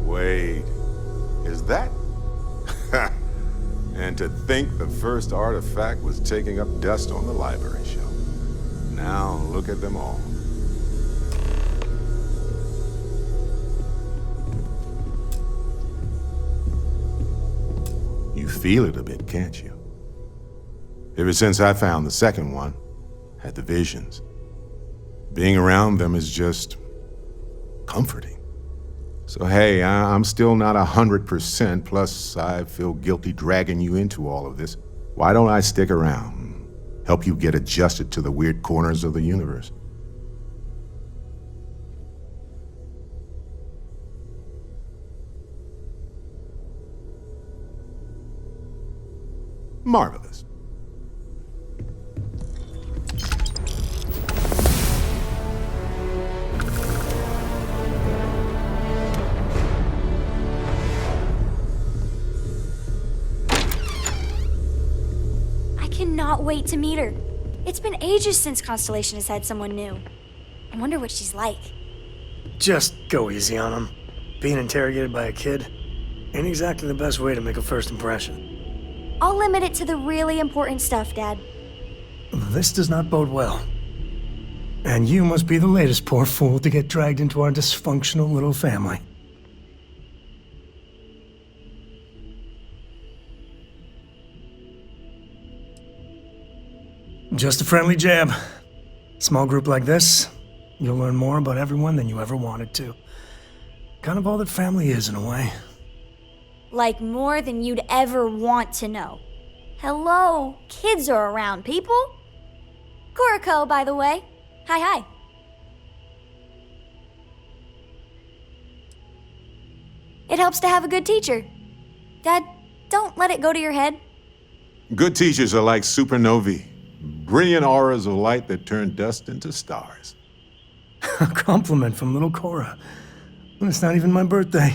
Wait, is that? And to think the first artifact was taking up dust on the library shelf. Now look at them all. You feel it a bit, can't you? Ever since I found the second one, had the visions. Being around them is just comforting. So hey, I'm still not 100%, plus I feel guilty dragging you into all of this. Why don't I stick around and help you get adjusted to the weird corners of the universe? Marvelous. Cannot wait to meet her. It's been ages since Constellation has had someone new. I wonder what she's like. Just go easy on him. Being interrogated by a kid ain't exactly the best way to make a first impression. I'll limit it to the really important stuff, Dad. This does not bode well. And you must be the latest poor fool to get dragged into our dysfunctional little family. Just a friendly jab. Small group like this, you'll learn more about everyone than you ever wanted to. Kind of all that family is, in a way. Like more than you'd ever want to know. Hello, kids are around, people. Kuriko, by the way. Hi. It helps to have a good teacher. Dad, don't let it go to your head. Good teachers are like supernovae. Brilliant auras of light that turn dust into stars. A compliment from little Cora. Well, it's not even my birthday.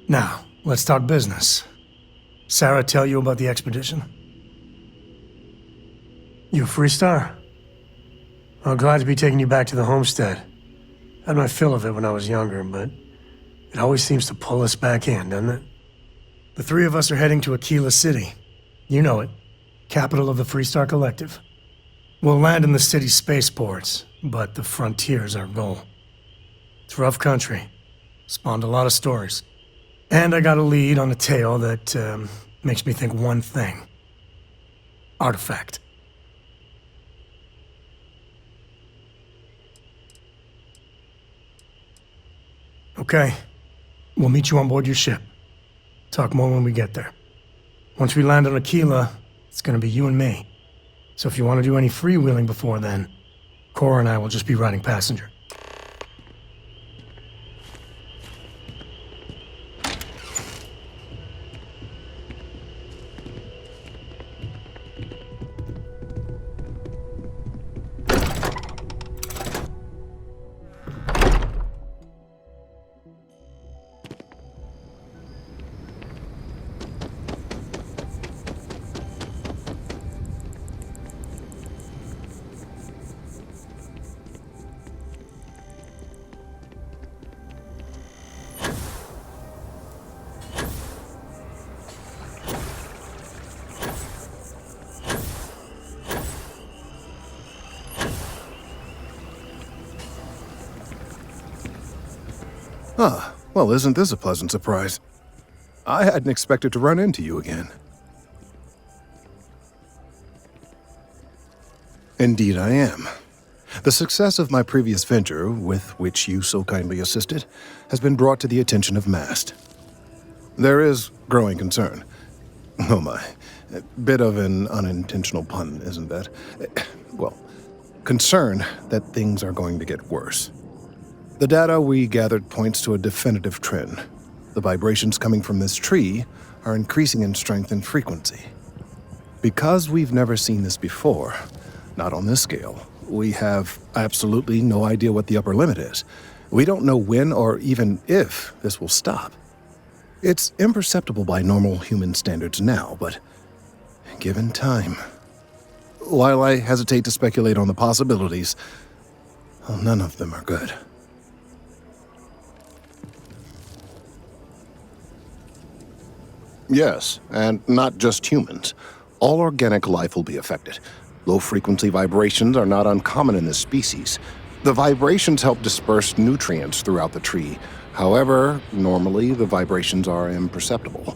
Now, let's talk business. Sarah tell you about the expedition? You a Freestar? I'm glad to be taking you back to the homestead. Had my fill of it when I was younger, but it always seems to pull us back in, doesn't it? The three of us are heading to Aquila City. You know it. Capital of the Freestar Collective. We'll land in the city's spaceports, but the frontier's our goal. It's rough country. Spawned a lot of stories. And I got a lead on a tale that makes me think one thing. Artifact. Okay. We'll meet you on board your ship. Talk more when we get there. Once we land on Aquila, it's gonna be you and me. So if you want to do any freewheeling before then, Cora and I will just be riding passenger. Huh. Well, isn't this a pleasant surprise? I hadn't expected to run into you again. Indeed I am. The success of my previous venture, with which you so kindly assisted, has been brought to the attention of Mast. There is growing concern. Oh my. A bit of an unintentional pun, isn't that? Well, concern that things are going to get worse. The data we gathered points to a definitive trend. The vibrations coming from this tree are increasing in strength and frequency. Because we've never seen this before, not on this scale, we have absolutely no idea what the upper limit is. We don't know when or even if this will stop. It's imperceptible by normal human standards now, but given time... While I hesitate to speculate on the possibilities, well, none of them are good. Yes, and not just humans. All organic life will be affected. Low-frequency vibrations are not uncommon in this species. The vibrations help disperse nutrients throughout the tree. However, normally the vibrations are imperceptible.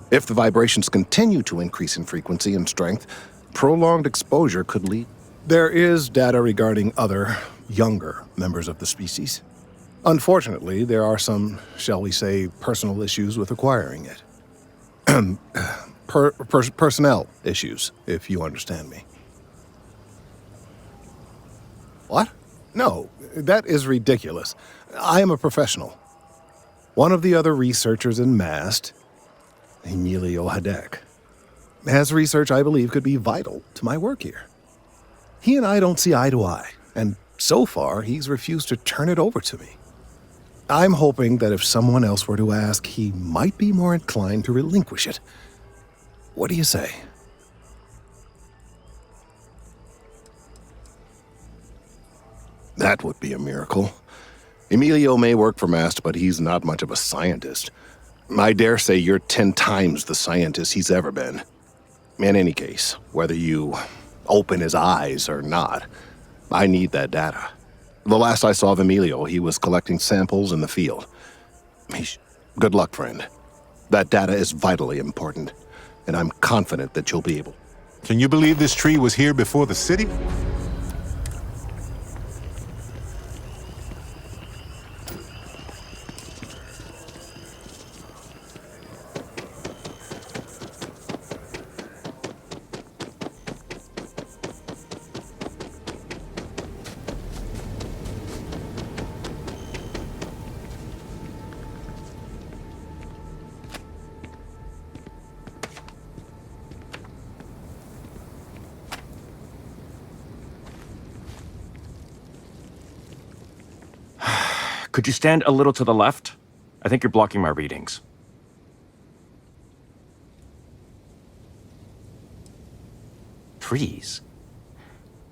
If the vibrations continue to increase in frequency and strength, prolonged exposure could lead. There is data regarding other, younger members of the species. Unfortunately, there are some, shall we say, personal issues with acquiring it. Personnel issues, if you understand me. What? No, that is ridiculous. I am a professional. One of the other researchers in Mast, Emilio Hadek, has research I believe could be vital to my work here. He and I don't see eye to eye, and so far he's refused to turn it over to me. I'm hoping that if someone else were to ask, he might be more inclined to relinquish it. What do you say? That would be a miracle. Emilio may work for Mast, but he's not much of a scientist. I dare say you're 10 times the scientist he's ever been. In any case, whether you open his eyes or not, I need that data. The last I saw of Emilio, he was collecting samples in the field. Good luck, friend. That data is vitally important, and I'm confident that you'll be able. Can you believe this tree was here before the city? Could you stand a little to the left? I think you're blocking my readings. Trees?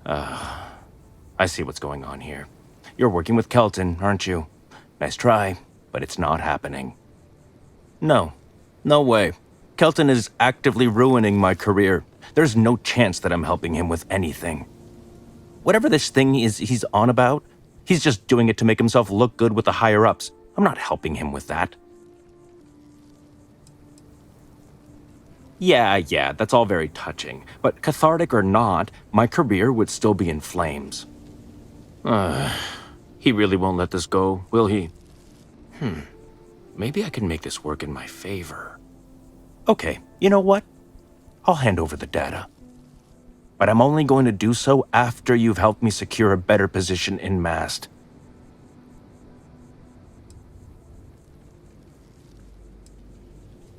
I see what's going on here. You're working with Kelton, aren't you? Nice try, but it's not happening. No way. Kelton is actively ruining my career. There's no chance that I'm helping him with anything. Whatever this thing is he's on about, he's just doing it to make himself look good with the higher-ups. I'm not helping him with that. Yeah, that's all very touching. But cathartic or not, my career would still be in flames. He really won't let this go, will he? Maybe I can make this work in my favor. Okay, you know what? I'll hand over the data. But I'm only going to do so after you've helped me secure a better position in Mast.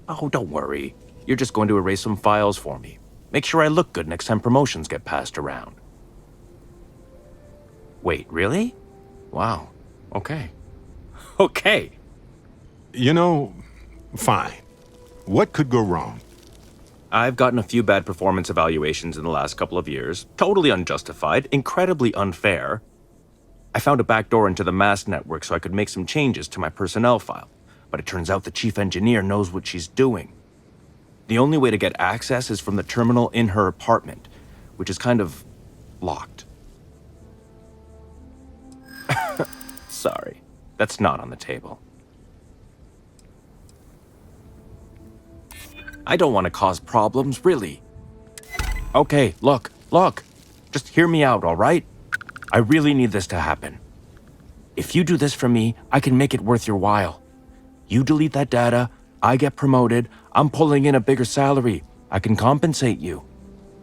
Oh, don't worry. You're just going to erase some files for me. Make sure I look good next time promotions get passed around. Wait, really? Wow. Okay. Okay. You know, fine. What could go wrong? I've gotten a few bad performance evaluations in the last couple of years. Totally unjustified, incredibly unfair. I found a backdoor into the Mast network so I could make some changes to my personnel file. But it turns out the chief engineer knows what she's doing. The only way to get access is from the terminal in her apartment, which is kind of locked. Sorry, that's not on the table. I don't want to cause problems, really. Okay, look. Just hear me out, all right? I really need this to happen. If you do this for me, I can make it worth your while. You delete that data, I get promoted, I'm pulling in a bigger salary. I can compensate you.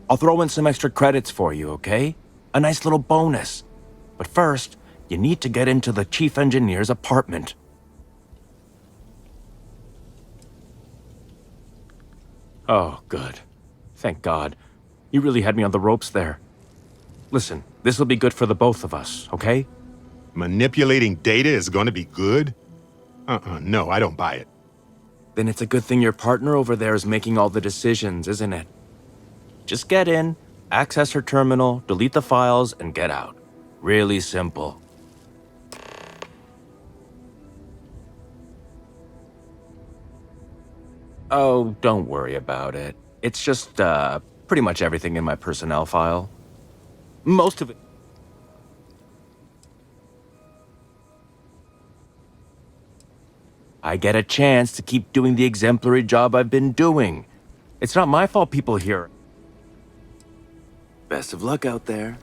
I'll throw in some extra credits for you, okay? A nice little bonus. But first, you need to get into the chief engineer's apartment. Oh, good. Thank God. You really had me on the ropes there. Listen, this'll be good for the both of us, okay? Manipulating data is going to be good? No, I don't buy it. Then it's a good thing your partner over there is making all the decisions, isn't it? Just get in, access her terminal, delete the files, and get out. Really simple. Oh, don't worry about it. It's just, pretty much everything in my personnel file. Most of it. I get a chance to keep doing the exemplary job I've been doing. It's not my fault people here. Best of luck out there.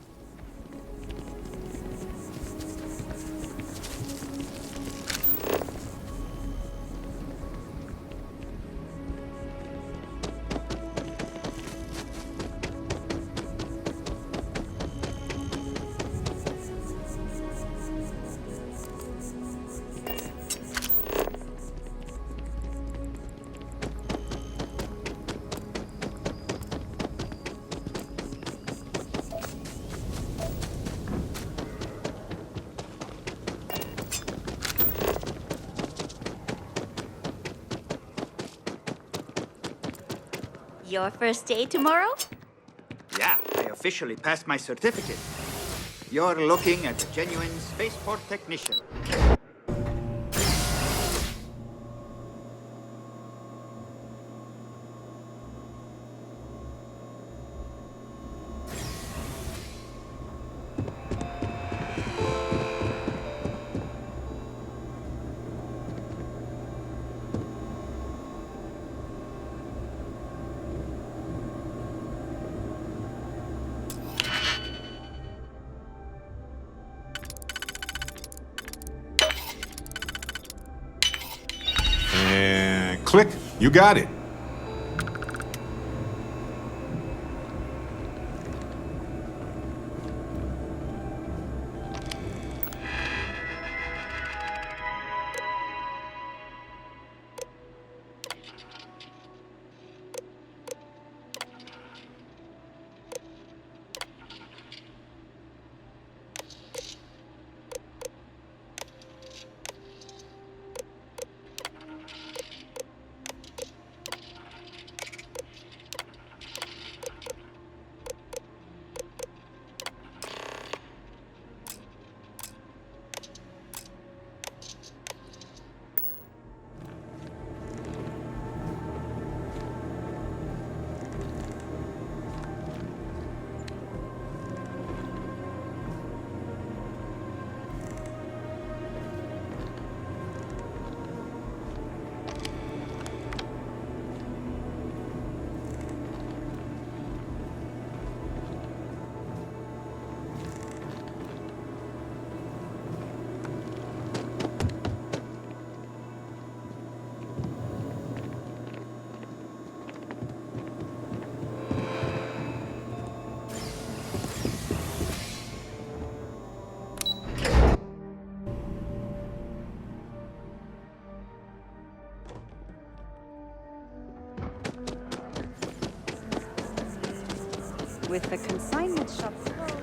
Your first day tomorrow? Yeah, I officially passed my certificate. You're looking at a genuine spaceport technician. And click, you got it. with the consignment shop closed.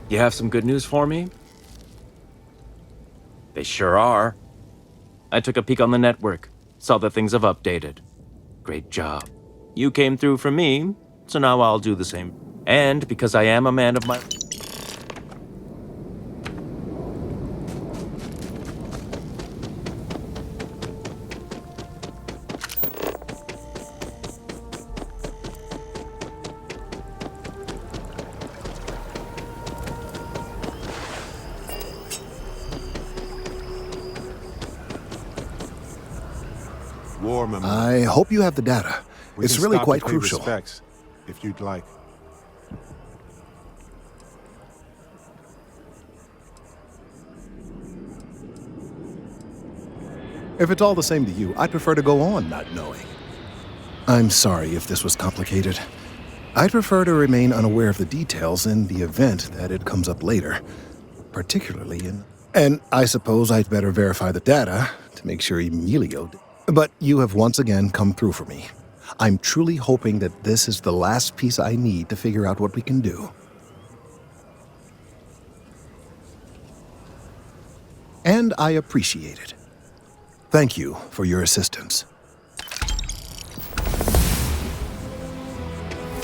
You have some good news for me? They sure are. I took a peek on the network, saw that things have updated. Great job. You came through for me, so now I'll do the same. And because I am a man of my... War memorial. I hope you have the data. We It's can really stop quite to pay crucial. respects, if you'd like. If it's all the same to you, I'd prefer to go on not knowing. I'm sorry if this was complicated. I'd prefer to remain unaware of the details in the event that it comes up later, particularly in... And I suppose I'd better verify the data to make sure Emilio... But you have once again come through for me. I'm truly hoping that this is the last piece I need to figure out what we can do. And I appreciate it. Thank you for your assistance.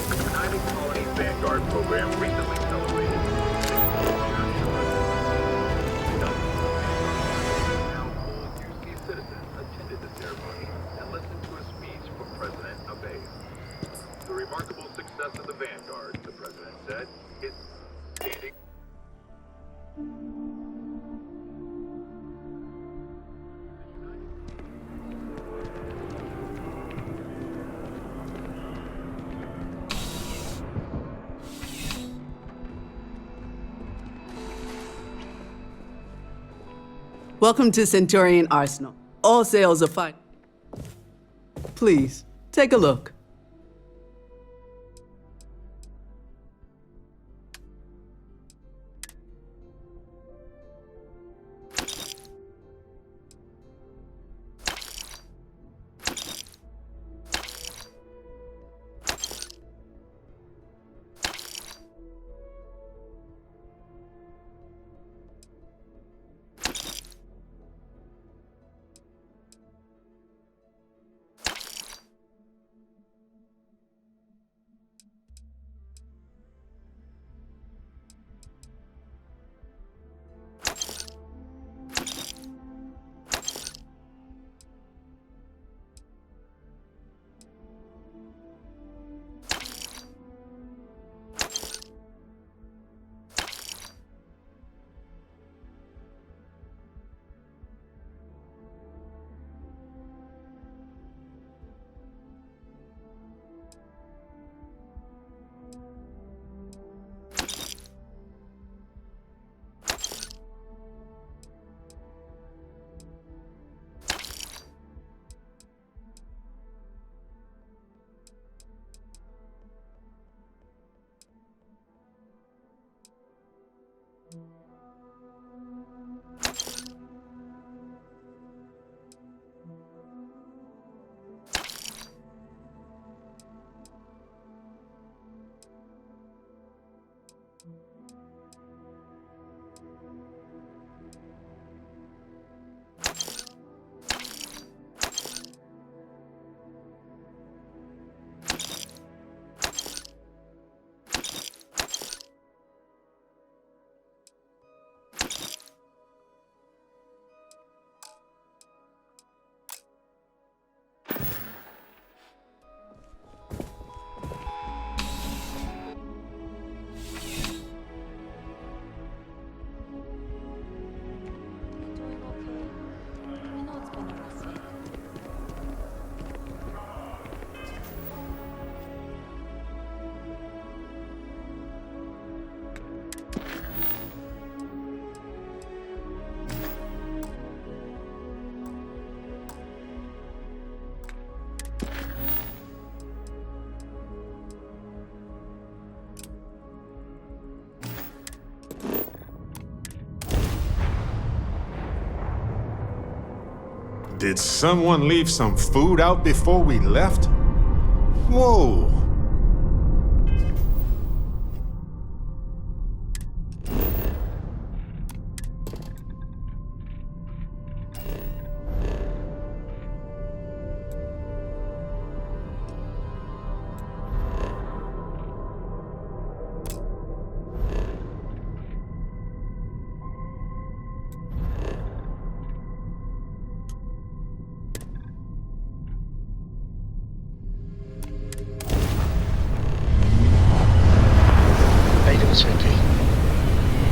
United Colony Vanguard program recently celebrated. Now all UC citizens attended the ceremony and listened to a speech from President Abe. The remarkable success of the Vanguard, the president said, is standing. Welcome to Centurion Arsenal. All sales are fine. Please, take a look. Did someone leave some food out before we left? Whoa!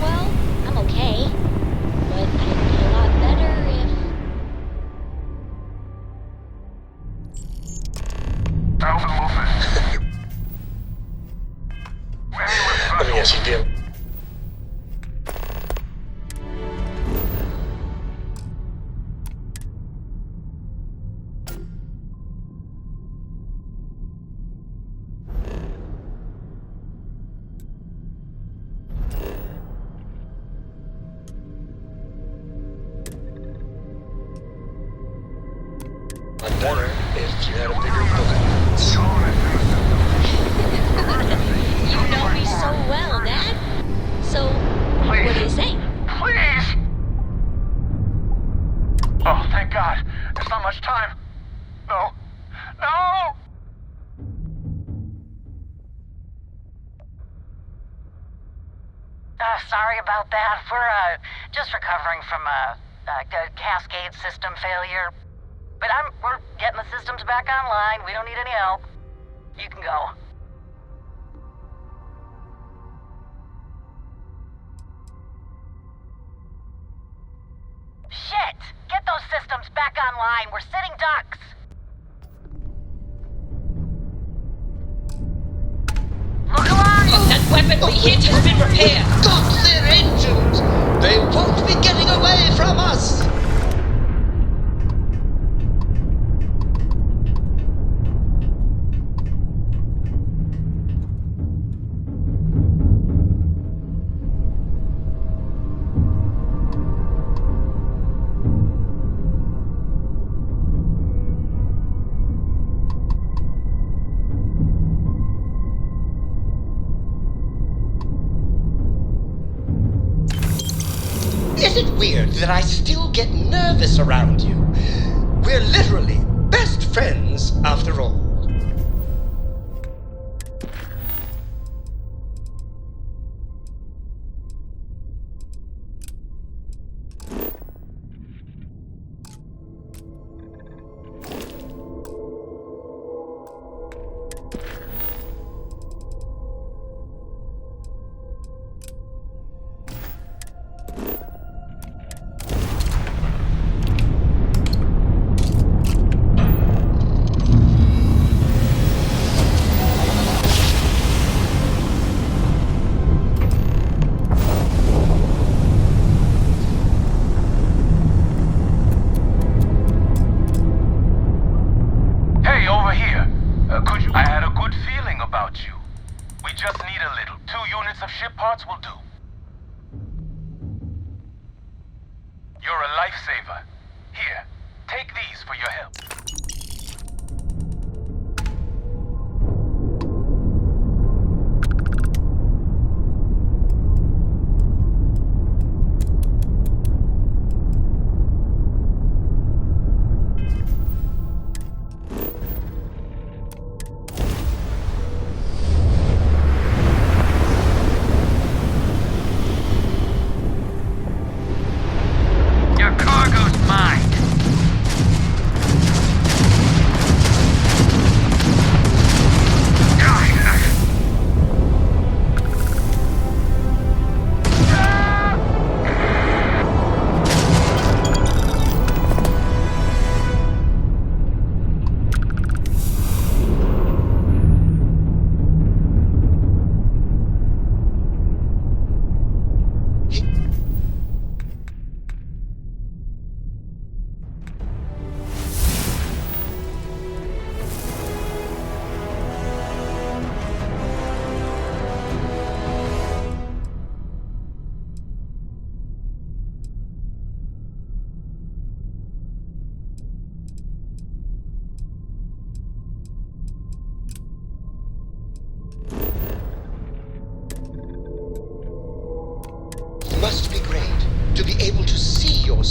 Well, I'm okay. But I'd be a lot better if... Alpha movement. Yes, you do. Better if you had a bigger bullet. You know me so well, Dad. So, what do you say? Please! Oh, thank God. There's not much time. No. No! Sorry about that. We're just recovering from a cascade system failure. But we're getting the systems back online. We don't need any help. You can go. Shit! Get those systems back online. We're sitting ducks. Look alive! That weapon we hit has been repaired. Got their engines. They won't be getting away from us. Is it weird that I still get nervous around you? We're literally best friends after all. You're a lifesaver. Here, take these for your help. Your cargo's mine.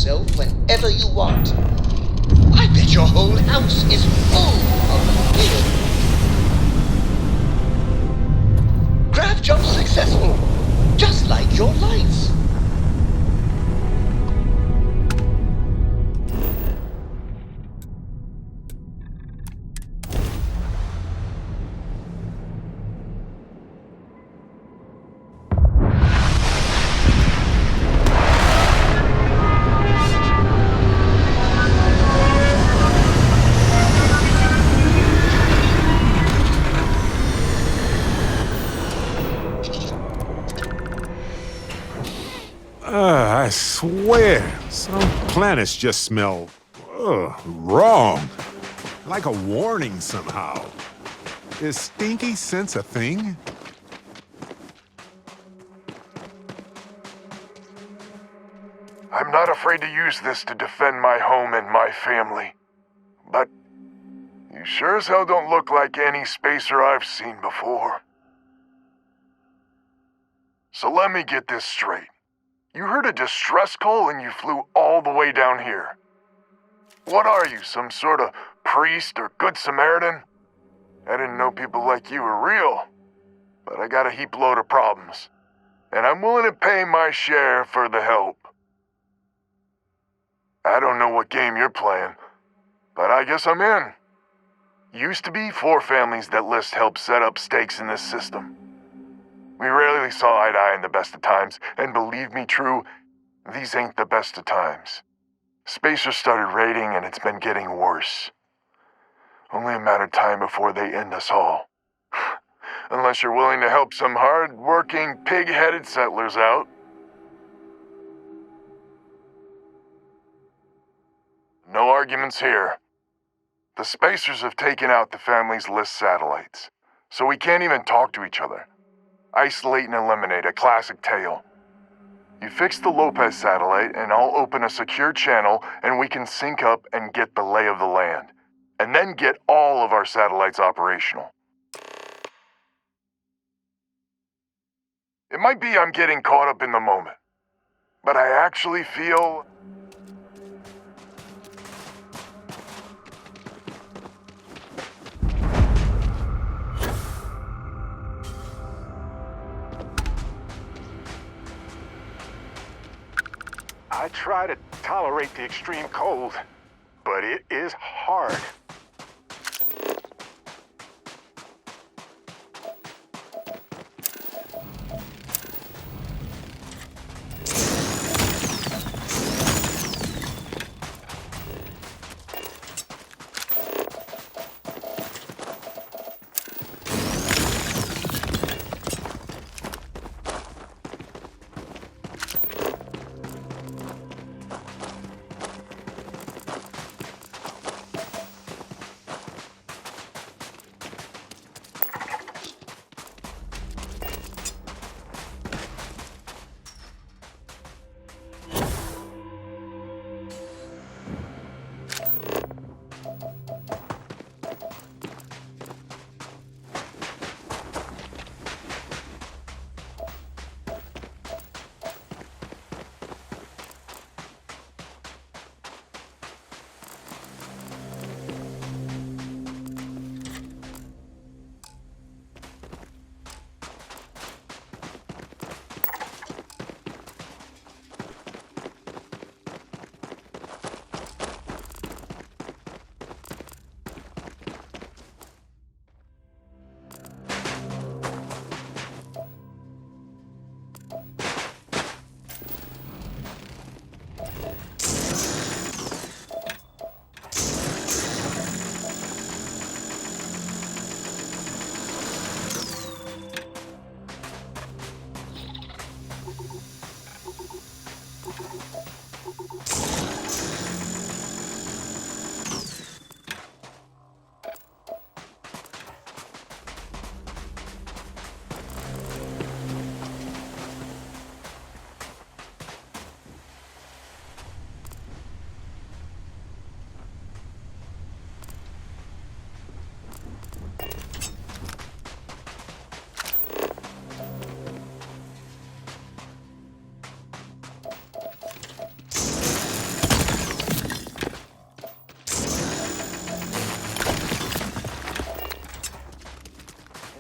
yourself whenever you want. I bet your whole house is full of will. Grav jump successful, just like your lights. I swear, some planets just smell wrong. Like a warning somehow. Is stinky sense a thing? I'm not afraid to use this to defend my home and my family. But you sure as hell don't look like any spacer I've seen before. So let me get this straight. You heard a distress call and you flew all the way down here. What are you, some sort of priest or good Samaritan? I didn't know people like you were real, but I got a heap load of problems, and I'm willing to pay my share for the help. I don't know what game you're playing, but I guess I'm in. Used to be 4 families that List helped set up stakes in this system. We rarely saw eye to eye in the best of times, and believe me true, these ain't the best of times. Spacers started raiding, and it's been getting worse. Only a matter of time before they end us all. Unless you're willing to help some hard-working, pig-headed settlers out. No arguments here. The Spacers have taken out the family's List satellites, so we can't even talk to each other. Isolate and eliminate, a classic tale. You fix the Lopez satellite, and I'll open a secure channel, and we can sync up and get the lay of the land. And then get all of our satellites operational. It might be I'm getting caught up in the moment, but I actually feel... I try to tolerate the extreme cold, but it is hard.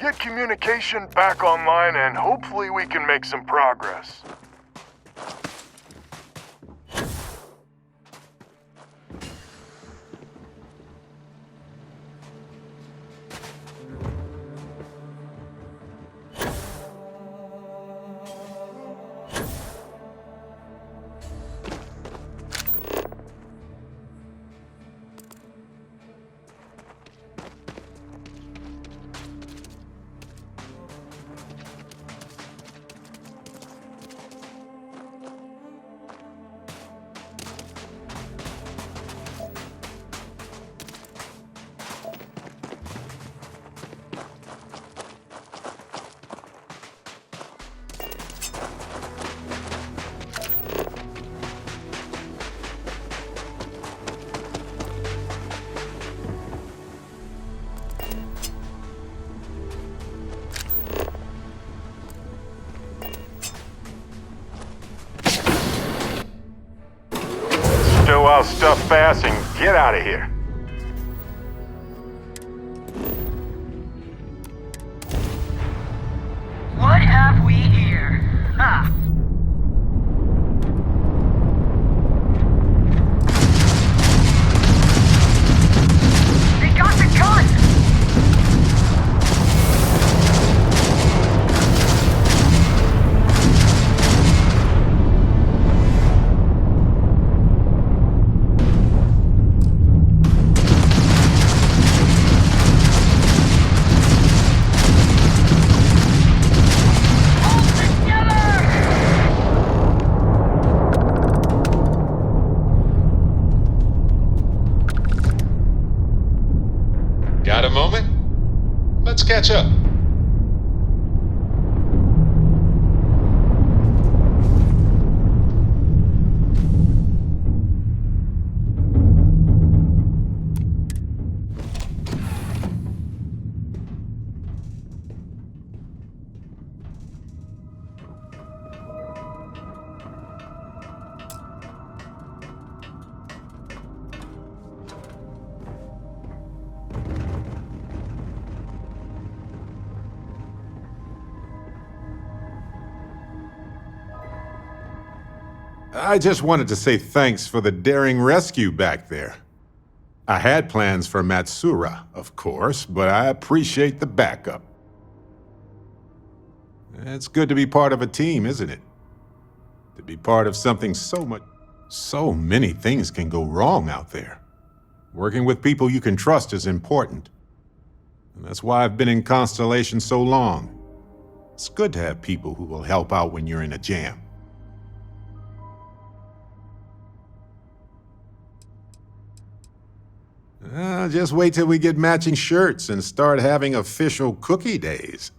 get communication back online and hopefully we can make some progress. Stow our stuff fast and get out of here. What have we here? Ha! They got the gun! Got a moment? Let's catch up. I just wanted to say thanks for the daring rescue back there. I had plans for Matsura, of course, but I appreciate the backup. It's good to be part of a team, isn't it? To be part of something so many things can go wrong out there. Working with people you can trust is important. And that's why I've been in Constellation so long. It's good to have people who will help out when you're in a jam. Just wait till we get matching shirts and start having official cookie days.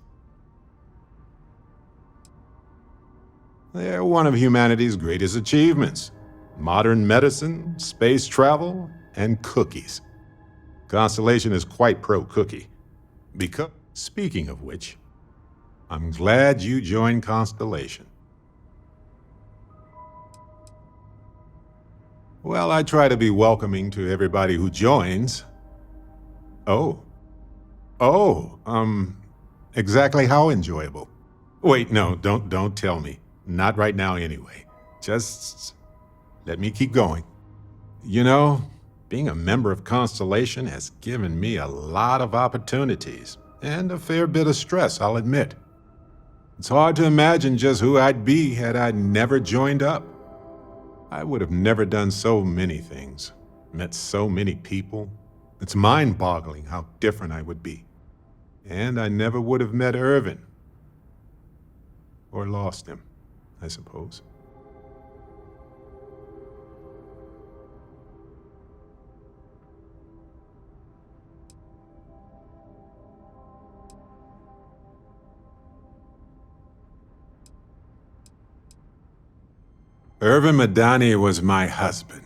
They're one of humanity's greatest achievements. Modern medicine, space travel, and cookies. Constellation is quite pro-cookie. Because, speaking of which, I'm glad you joined Constellation. Well, I try to be welcoming to everybody who joins. Exactly how enjoyable? Wait, no, don't tell me. Not right now anyway. Just let me keep going. You know, being a member of Constellation has given me a lot of opportunities, and a fair bit of stress, I'll admit. It's hard to imagine just who I'd be had I never joined up. I would have never done so many things, met so many people. It's mind-boggling how different I would be. And I never would have met Irvin. Or lost him, I suppose. Irvin Madani was my husband.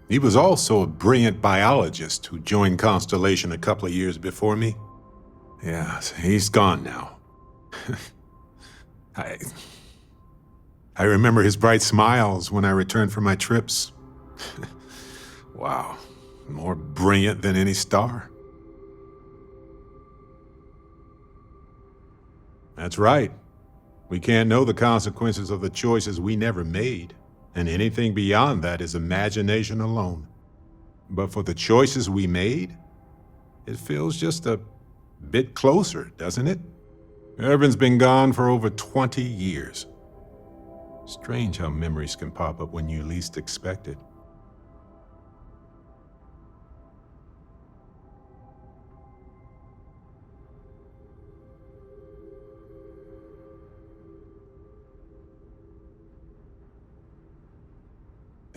He was also a brilliant biologist who joined Constellation a couple of years before me. Yeah, he's gone now. I remember his bright smiles when I returned from my trips. Wow, more brilliant than any star. That's right. We can't know the consequences of the choices we never made, and anything beyond that is imagination alone. But for the choices we made, it feels just a bit closer, doesn't it? Irvin's been gone for over 20 years. Strange how memories can pop up when you least expect it.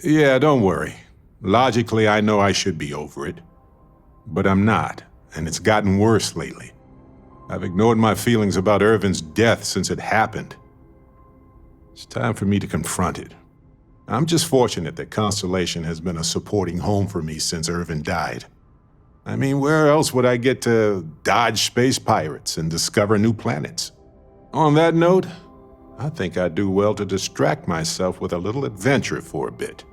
Yeah, don't worry. Logically, I know I should be over it. But I'm not, and it's gotten worse lately. I've ignored my feelings about Irvin's death since it happened. It's time for me to confront it. I'm just fortunate that Constellation has been a supporting home for me since Irvin died. I mean, where else would I get to dodge space pirates and discover new planets? On that note, I think I'd do well to distract myself with a little adventure for a bit.